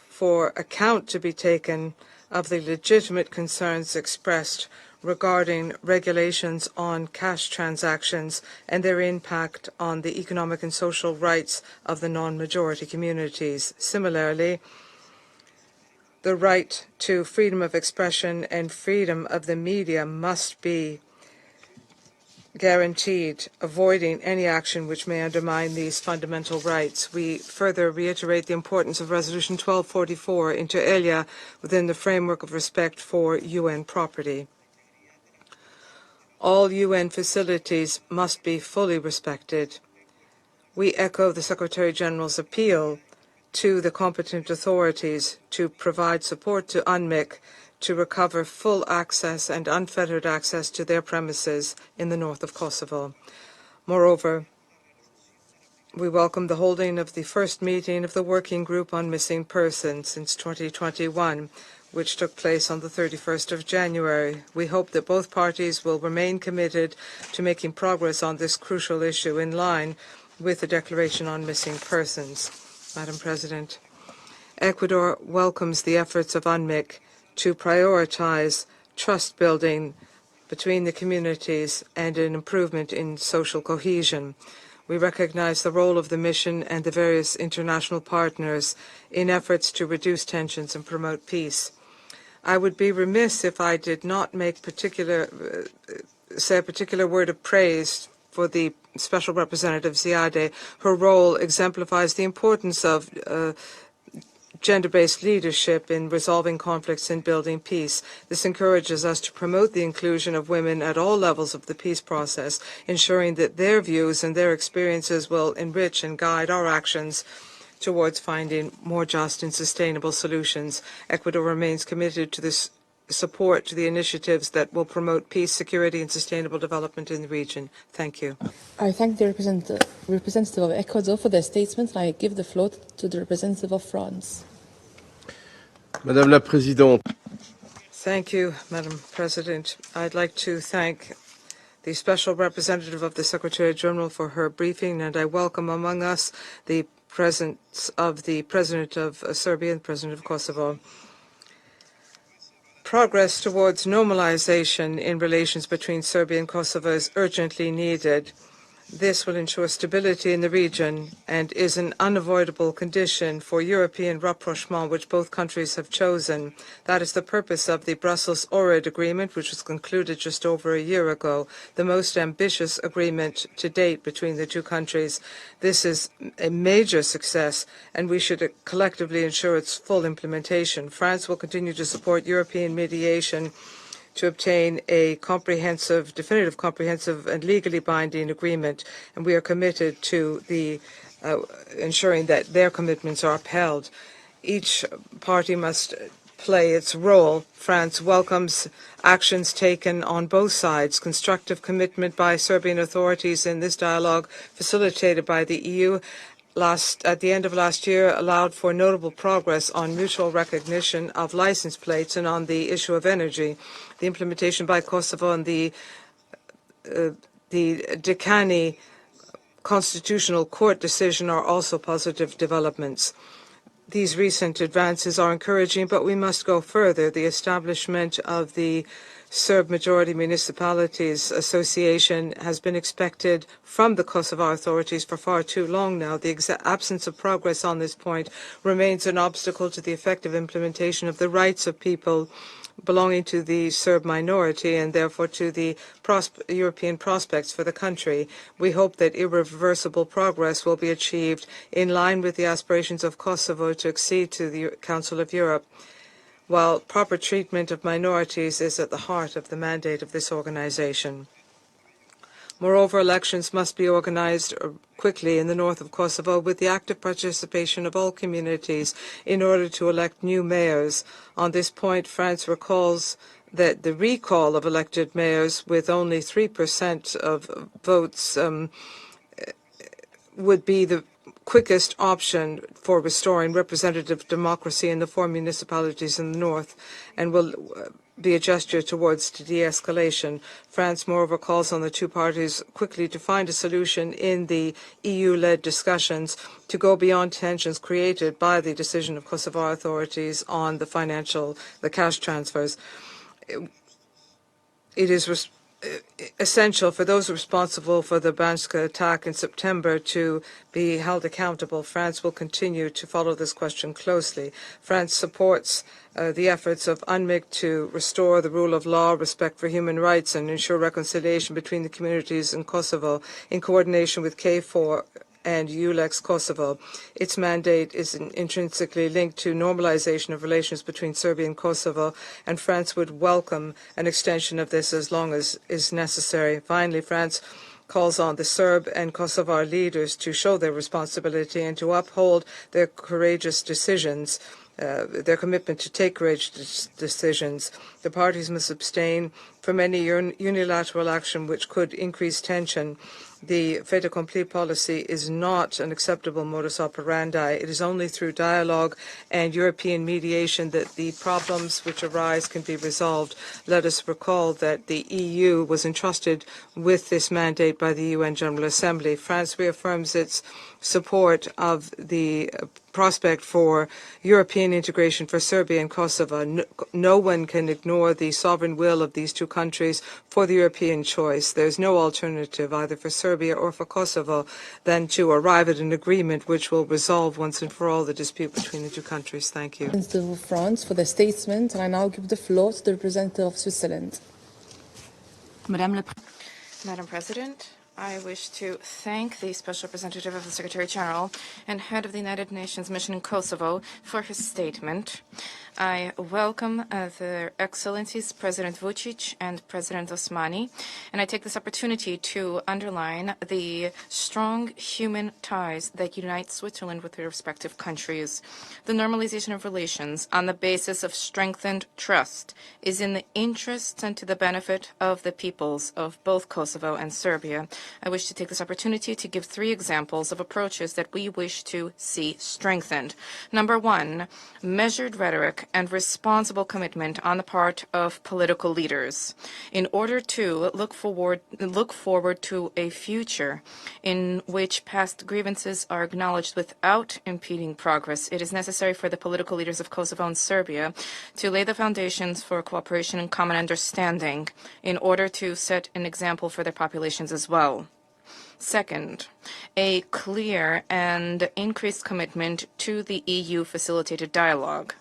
[SPEAKER 11] for account to be taken of the legitimate concerns expressed regarding regulations on cash transactions and their impact on the economic and social rights of the non-majority communities. Similarly, the right to freedom of expression and freedom of the media must be guaranteed, avoiding any action which may undermine these fundamental rights. We further reiterate the importance of Resolution 1244 inter alia within the framework of respect for UN property. All UN facilities must be fully respected. We echo the Secretary General's appeal to the competent authorities to provide support to UNMIC to recover full access and unfettered access to their premises in the north of Kosovo. Moreover, we welcome the holding of the first meeting of the Working Group on Missing Persons since 2021, which took place on the 31st of January. We hope that both parties will remain committed to making progress on this crucial issue in line with the Declaration on Missing Persons. Madam President, Ecuador welcomes the efforts of UNMIC to prioritize trust building between the communities and an improvement in social cohesion. We recognize the role of the mission and the various international partners in efforts to reduce tensions and promote peace. I would be remiss if I did not make say a particular word of praise for the Special Representative Ziadeh. Her role exemplifies the importance of gender-based leadership in resolving conflicts and building peace. This encourages us to promote the inclusion of women at all levels of the peace process, ensuring that their views and their experiences will enrich and guide our actions towards finding more just and sustainable solutions. Ecuador remains committed to this support to the initiatives that will promote peace, security, and sustainable development in the region. Thank you.
[SPEAKER 8] I thank the representative of Ecuador for their statement, and I give the floor to the representative of France.
[SPEAKER 12] Madame la Présidente.
[SPEAKER 11] Thank you, Madam President. I'd like to thank the Special Representative of the Secretary General for her briefing, and I welcome among us the presence of the President of Serbia and President of Kosovo. Progress towards normalization in relations between Serbia and Kosovo is urgently needed. This will ensure stability in the region and is an unavoidable condition for European rapprochement, which both countries have chosen. That is the purpose of the Brussels-Ohrid Agreement, which was concluded just over a year ago, the most ambitious agreement to date between the two countries. This is a major success, and we should collectively ensure its full implementation. France will continue to support European mediation to obtain a definitive, comprehensive, and legally binding agreement, and we are committed to ensuring that their commitments are upheld. Each party must play its role. France welcomes actions taken on both sides, constructive commitment by Serbian authorities in this dialogue, facilitated by the EU, at the end of last year, allowed for notable progress on mutual recognition of license plates and on the issue of energy. The implementation by Kosovo and the Dekani Constitutional Court decision are also positive developments. These recent advances are encouraging, but we must go further. The establishment of the Serb Majority Municipalities Association has been expected from the Kosovo authorities for far too long now. The absence of progress on this point remains an obstacle to the effective implementation of the rights of people belonging to the Serb minority and therefore to the European prospects for the country. We hope that irreversible progress will be achieved in line with the aspirations of Kosovo to accede to the Council of Europe, while proper treatment of minorities is at the heart of the mandate of this organization. Moreover, elections must be organized quickly in the north of Kosovo with the active participation of all communities in order to elect new mayors. On this point, France recalls that the recall of elected mayors with only 3% of votes would be the quickest option for restoring representative democracy in the 4 municipalities in the north and will be a gesture towards de-escalation. France, moreover, calls on the two parties quickly to find a solution in the EU-led discussions to go beyond tensions created by the decision of Kosovo authorities on the cash transfers. It is essential for those responsible for the Banska attack in September to be held accountable. France will continue to follow this question closely. France supports the efforts of UNMIK to restore the rule of law, respect for human rights, and ensure reconciliation between the communities in Kosovo in coordination with KFOR and ULEX Kosovo. Its mandate is intrinsically linked to normalization of relations between Serbia and Kosovo, and France would welcome an extension of this as long as is necessary. Finally, France calls on the Serb and Kosovar leaders to show their responsibility and to uphold their courageous decisions, their commitment to take courageous decisions. The parties must abstain from any unilateral action which could increase tension. The fait accompli policy is not an acceptable modus operandi. It is only through dialogue and European mediation that the problems which arise can be resolved. Let us recall that the EU was entrusted with this mandate by the UN General Assembly. France reaffirms its support of the prospect for European integration for Serbia and Kosovo. No one can ignore the sovereign will of these two countries for the European choice. There's no alternative either for Serbia or for Kosovo than to arrive at an agreement which will resolve once and for all the dispute between the two countries. Thank you.
[SPEAKER 8] Representative of France for their statement, and I now give the floor to the representative of Switzerland.
[SPEAKER 5] Madam President, I wish to thank the Special Representative of the Secretary General and Head of the United Nations Mission in Kosovo for his statement. I welcome Their Excellencies President Vučić and President Osmani, and I take this opportunity to underline the strong human ties that unite Switzerland with their respective countries. The normalization of relations on the basis of strengthened trust is in the interests and to the benefit of the peoples of both Kosovo and Serbia. I wish to take this opportunity to give 3 examples of approaches that we wish to see strengthened. Number 1, measured rhetoric and responsible commitment on the part of political leaders in order to look forward to a future in which past grievances are acknowledged without impeding progress. It is necessary for the political leaders of Kosovo and Serbia to lay the foundations for cooperation and common understanding in order to set an example for their populations as well. Second, a clear and increased commitment to the EU-facilitated dialogue.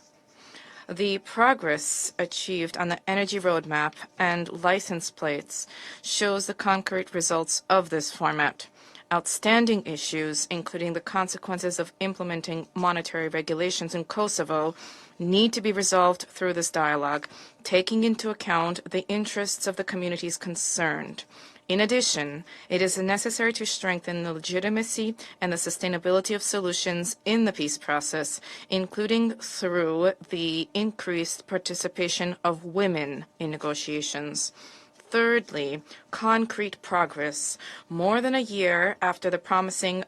[SPEAKER 5] The progress achieved on the energy roadmap and license plates shows the concrete results of this format. Outstanding issues, including the consequences of implementing monetary regulations in Kosovo, need to be resolved through this dialogue, taking into account the interests of the communities concerned. In addition, it is necessary to strengthen the legitimacy and the sustainability of solutions in the peace process, including through the increased participation of women in negotiations. Thirdly, concrete progress. More than a year after the promising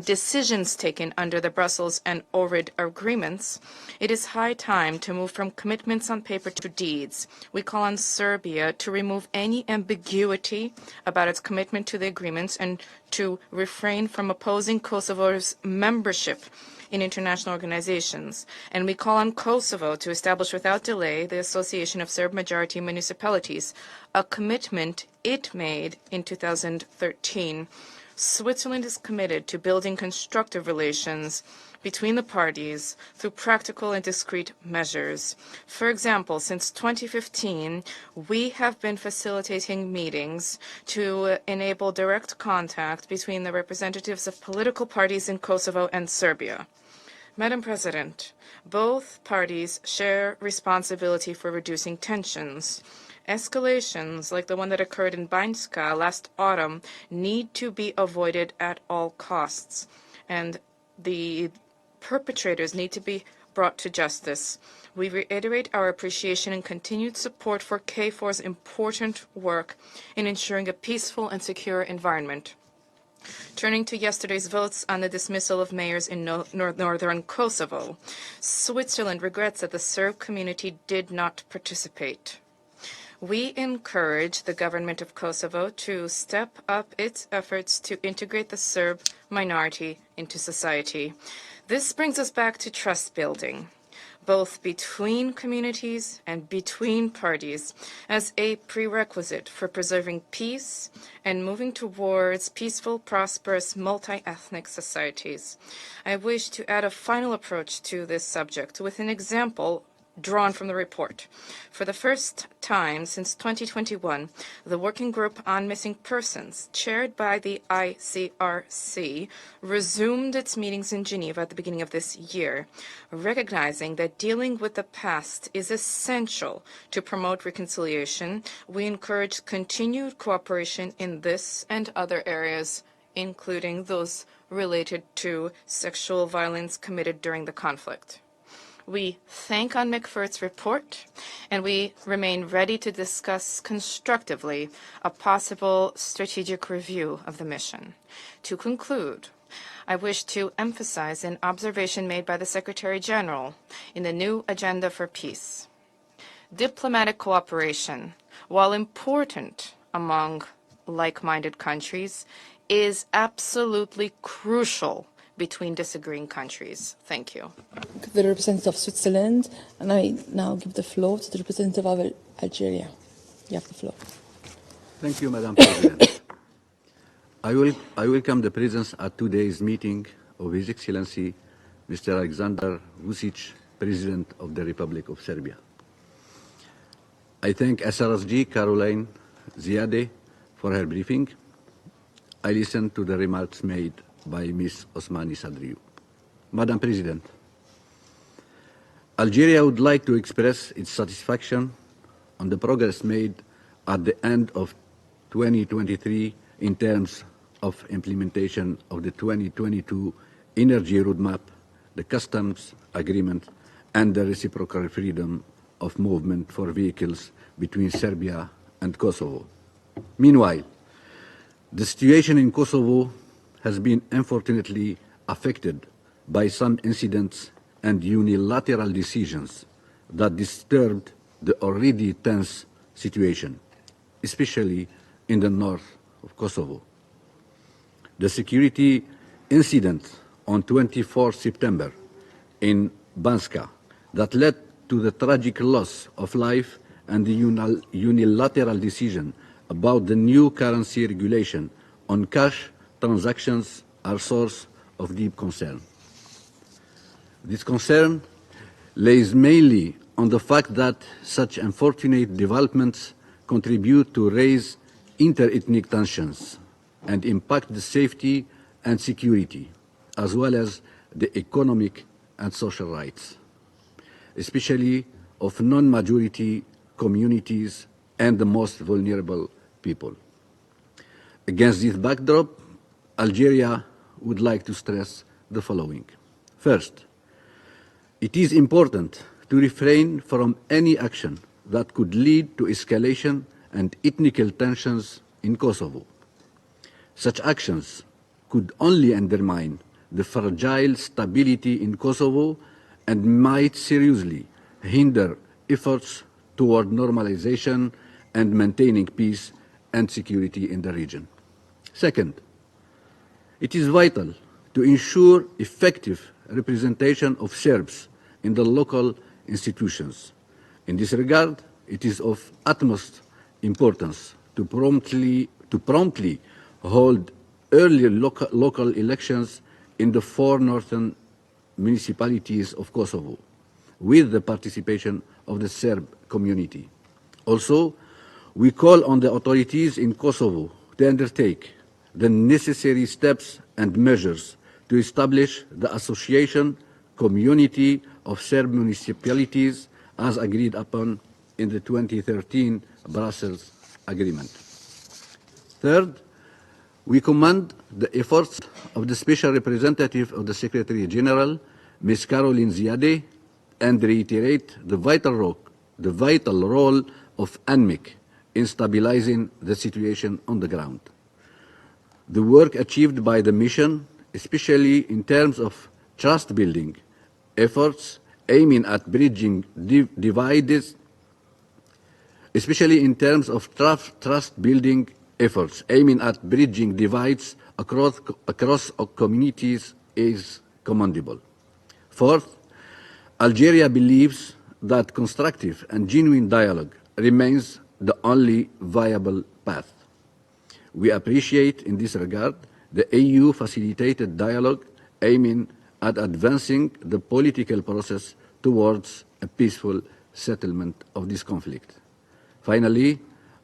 [SPEAKER 5] decisions taken under the Brussels and Ohrid agreements, it is high time to move from commitments on paper to deeds. We call on Serbia to remove any ambiguity about its commitment to the agreements and to refrain from opposing Kosovo's membership in international organizations, and we call on Kosovo to establish without delay the Association of Serb-Majority Municipalities, a commitment it made in 2013. Switzerland is committed to building constructive relations between the parties through practical and discrete measures. For example, since 2015, we have been facilitating meetings to enable direct contact between the representatives of political parties in Kosovo and Serbia. Madam President, both parties share responsibility for reducing tensions. Escalations like the one that occurred in Banjska last autumn need to be avoided at all costs, and the perpetrators need to be brought to justice. We reiterate our appreciation and continued support for KFOR's important work in ensuring a peaceful and secure environment. Turning to yesterday's votes on the dismissal of mayors in northern Kosovo, Switzerland regrets that the Serb community did not participate. We encourage the government of Kosovo to step up its efforts to integrate the Serb minority into society. This brings us back to trust building, both between communities and between parties, as a prerequisite for preserving peace and moving towards peaceful, prosperous, multi-ethnic societies. I wish to add a final approach to this subject with an example drawn from the report. For the first time since 2021, the Working Group on Missing Persons, chaired by the ICRC, resumed its meetings in Geneva at the beginning of this year, recognizing that dealing with the past is essential to promote reconciliation. We encourage continued cooperation in this and other areas, including those related to sexual violence committed during the conflict. We thank UNMIK for its report, and we remain ready to discuss constructively a possible strategic review of the mission. To conclude, I wish to emphasize an observation made by the Secretary General in the new Agenda for Peace. Diplomatic cooperation, while important among like-minded countries, is absolutely crucial between disagreeing countries. Thank you.
[SPEAKER 8] The representative of Switzerland, and I now give the floor to the representative of Algeria. You have the floor.
[SPEAKER 13] Thank you, Madam President. I welcome the presence at today's meeting of His Excellency Mr. Alexander Vučić, President of the Republic of Serbia. I thank SRSG Caroline Ziade for her briefing. I listened to the remarks made by Ms. Osmani Sadriou. Madam President, Algeria would like to express its satisfaction on the progress made at the end of 2023 in terms of implementation of the 2022 Energy Roadmap, the Customs Agreement, and the reciprocal freedom of movement for vehicles between Serbia and Kosovo. Meanwhile, the situation in Kosovo has been unfortunately affected by some incidents and unilateral decisions that disturbed the already tense situation, especially in the north of Kosovo. The security incident on 24 September in Banska that led to the tragic loss of life and the unilateral decision about the new currency regulation on cash transactions are source of deep concern. This concern lays mainly on the fact that such unfortunate developments contribute to raise inter-ethnic tensions and impact the safety and security, as well as the economic and social rights, especially of non-majority communities and the most vulnerable people. Against this backdrop, Algeria would like to stress the following. First, it is important to refrain from any action that could lead to escalation and ethnical tensions in Kosovo. Such actions could only undermine the fragile stability in Kosovo and might seriously hinder efforts toward normalization and maintaining peace and security in the region. Second, it is vital to ensure effective representation of Serbs in the local institutions. In this regard, it is of utmost importance to promptly hold early local elections in the 4 northern municipalities of Kosovo, with the participation of the Serb community. Also, we call on the authorities in Kosovo to undertake the necessary steps and measures to establish the association community of Serb municipalities as agreed upon in the 2013 Brussels Agreement. Third, we commend the efforts of the Special Representative of the Secretary General, Ms. Caroline Ziade, and reiterate the vital role of ANMIC in stabilizing the situation on the ground. The work achieved by the mission, especially in terms of trust-building efforts aiming at bridging divides, especially in terms of trust-building efforts aiming at bridging divides across communities is commendable. Fourth, Algeria believes that constructive and genuine dialogue remains the only viable path. We appreciate in this regard the EU-facilitated dialogue aiming at advancing the political process towards a peaceful settlement of this conflict. Finally,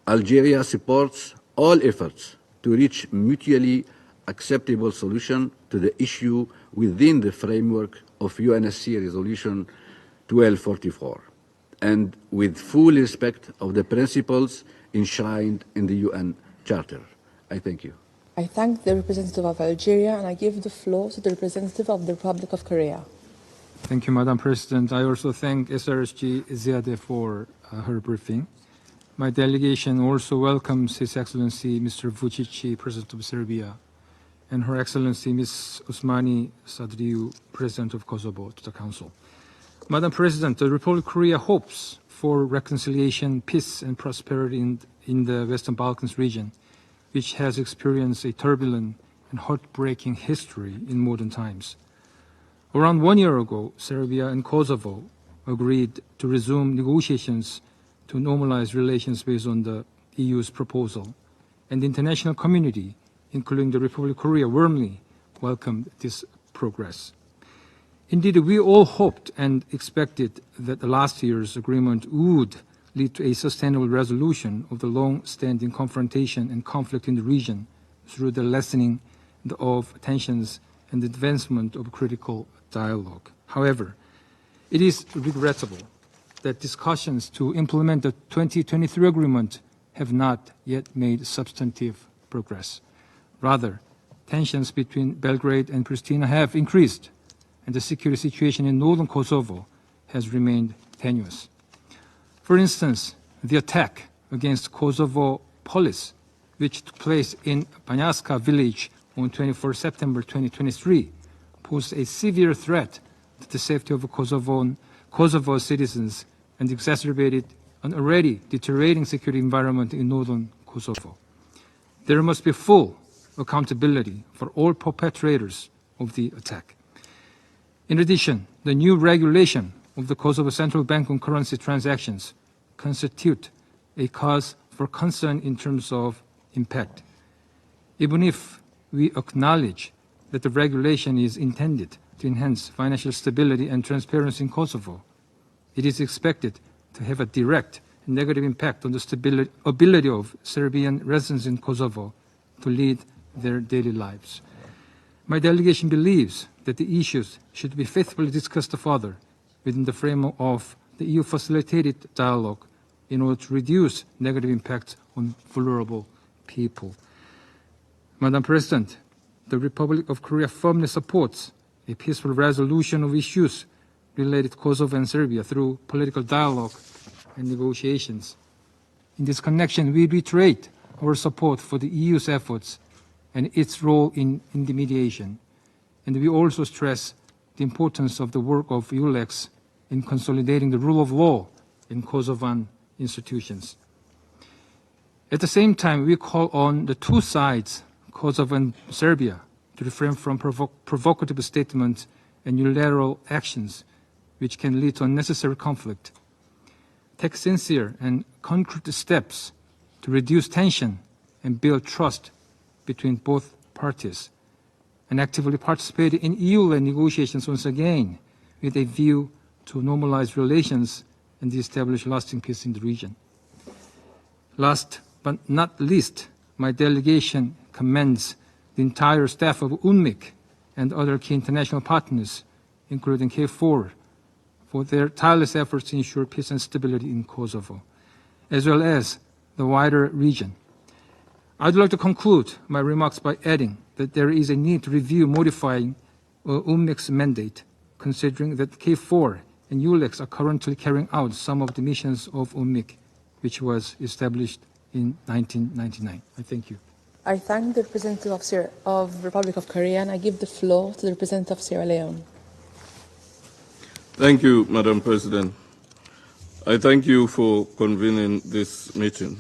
[SPEAKER 13] Algeria supports all efforts to reach mutually acceptable solution to the issue within the framework of UNSC Resolution 1244 and with full respect of the principles enshrined in the UN Charter. I thank you.
[SPEAKER 8] I thank the representative of Algeria, and I give the floor to the representative of the Republic of Korea.
[SPEAKER 14] Thank you, Madam President. I also thank SRSG Ziade for her briefing. My delegation also welcomes His Excellency Mr. Vučić, President of Serbia, and Her Excellency Ms. Osmani Sadriou, President of Kosovo, to the Council. Madam President, the Republic of Korea hopes for reconciliation, peace, and prosperity in the Western Balkans region. which has experienced a turbulent and heartbreaking history in modern times. Around 1 year ago, Serbia and Kosovo agreed to resume negotiations to normalize relations based on the EU's proposal, and the international community, including the Republic of Korea, warmly welcomed this progress. Indeed, we all hoped and expected that last year's agreement would lead to a sustainable resolution of the long-standing confrontation and conflict in the region through the lessening of tensions and the advancement of critical dialogue. However, it is regrettable that discussions to implement the 2023 agreement have not yet made substantive progress. Rather, tensions between Belgrade and Pristina have increased, and the security situation in northern Kosovo has remained tenuous. For instance, the attack against Kosovo police, which took place in Banjaska village on 24 September 2023, posed a severe threat to the safety of Kosovo citizens and exacerbated an already deteriorating security environment in northern Kosovo. There must be full accountability for all perpetrators of the attack. In addition, the new regulation of the Kosovo Central Bank on currency transactions constitute a cause for concern in terms of impact. Even if we acknowledge that the regulation is intended to enhance financial stability and transparency in Kosovo, it is expected to have a direct and negative impact on the ability of Serbian residents in Kosovo to lead their daily lives. My delegation believes that the issues should be faithfully discussed further within the framework of the EU-facilitated dialogue in order to reduce negative impacts on vulnerable people. Madam President, the Republic of Korea firmly supports a peaceful resolution of issues related to Kosovo and Serbia through political dialogue and negotiations. In this connection, we reiterate our support for the EU's efforts and its role in the mediation. And we also stress the importance of the work of EULEX in consolidating the rule of law in Kosovan institutions. At the same time, we call on the two sides, Kosovo and Serbia, to refrain from provocative statements and unilateral actions which can lead to unnecessary conflict. Take sincere and concrete steps to reduce tension and build trust between both parties, and actively participate in EU-led negotiations once again with a view to normalize relations and establish lasting peace in the region. Last but not least, my delegation commends the entire staff of UNMIK and other key international partners, including KFOR, for their tireless efforts to ensure peace and stability in Kosovo, as well as the wider region. I'd like to conclude my remarks by adding that there is a need to review modifying UNMIK's mandate, considering that KFOR and ULEX are currently carrying out some of the missions of UNMIK, which was established in 1999. I thank you.
[SPEAKER 8] I thank the representative of Republic of Korea, and I give the floor to the representative of Sierra Leone.
[SPEAKER 15] Thank you, Madam President. I thank you for convening this meeting.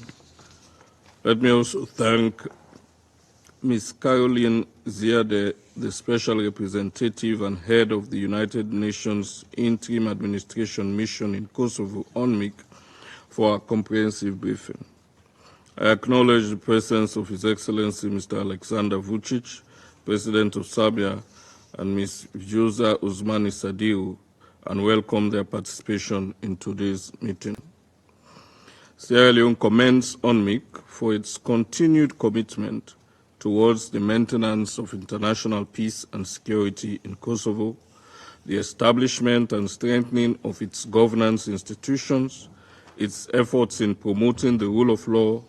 [SPEAKER 15] Let me also thank Ms. Caroline Ziade, the Special Representative and Head of the United Nations Interim Administration Mission in Kosovo, UNMIK, for a comprehensive briefing. I acknowledge the presence of His Excellency Mr. Aleksandar Vučić, President of Serbia, and Ms. Vjosa Osmani Sadiu, and welcome their participation in today's meeting. Sierra Leone commends UNMIK for its continued commitment towards the maintenance of international peace and security in Kosovo, the establishment and strengthening of its governance institutions, its efforts in promoting the rule of law,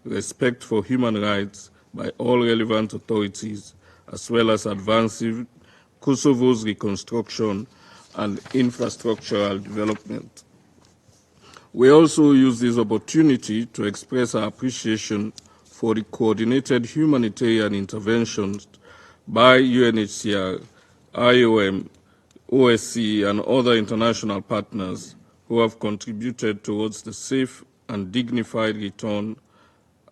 [SPEAKER 15] respect for human rights by all relevant authorities, as well as advancing Kosovo's reconstruction and infrastructural development. We also use this opportunity to express our appreciation for the coordinated humanitarian interventions by UNHCR, IOM, OSCE, and other international partners who have contributed towards the safe and dignified return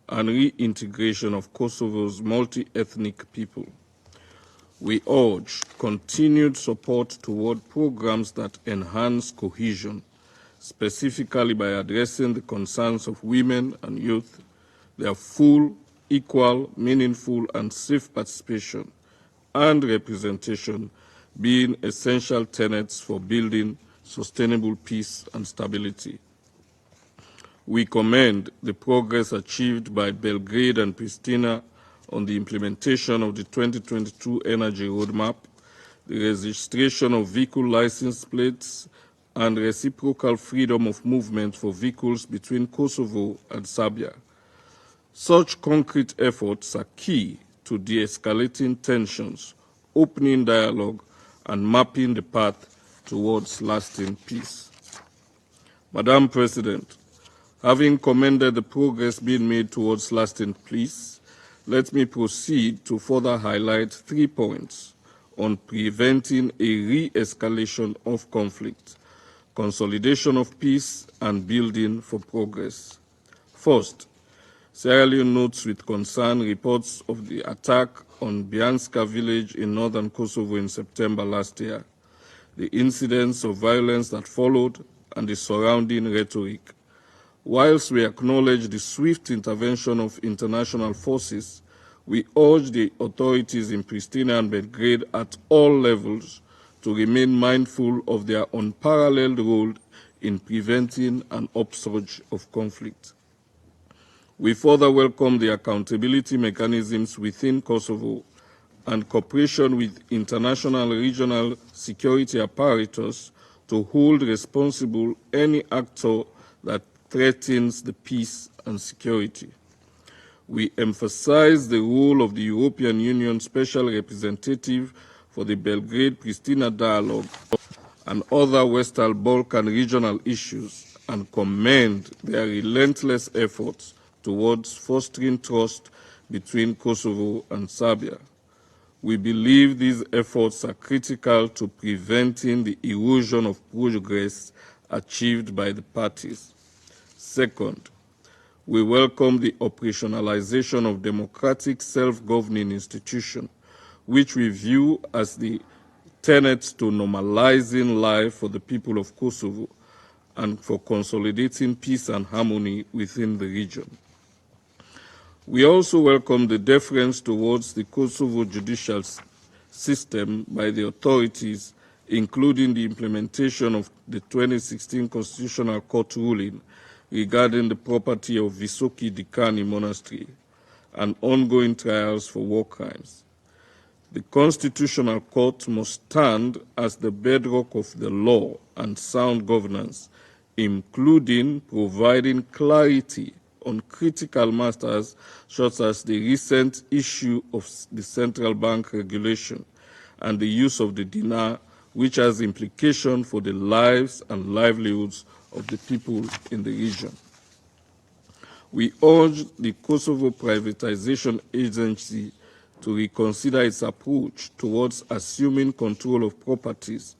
[SPEAKER 15] and reintegration of Kosovo's multi-ethnic people. We urge continued support toward programs that enhance cohesion, specifically by addressing the concerns of women and youth, their full, equal, meaningful, and safe participation and representation being essential tenets for building sustainable peace and stability. We commend the progress achieved by Belgrade and Pristina on the implementation of the 2022 Energy Roadmap, the registration of vehicle license plates, and reciprocal freedom of movement for vehicles between Kosovo and Serbia. Such concrete efforts are key to de-escalating tensions, opening dialogue, and mapping the path towards lasting peace. Madam President, having commended the progress being made towards lasting peace, let me proceed to further highlight 3 points on preventing a re-escalation of conflict, consolidation of peace, and building for progress. First, Sierra Leone notes with concern reports of the attack on Bianska village in northern Kosovo in September last year, the incidents of violence that followed, and the surrounding rhetoric. Whilst we acknowledge the swift intervention of international forces, we urge the authorities in Pristina and Belgrade at all levels to remain mindful of their unparalleled role in preventing an upsurge of conflict. We further welcome the accountability mechanisms within Kosovo and cooperation with international regional security apparatus to hold responsible any actor that threatens the peace and security. We emphasize the role of the European Union Special Representative for the Belgrade-Pristina dialogue and other Western Balkan regional issues and commend their relentless efforts towards fostering trust between Kosovo and Serbia. We believe these efforts are critical to preventing the erosion of progress achieved by the parties. Second, we welcome the operationalization of democratic self-governing institutions, which we view as the tenets to normalizing life for the people of Kosovo and for consolidating peace and harmony within the region. We also welcome the deference towards the Kosovo judicial system by the authorities, including the implementation of the 2016 Constitutional Court ruling regarding the property of Visoki Dikani Monastery and ongoing trials for war crimes. The Constitutional Court must stand as the bedrock of the law and sound governance, including providing clarity on critical matters such as the recent issue of the central bank regulation and the use of the dinar, which has implications for the lives and livelihoods of the people in the region. We urge the Kosovo Privatization Agency to reconsider its approach towards assuming control of properties,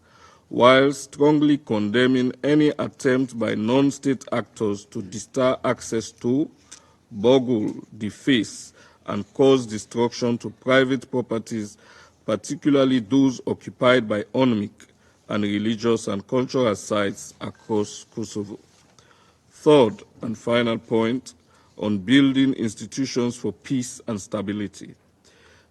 [SPEAKER 15] while strongly condemning any attempt by non-state actors to deter access to, boggle, deface, and cause destruction to private properties, particularly those occupied by UNMIC and religious and cultural sites across Kosovo. Third and final point, on building institutions for peace and stability.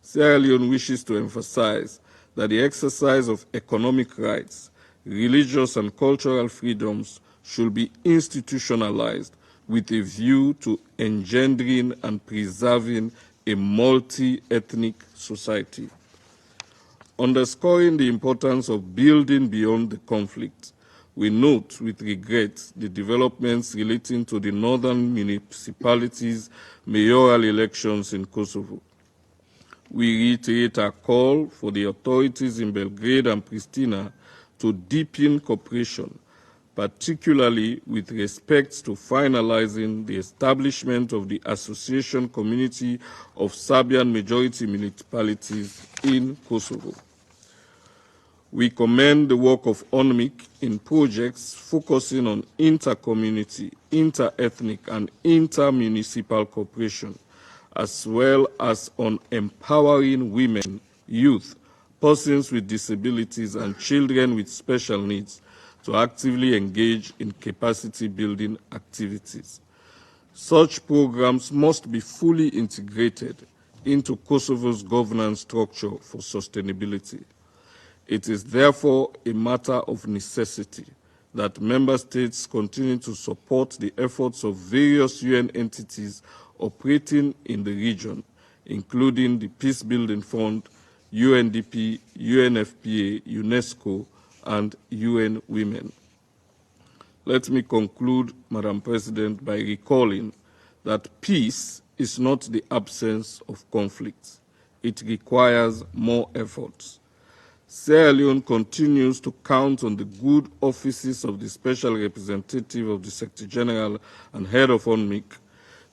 [SPEAKER 15] Sierra Leone wishes to emphasize that the exercise of economic rights, religious and cultural freedoms should be institutionalized with a view to engendering and preserving a multi-ethnic society. Underscoring the importance of building beyond the conflict, we note with regret the developments relating to the northern municipalities' mayoral elections in Kosovo. We reiterate our call for the authorities in Belgrade and Pristina to deepen cooperation, particularly with respect to finalizing the establishment of the Association Community of Serbian Majority Municipalities in Kosovo. We commend the work of ONMIC in projects focusing on inter-community, inter-ethnic, and inter-municipal cooperation, as well as on empowering women, youth, persons with disabilities, and children with special needs to actively engage in capacity-building activities. Such programs must be fully integrated into Kosovo's governance structure for sustainability. It is therefore a matter of necessity that Member States continue to support the efforts of various UN entities operating in the region, including the Peace Building Fund, UNDP, UNFPA, UNESCO, and UN Women. Let me conclude, Madam President, by recalling that peace is not the absence of conflict. It requires more efforts. Sierra Leone continues to count on the good offices of the Special Representative of the Secretary General and Head of ONMIC,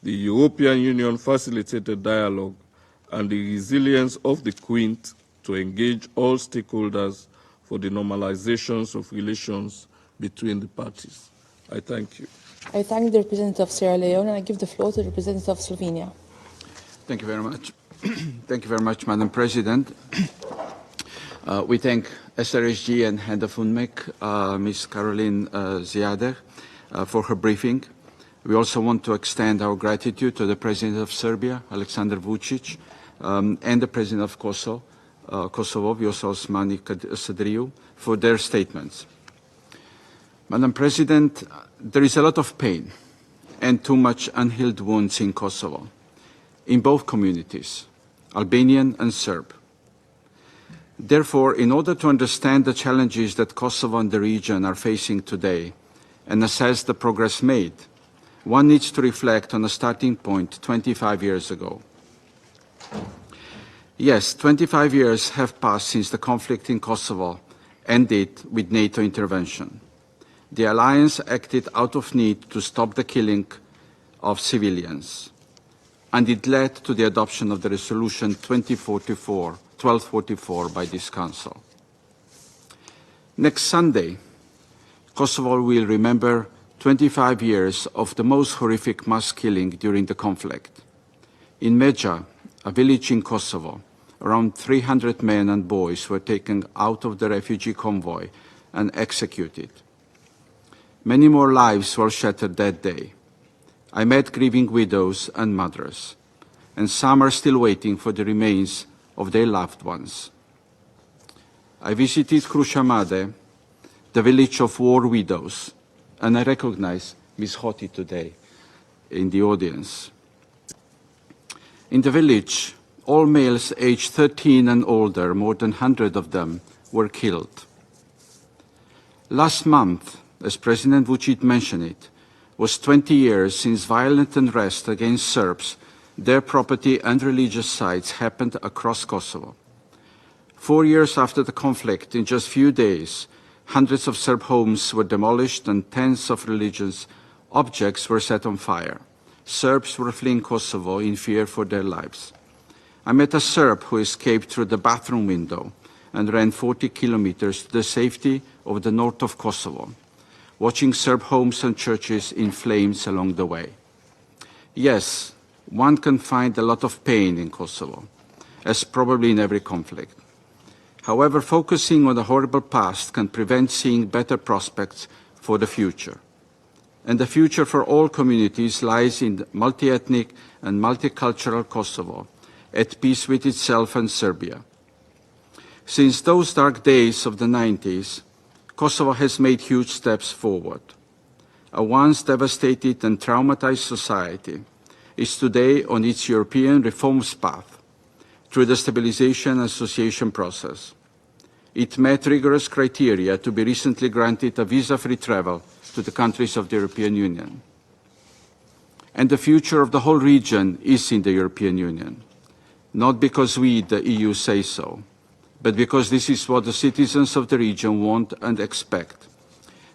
[SPEAKER 15] the European Union facilitated dialogue, and the resilience of the Quint to engage all stakeholders for the normalizations of relations between the parties. I thank you.
[SPEAKER 8] I thank the representative of Sierra Leone and I give the floor to the representative of Slovenia.
[SPEAKER 16] Thank you very much. Thank you very much, Madam President. We thank SRSG and Head of UNMIC, Ms. Caroline Ziader, for her briefing. We also want to extend our gratitude to the President of Serbia, Aleksandar Vučić, and the President of Kosovo, Vjosa Osmani Sadriou, for their statements. Madam President, there is a lot of pain and too much unhealed wounds in Kosovo, in both communities, Albanian and Serb. Therefore, in order to understand the challenges that Kosovo and the region are facing today and assess the progress made, one needs to reflect on a starting point 25 years ago. Yes, 25 years have passed since the conflict in Kosovo ended with NATO intervention. The alliance acted out of need to stop the killing of civilians, and it led to the adoption of the resolution 1244 by this Council. Next Sunday, Kosovo will remember 25 years of the most horrific mass killing during the conflict. In Međa, a village in Kosovo, around 300 men and boys were taken out of the refugee convoy and executed. Many more lives were shattered that day. I met grieving widows and mothers, and some are still waiting for the remains of their loved ones. I visited Krušamade, the village of war widows, and I recognize Ms. Hoti today in the audience. In the village, all males aged 13 and older, more than 100 of them, were killed. Last month, as President Vučić mentioned it, was 20 years since violent unrest against Serbs, their property and religious sites happened across Kosovo. 4 years after the conflict, in just few days, hundreds of Serb homes were demolished and tens of religious objects were set on fire. Serbs were fleeing Kosovo in fear for their lives. I met a Serb who escaped through the bathroom window and ran 40 kilometers to the safety of the north of Kosovo, watching Serb homes and churches in flames along the way. Yes, one can find a lot of pain in Kosovo, as probably in every conflict. However, focusing on the horrible past can prevent seeing better prospects for the future. And the future for all communities lies in multi-ethnic and multicultural Kosovo, at peace with itself and Serbia. Since those dark days of the 90s, Kosovo has made huge steps forward. A once devastated and traumatized society is today on its European reforms path through the stabilization and association process. It met rigorous criteria to be recently granted a visa-free travel to the countries of the European Union. And the future of the whole region is in the European Union, not because we, the EU, say so, but because this is what the citizens of the region want and expect.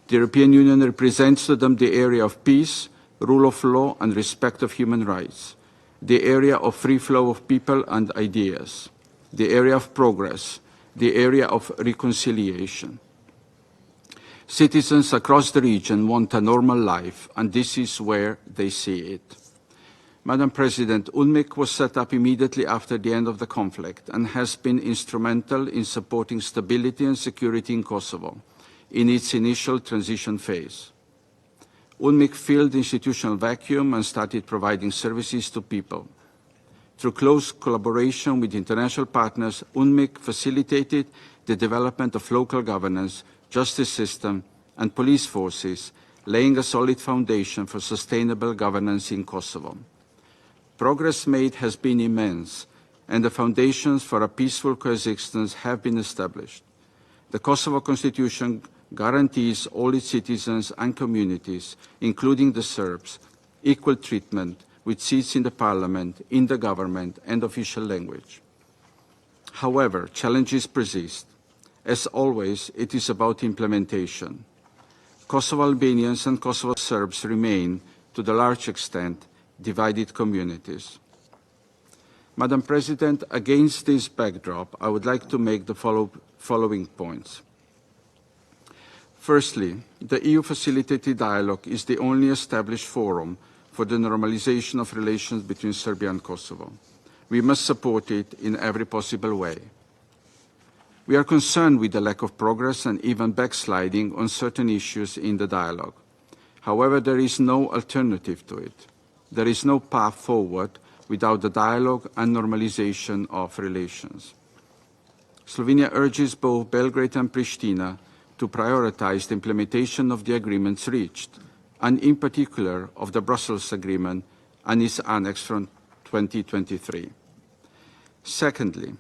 [SPEAKER 16] The European Union represents to them the area of peace, rule of law, and respect of human rights, the area of free flow of people and ideas, the area of progress, the area of reconciliation. Citizens across the region want a normal life, and this is where they see it. Madam President, UNMIK was set up immediately after the end of the conflict and has been instrumental in supporting stability and security in Kosovo in its initial transition phase. UNMIK filled the institutional vacuum and started providing services to people. Through close collaboration with international partners, UNMIK facilitated the development of local governance, justice system, and police forces, laying a solid foundation for sustainable governance in Kosovo. Progress made has been immense, and the foundations for a peaceful coexistence have been established. The Kosovo Constitution guarantees all its citizens and communities, including the Serbs, equal treatment with seats in the parliament, in the government, and official language. However, challenges persist. As always, it is about implementation. Kosovo Albanians and Kosovo Serbs remain, to the large extent, divided communities. Madam President, against this backdrop, I would like to make the following points. Firstly, the EU-facilitated dialogue is the only established forum for the normalization of relations between Serbia and Kosovo. We must support it in every possible way. We are concerned with the lack of progress and even backsliding on certain issues in the dialogue. However, there is no alternative to it. There is no path forward without the dialogue and normalization of relations. Slovenia urges both Belgrade and Pristina to prioritize the implementation of the agreements reached, and in particular of the Brussels Agreement and its annex from 2023. Secondly,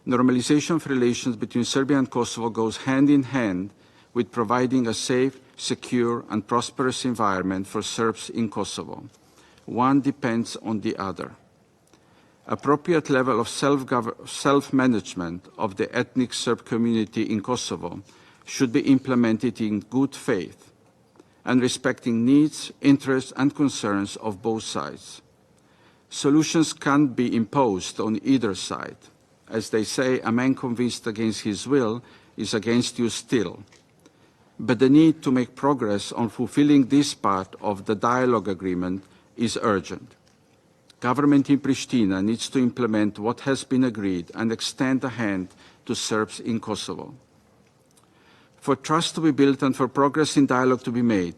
[SPEAKER 16] normalization of relations between Serbia and Kosovo goes hand in hand with providing a safe, secure, and prosperous environment for Serbs in Kosovo. One depends on the other. Appropriate level of self-management of the ethnic Serb community in Kosovo should be implemented in good faith and respecting needs, interests, and concerns of both sides. Solutions can't be imposed on either side. As they say, a man convinced against his will is against you still. But the need to make progress on fulfilling this part of the dialogue agreement is urgent. Government in Pristina needs to implement what has been agreed and extend a hand to Serbs in Kosovo. For trust to be built and for progress in dialogue to be made,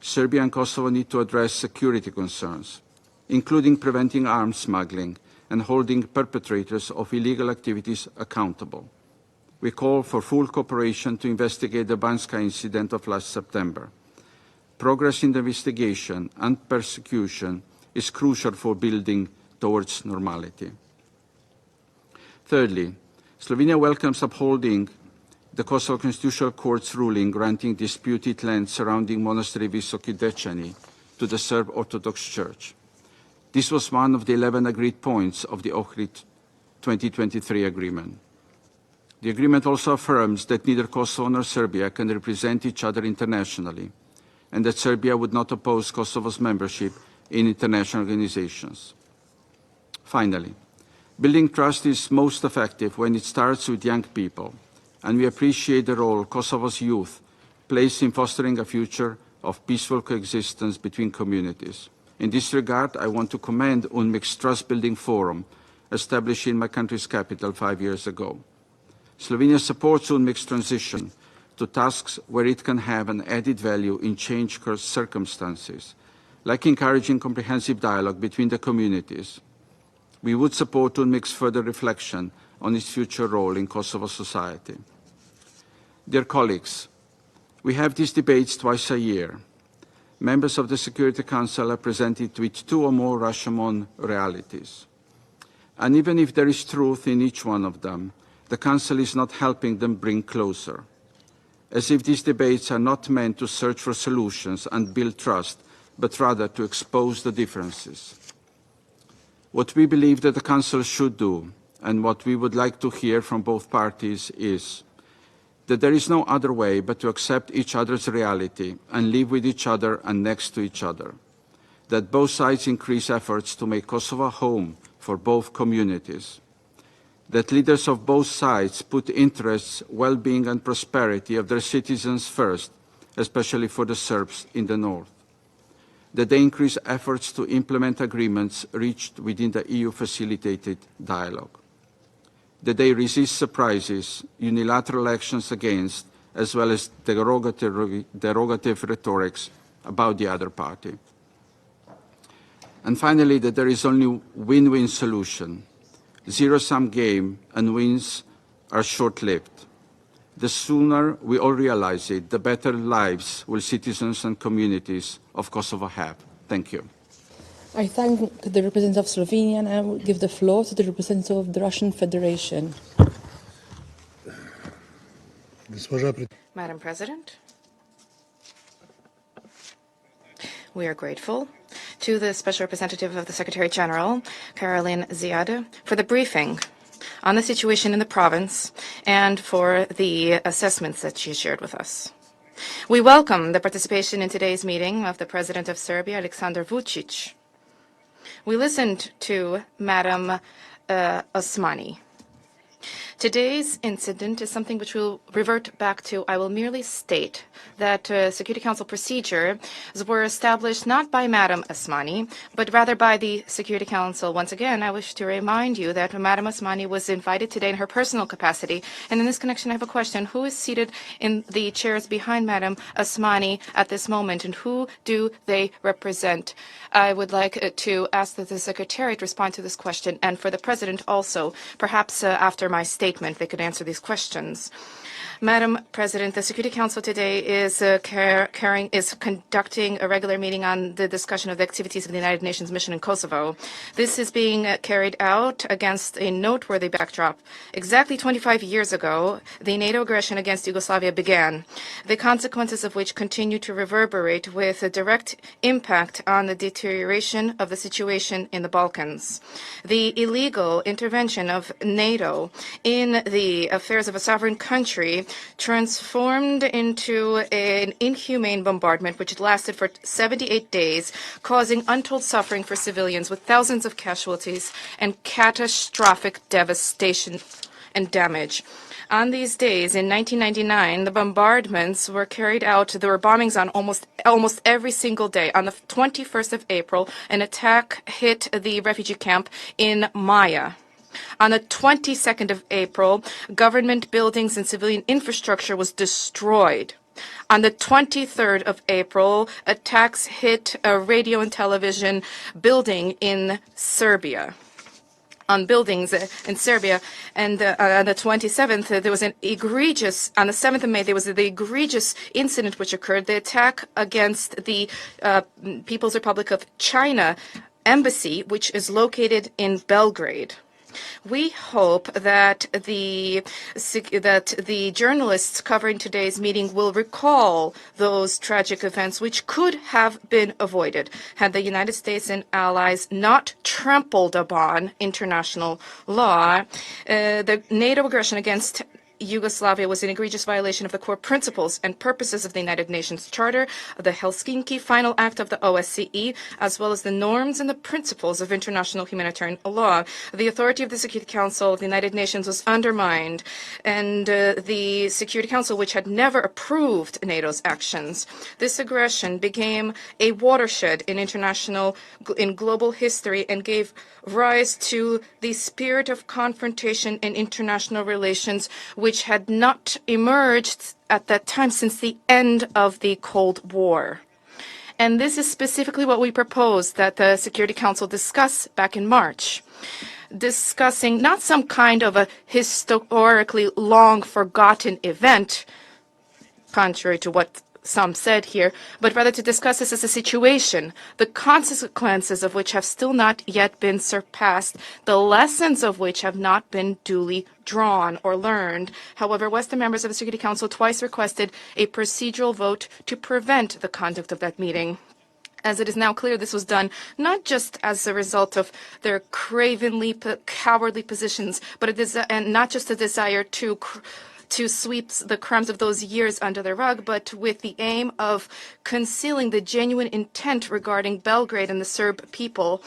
[SPEAKER 16] Serbia and Kosovo need to address security concerns, including preventing arms smuggling and holding perpetrators of illegal activities accountable. We call for full cooperation to investigate the Banska incident of last September. Progress in the investigation and persecution is crucial for building towards normality. Thirdly, Slovenia welcomes upholding the Kosovo Constitutional Court's ruling granting disputed land surrounding Monastery Visoki Dečani to the Serb Orthodox Church. This was one of the 11 agreed points of the Ohrid 2023 agreement. The agreement also affirms that neither Kosovo nor Serbia can represent each other internationally, and that Serbia would not oppose Kosovo's membership in international organizations. Finally, building trust is most effective when it starts with young people, and we appreciate the role Kosovo's youth plays in fostering a future of peaceful coexistence between communities. In this regard, I want to commend UNMIK's Trust-Building Forum, established in my country's capital 5 years ago. Slovenia supports UNMIK's transition to tasks where it can have an added value in changed circumstances, like encouraging comprehensive dialogue between the communities. We would support UNMIK's further reflection on its future role in Kosovo society. Dear colleagues, we have these debates twice a year. Members of the Security Council are presented with 2 or more Rashomon realities. And even if there is truth in each one of them, the Council is not helping them bring closer. As if these debates are not meant to search for solutions and build trust, but rather to expose the differences. What we believe that the Council should do, and what we would like to hear from both parties, is that there is no other way but to accept each other's reality and live with each other and next to each other. That both sides increase efforts to make Kosovo a home for both communities. that leaders of both sides put interests, well-being and prosperity of their citizens first, especially for the Serbs in the north. That they increase efforts to implement agreements reached within the EU-facilitated dialogue. That they resist surprises, unilateral actions against, as well as derogative rhetorics about the other party. And finally, that there is only win-win solution. Zero-sum game and wins are short-lived. The sooner we all realize it, the better lives will citizens and communities of Kosovo have. Thank you.
[SPEAKER 8] I thank the representative of Slovenia and I will give the floor to the representative of the Russian Federation.
[SPEAKER 5] Madam President, we are grateful to the Special Representative of the Secretary General, Caroline Ziade, for the briefing on the situation in the province and for the assessments that she shared with us. We welcome the participation in today's meeting of the President of Serbia, Aleksandar Vučić. We listened to Madam Osmani. Today's incident is something which we'll revert back to. I will merely state that Security Council procedures were established not by Madam Osmani, but rather by the Security Council. Once again, I wish to remind you that Madam Osmani was invited today in her personal capacity. And in this connection, I have a question. Who is seated in the chairs behind Madam Osmani at this moment, and who do they represent? I would like to ask that the Secretariat respond to this question, and for the President also, perhaps after my statement, they could answer these questions. Madam President, the Security Council today is conducting a regular meeting on the discussion of the activities of the United Nations mission in Kosovo. This is being carried out against a noteworthy backdrop. Exactly 25 years ago, the NATO aggression against Yugoslavia began, the consequences of which continue to reverberate with a direct impact on the deterioration of the situation in the Balkans. The illegal intervention of NATO in the affairs of a sovereign country transformed into an inhumane bombardment which lasted for 78 days, causing untold suffering for civilians with thousands of casualties and catastrophic devastation and damage. On these days, in 1999, the bombardments were carried out. There were bombings on almost every single day. On the 21st of April, an attack hit the refugee camp in Maya. On the 22nd of April, government buildings and civilian infrastructure was destroyed. On the 23rd of April, attacks hit a radio and television building in Serbia. On buildings in Serbia, and on the 27th, there was an egregious, on the 7th of May, there was the egregious incident which occurred, the attack against the People's Republic of China embassy, which is located in Belgrade. We hope that the journalists covering today's meeting will recall those tragic events which could have been avoided had the United States and allies not trampled upon international law. The NATO aggression against Yugoslavia was an egregious violation of the core principles and purposes of the United Nations Charter, the Helsinki Final Act of the OSCE, as well as the norms and the principles of international humanitarian law. The authority of the Security Council of the United Nations was undermined, and the Security Council, which had never approved NATO's actions. This aggression became a watershed in global history and gave rise to the spirit of confrontation in international relations, which had not emerged at that time since the end of the Cold War. And this is specifically what we proposed that the Security Council discuss back in March, discussing not some kind of a historically long forgotten event, contrary to what some said here, but rather to discuss this as a situation, the consequences of which have still not yet been surpassed, the lessons of which have not been duly drawn or learned. However, Western members of the Security Council twice requested a procedural vote to prevent the conduct of that meeting. As it is now clear, this was done not just as a result of their cravenly, cowardly positions, but not just a desire to to sweep the crimes of those years under the rug, but with the aim of concealing the genuine intent regarding Belgrade and the Serb people.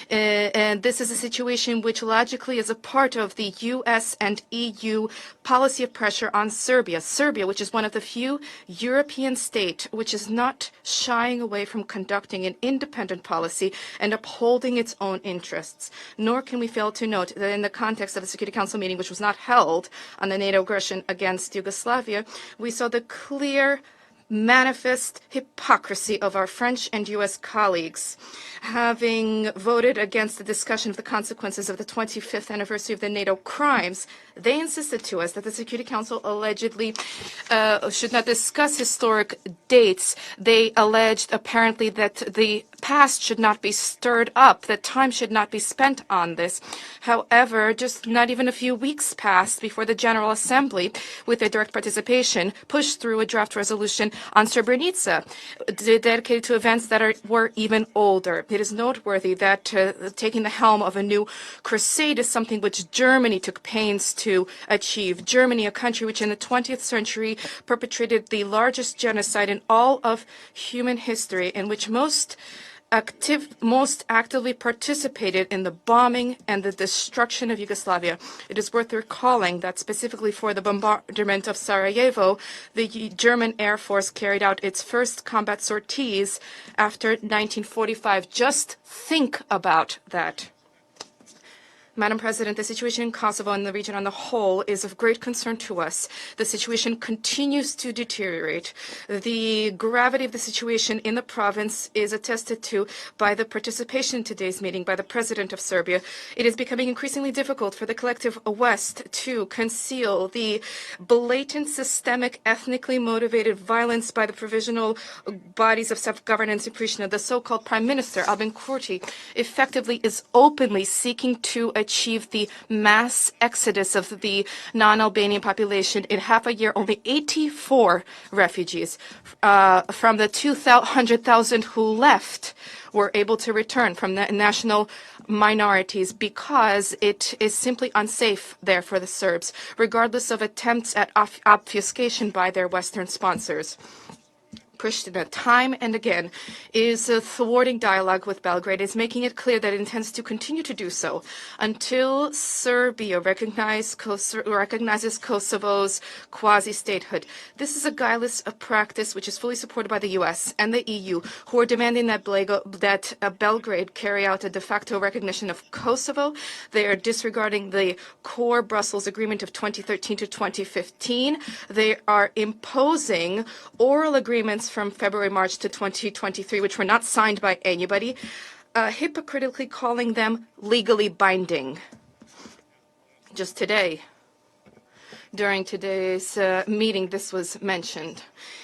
[SPEAKER 5] And this is a situation which logically is a part of the US and EU policy of pressure on Serbia. Serbia, which is one of the few European states which is not shying away from conducting an independent policy and upholding its own interests. Nor can we fail to note that in the context of the Security Council meeting, which was not held on the NATO aggression against Yugoslavia, we saw the clear manifest hypocrisy of our French and U.S. colleagues. Having voted against the discussion of the consequences of the 25th anniversary of the NATO crimes, they insisted to us that the Security Council allegedly should not discuss historic dates. They alleged apparently that the past should not be stirred up, that time should not be spent on this. However, just not even a few weeks passed before the General Assembly, with their direct participation, pushed through a draft resolution on Srebrenica, dedicated to events that were even older. It is noteworthy that taking the helm of a new crusade is something which Germany took pains to achieve. Germany, a country which in the 20th century perpetrated the largest genocide in all of human history, in which most actively participated in the bombing and the destruction of Yugoslavia. It is worth recalling that specifically for the bombardment of Sarajevo, the German Air Force carried out its first combat sorties after 1945. Just think about that. Madam President, the situation in Kosovo and the region on the whole is of great concern to us. The situation continues to deteriorate. The gravity of the situation in the province is attested to by the participation in today's meeting by the President of Serbia. It is becoming increasingly difficult for the collective West to conceal the blatant, systemic, ethnically motivated violence by the provisional bodies of self-governance in Pristina. The so-called Prime Minister, Albin Kurti, effectively is openly seeking to achieve the mass exodus of the non-Albanian population. In half a year, only 84 refugees from the 200,000 who left were able to return from the national minorities because it is simply unsafe there for the Serbs, regardless of attempts at obfuscation by their Western sponsors. Pristina, time and again, is thwarting dialogue with Belgrade, is making it clear that it intends to continue to do so until Serbia recognizes Kosovo's quasi-statehood. This is a guileless practice which is fully supported by the U.S. and the EU, who are demanding that Belgrade carry out a de facto recognition of Kosovo. They are disregarding the core Brussels Agreement of 2013 to 2015. They are imposing oral agreements from February-March to 2023, which were not signed by anybody, hypocritically calling them legally binding. Just today, during today's meeting, this was mentioned.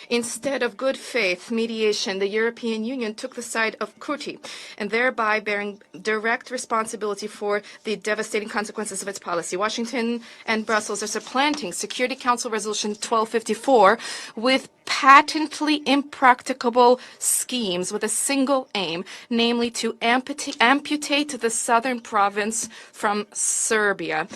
[SPEAKER 5] Instead of good faith mediation, the European Union took the side of Kurti, and thereby bearing direct responsibility for the devastating consequences of its policy. Washington and Brussels are supplanting Security Council Resolution 1254 with patently impracticable schemes with a single aim, namely to amputate the southern province from Serbia.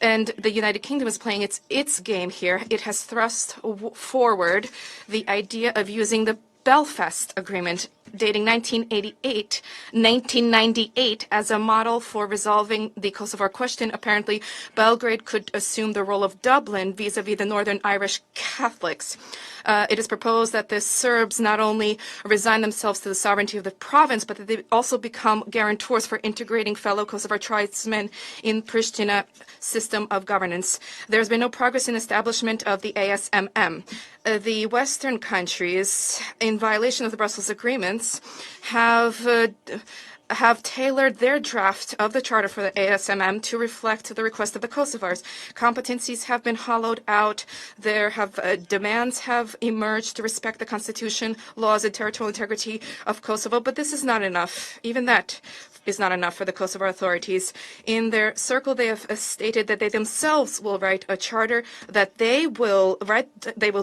[SPEAKER 5] And the United Kingdom is playing its game here. It has thrust forward the idea of using the Belfast Agreement dating 1998 as a model for resolving the Kosovo question. Apparently, Belgrade could assume the role of Dublin vis-à-vis the Northern Irish Catholics. It is proposed that the Serbs not only resign themselves to the sovereignty of the province, but that they also become guarantors for integrating fellow Kosovo tribesmen in Pristina system of governance. There's been no progress in establishment of the ASMM. The Western countries, in violation of the Brussels agreements, have tailored their draft of the charter for the ASMM to reflect the request of the Kosovars. Competencies have been hollowed out. Demands have emerged to respect the constitution, laws, and territorial integrity of Kosovo, but this is not enough. Even that is not enough for the Kosovo authorities. In their circle, they have stated that they themselves will write a charter, that they will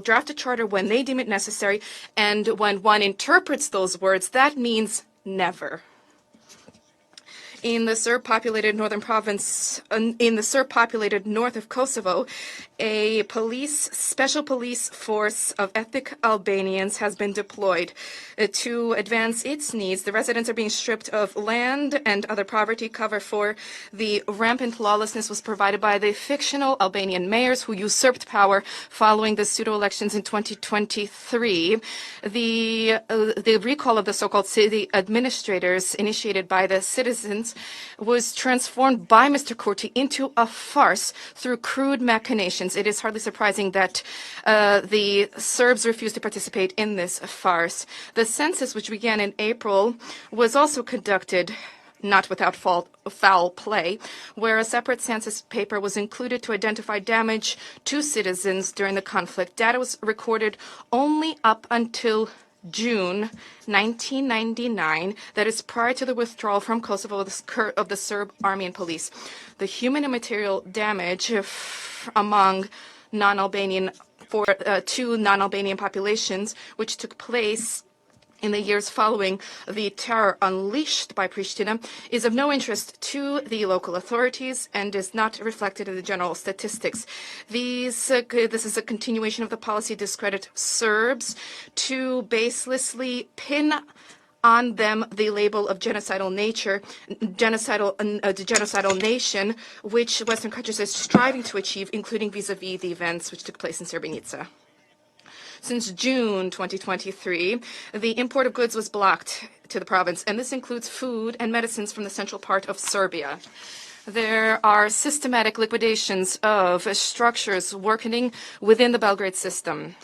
[SPEAKER 5] draft a charter when they deem it necessary, and when one interprets those words, that means never. In the Serb-populated northern province, in the Serb-populated north of Kosovo, a special police force of ethnic Albanians has been deployed to advance its needs. The residents are being stripped of land and other poverty cover for the rampant lawlessness was provided by the fictional Albanian mayors who usurped power following the pseudo-elections in 2023. The recall of the so-called city administrators initiated by the citizens was transformed by Mr. Kurti into a farce through crude machinations. It is hardly surprising that the Serbs refused to participate in this farce. The census, which began in April, was also conducted not without foul play, where a separate census paper was included to identify damage to citizens during the conflict. Data was recorded only up until June 1999, that is prior to the withdrawal from Kosovo of the Serb army and police. The human and material damage among non-Albanian two non-Albanian populations, which took place in the years following the terror unleashed by Pristina, is of no interest to the local authorities and is not reflected in the general statistics. This is a continuation of the policy to discredit Serbs, to baselessly pin on them the label of genocidal nation, which Western countries are striving to achieve, including vis-a-vis the events which took place in Srebrenica. Since June 2023, the import of goods was blocked to the province, and this includes food and medicines from the central part of Serbia. There are systematic liquidations of structures working within the Belgrade system.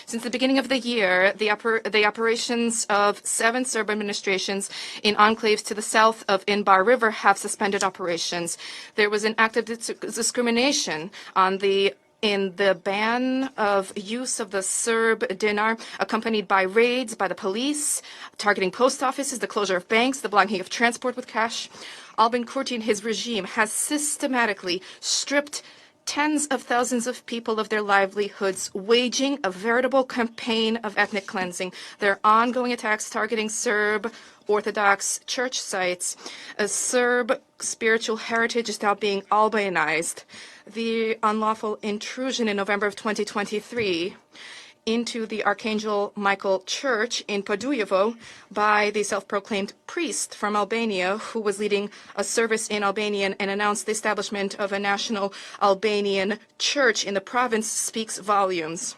[SPEAKER 5] Since the beginning of the year, the operations of 7 Serb administrations in enclaves to the south of Inbar River have suspended operations. There was an active discrimination in the ban of use of the Serb dinar, accompanied by raids by the police, targeting post offices, the closure of banks, the blocking of transport with cash. Albin Kurti and his regime has systematically stripped tens of thousands of people of their livelihoods, waging a veritable campaign of ethnic cleansing. Their ongoing attacks targeting Serb Orthodox church sites. A Serb spiritual heritage is now being Albanized. The unlawful intrusion in November of 2023 into the Archangel Michael Church in Podujevo by the self-proclaimed priest from Albania who was leading a service in Albanian and announced the establishment of a national Albanian church in the province speaks volumes.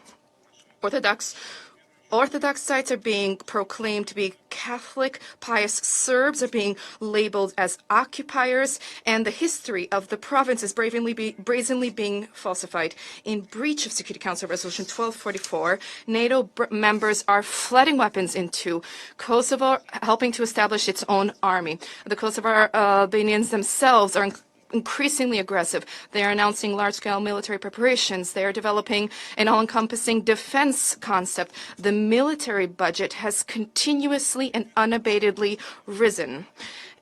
[SPEAKER 5] Orthodox sites are being proclaimed to be Catholic. Pious Serbs are being labeled as occupiers, and the history of the province is brazenly being falsified. In breach of Security Council Resolution 1244, NATO members are flooding weapons into Kosovo, helping to establish its own army. The Kosovar Albanians themselves are increasingly aggressive. They are announcing large-scale military preparations. They are developing an all-encompassing defense concept. The military budget has continuously and unabatedly risen.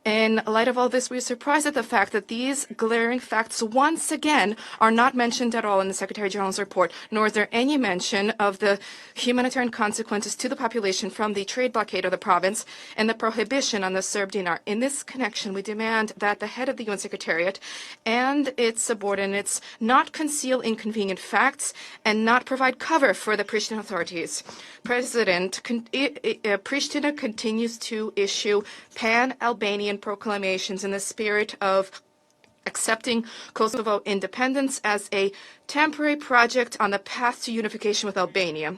[SPEAKER 5] In light of all this, we are surprised at the fact that these glaring facts once again are not mentioned at all in the Secretary General's report, nor is there any mention of the humanitarian consequences to the population from the trade blockade of the province and the prohibition on the Serb dinar. In this connection, we demand that the head of the UN Secretariat and its subordinates not conceal inconvenient facts and not provide cover for the Pristina authorities. Pristina continues to issue pan-Albanian proclamations in the spirit of accepting Kosovo independence as a temporary project on the path to unification with Albania.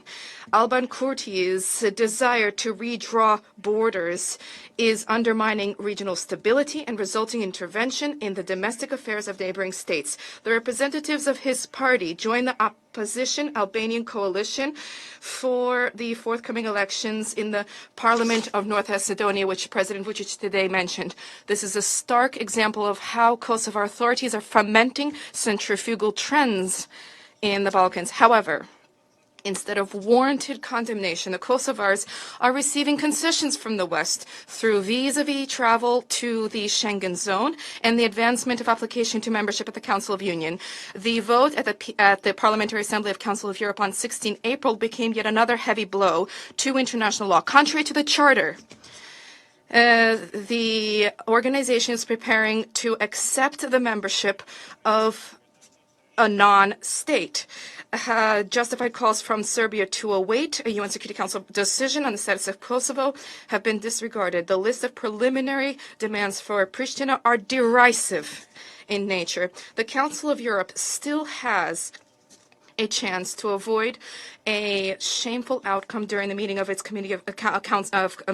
[SPEAKER 5] Alban Kurti's desire to redraw borders is undermining regional stability and resulting intervention in the domestic affairs of neighboring states. The representatives of his party joined the opposition Albanian coalition for the forthcoming elections in the Parliament of North Macedonia, which President Vučić today mentioned. This is a stark example of how Kosovar authorities are fomenting centrifugal trends in the Balkans. However, instead of warranted condemnation, the Kosovars are receiving concessions from the West through vis-a-vis travel to the Schengen zone and the advancement of application to membership at the Council of Union. The vote at the Parliamentary Assembly of Council of Europe on 16 April became yet another heavy blow to international law. Contrary to the Charter, The organization is preparing to accept the membership of a non-state. Justified calls from Serbia to await a UN Security Council decision on the status of Kosovo have been disregarded. The list of preliminary demands for Pristina are derisive in nature. The Council of Europe still has a chance to avoid a shameful outcome during the meeting of its Committee of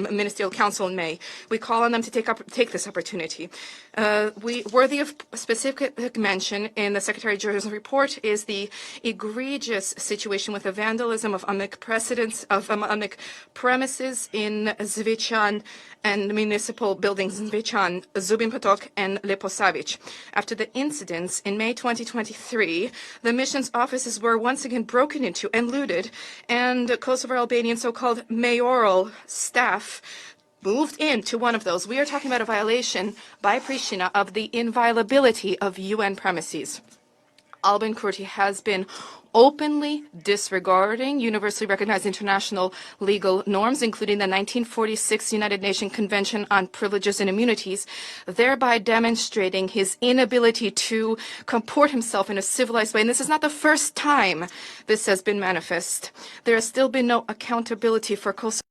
[SPEAKER 5] Ministerial Council in May. We call on them to take this opportunity. Worthy of specific mention in the Secretary General's report is the egregious situation with the vandalism of UNMIK premises in Zvichan and municipal buildings in Zvichan, Zubin Potok, and Leposavic. After the incidents in May 2023, the mission's offices were once again broken into and looted, and Kosovo-Albanian so-called mayoral staff moved into one of those. We are talking about a violation by Pristina of the inviolability of UN premises. Albin Kurti has been openly disregarding universally recognized international legal norms, including the 1946 United Nations Convention on Privileges and Immunities, thereby demonstrating his inability to comport himself in a civilized way. And this is not the first time this has been manifest. There has still been no accountability for Kosovo.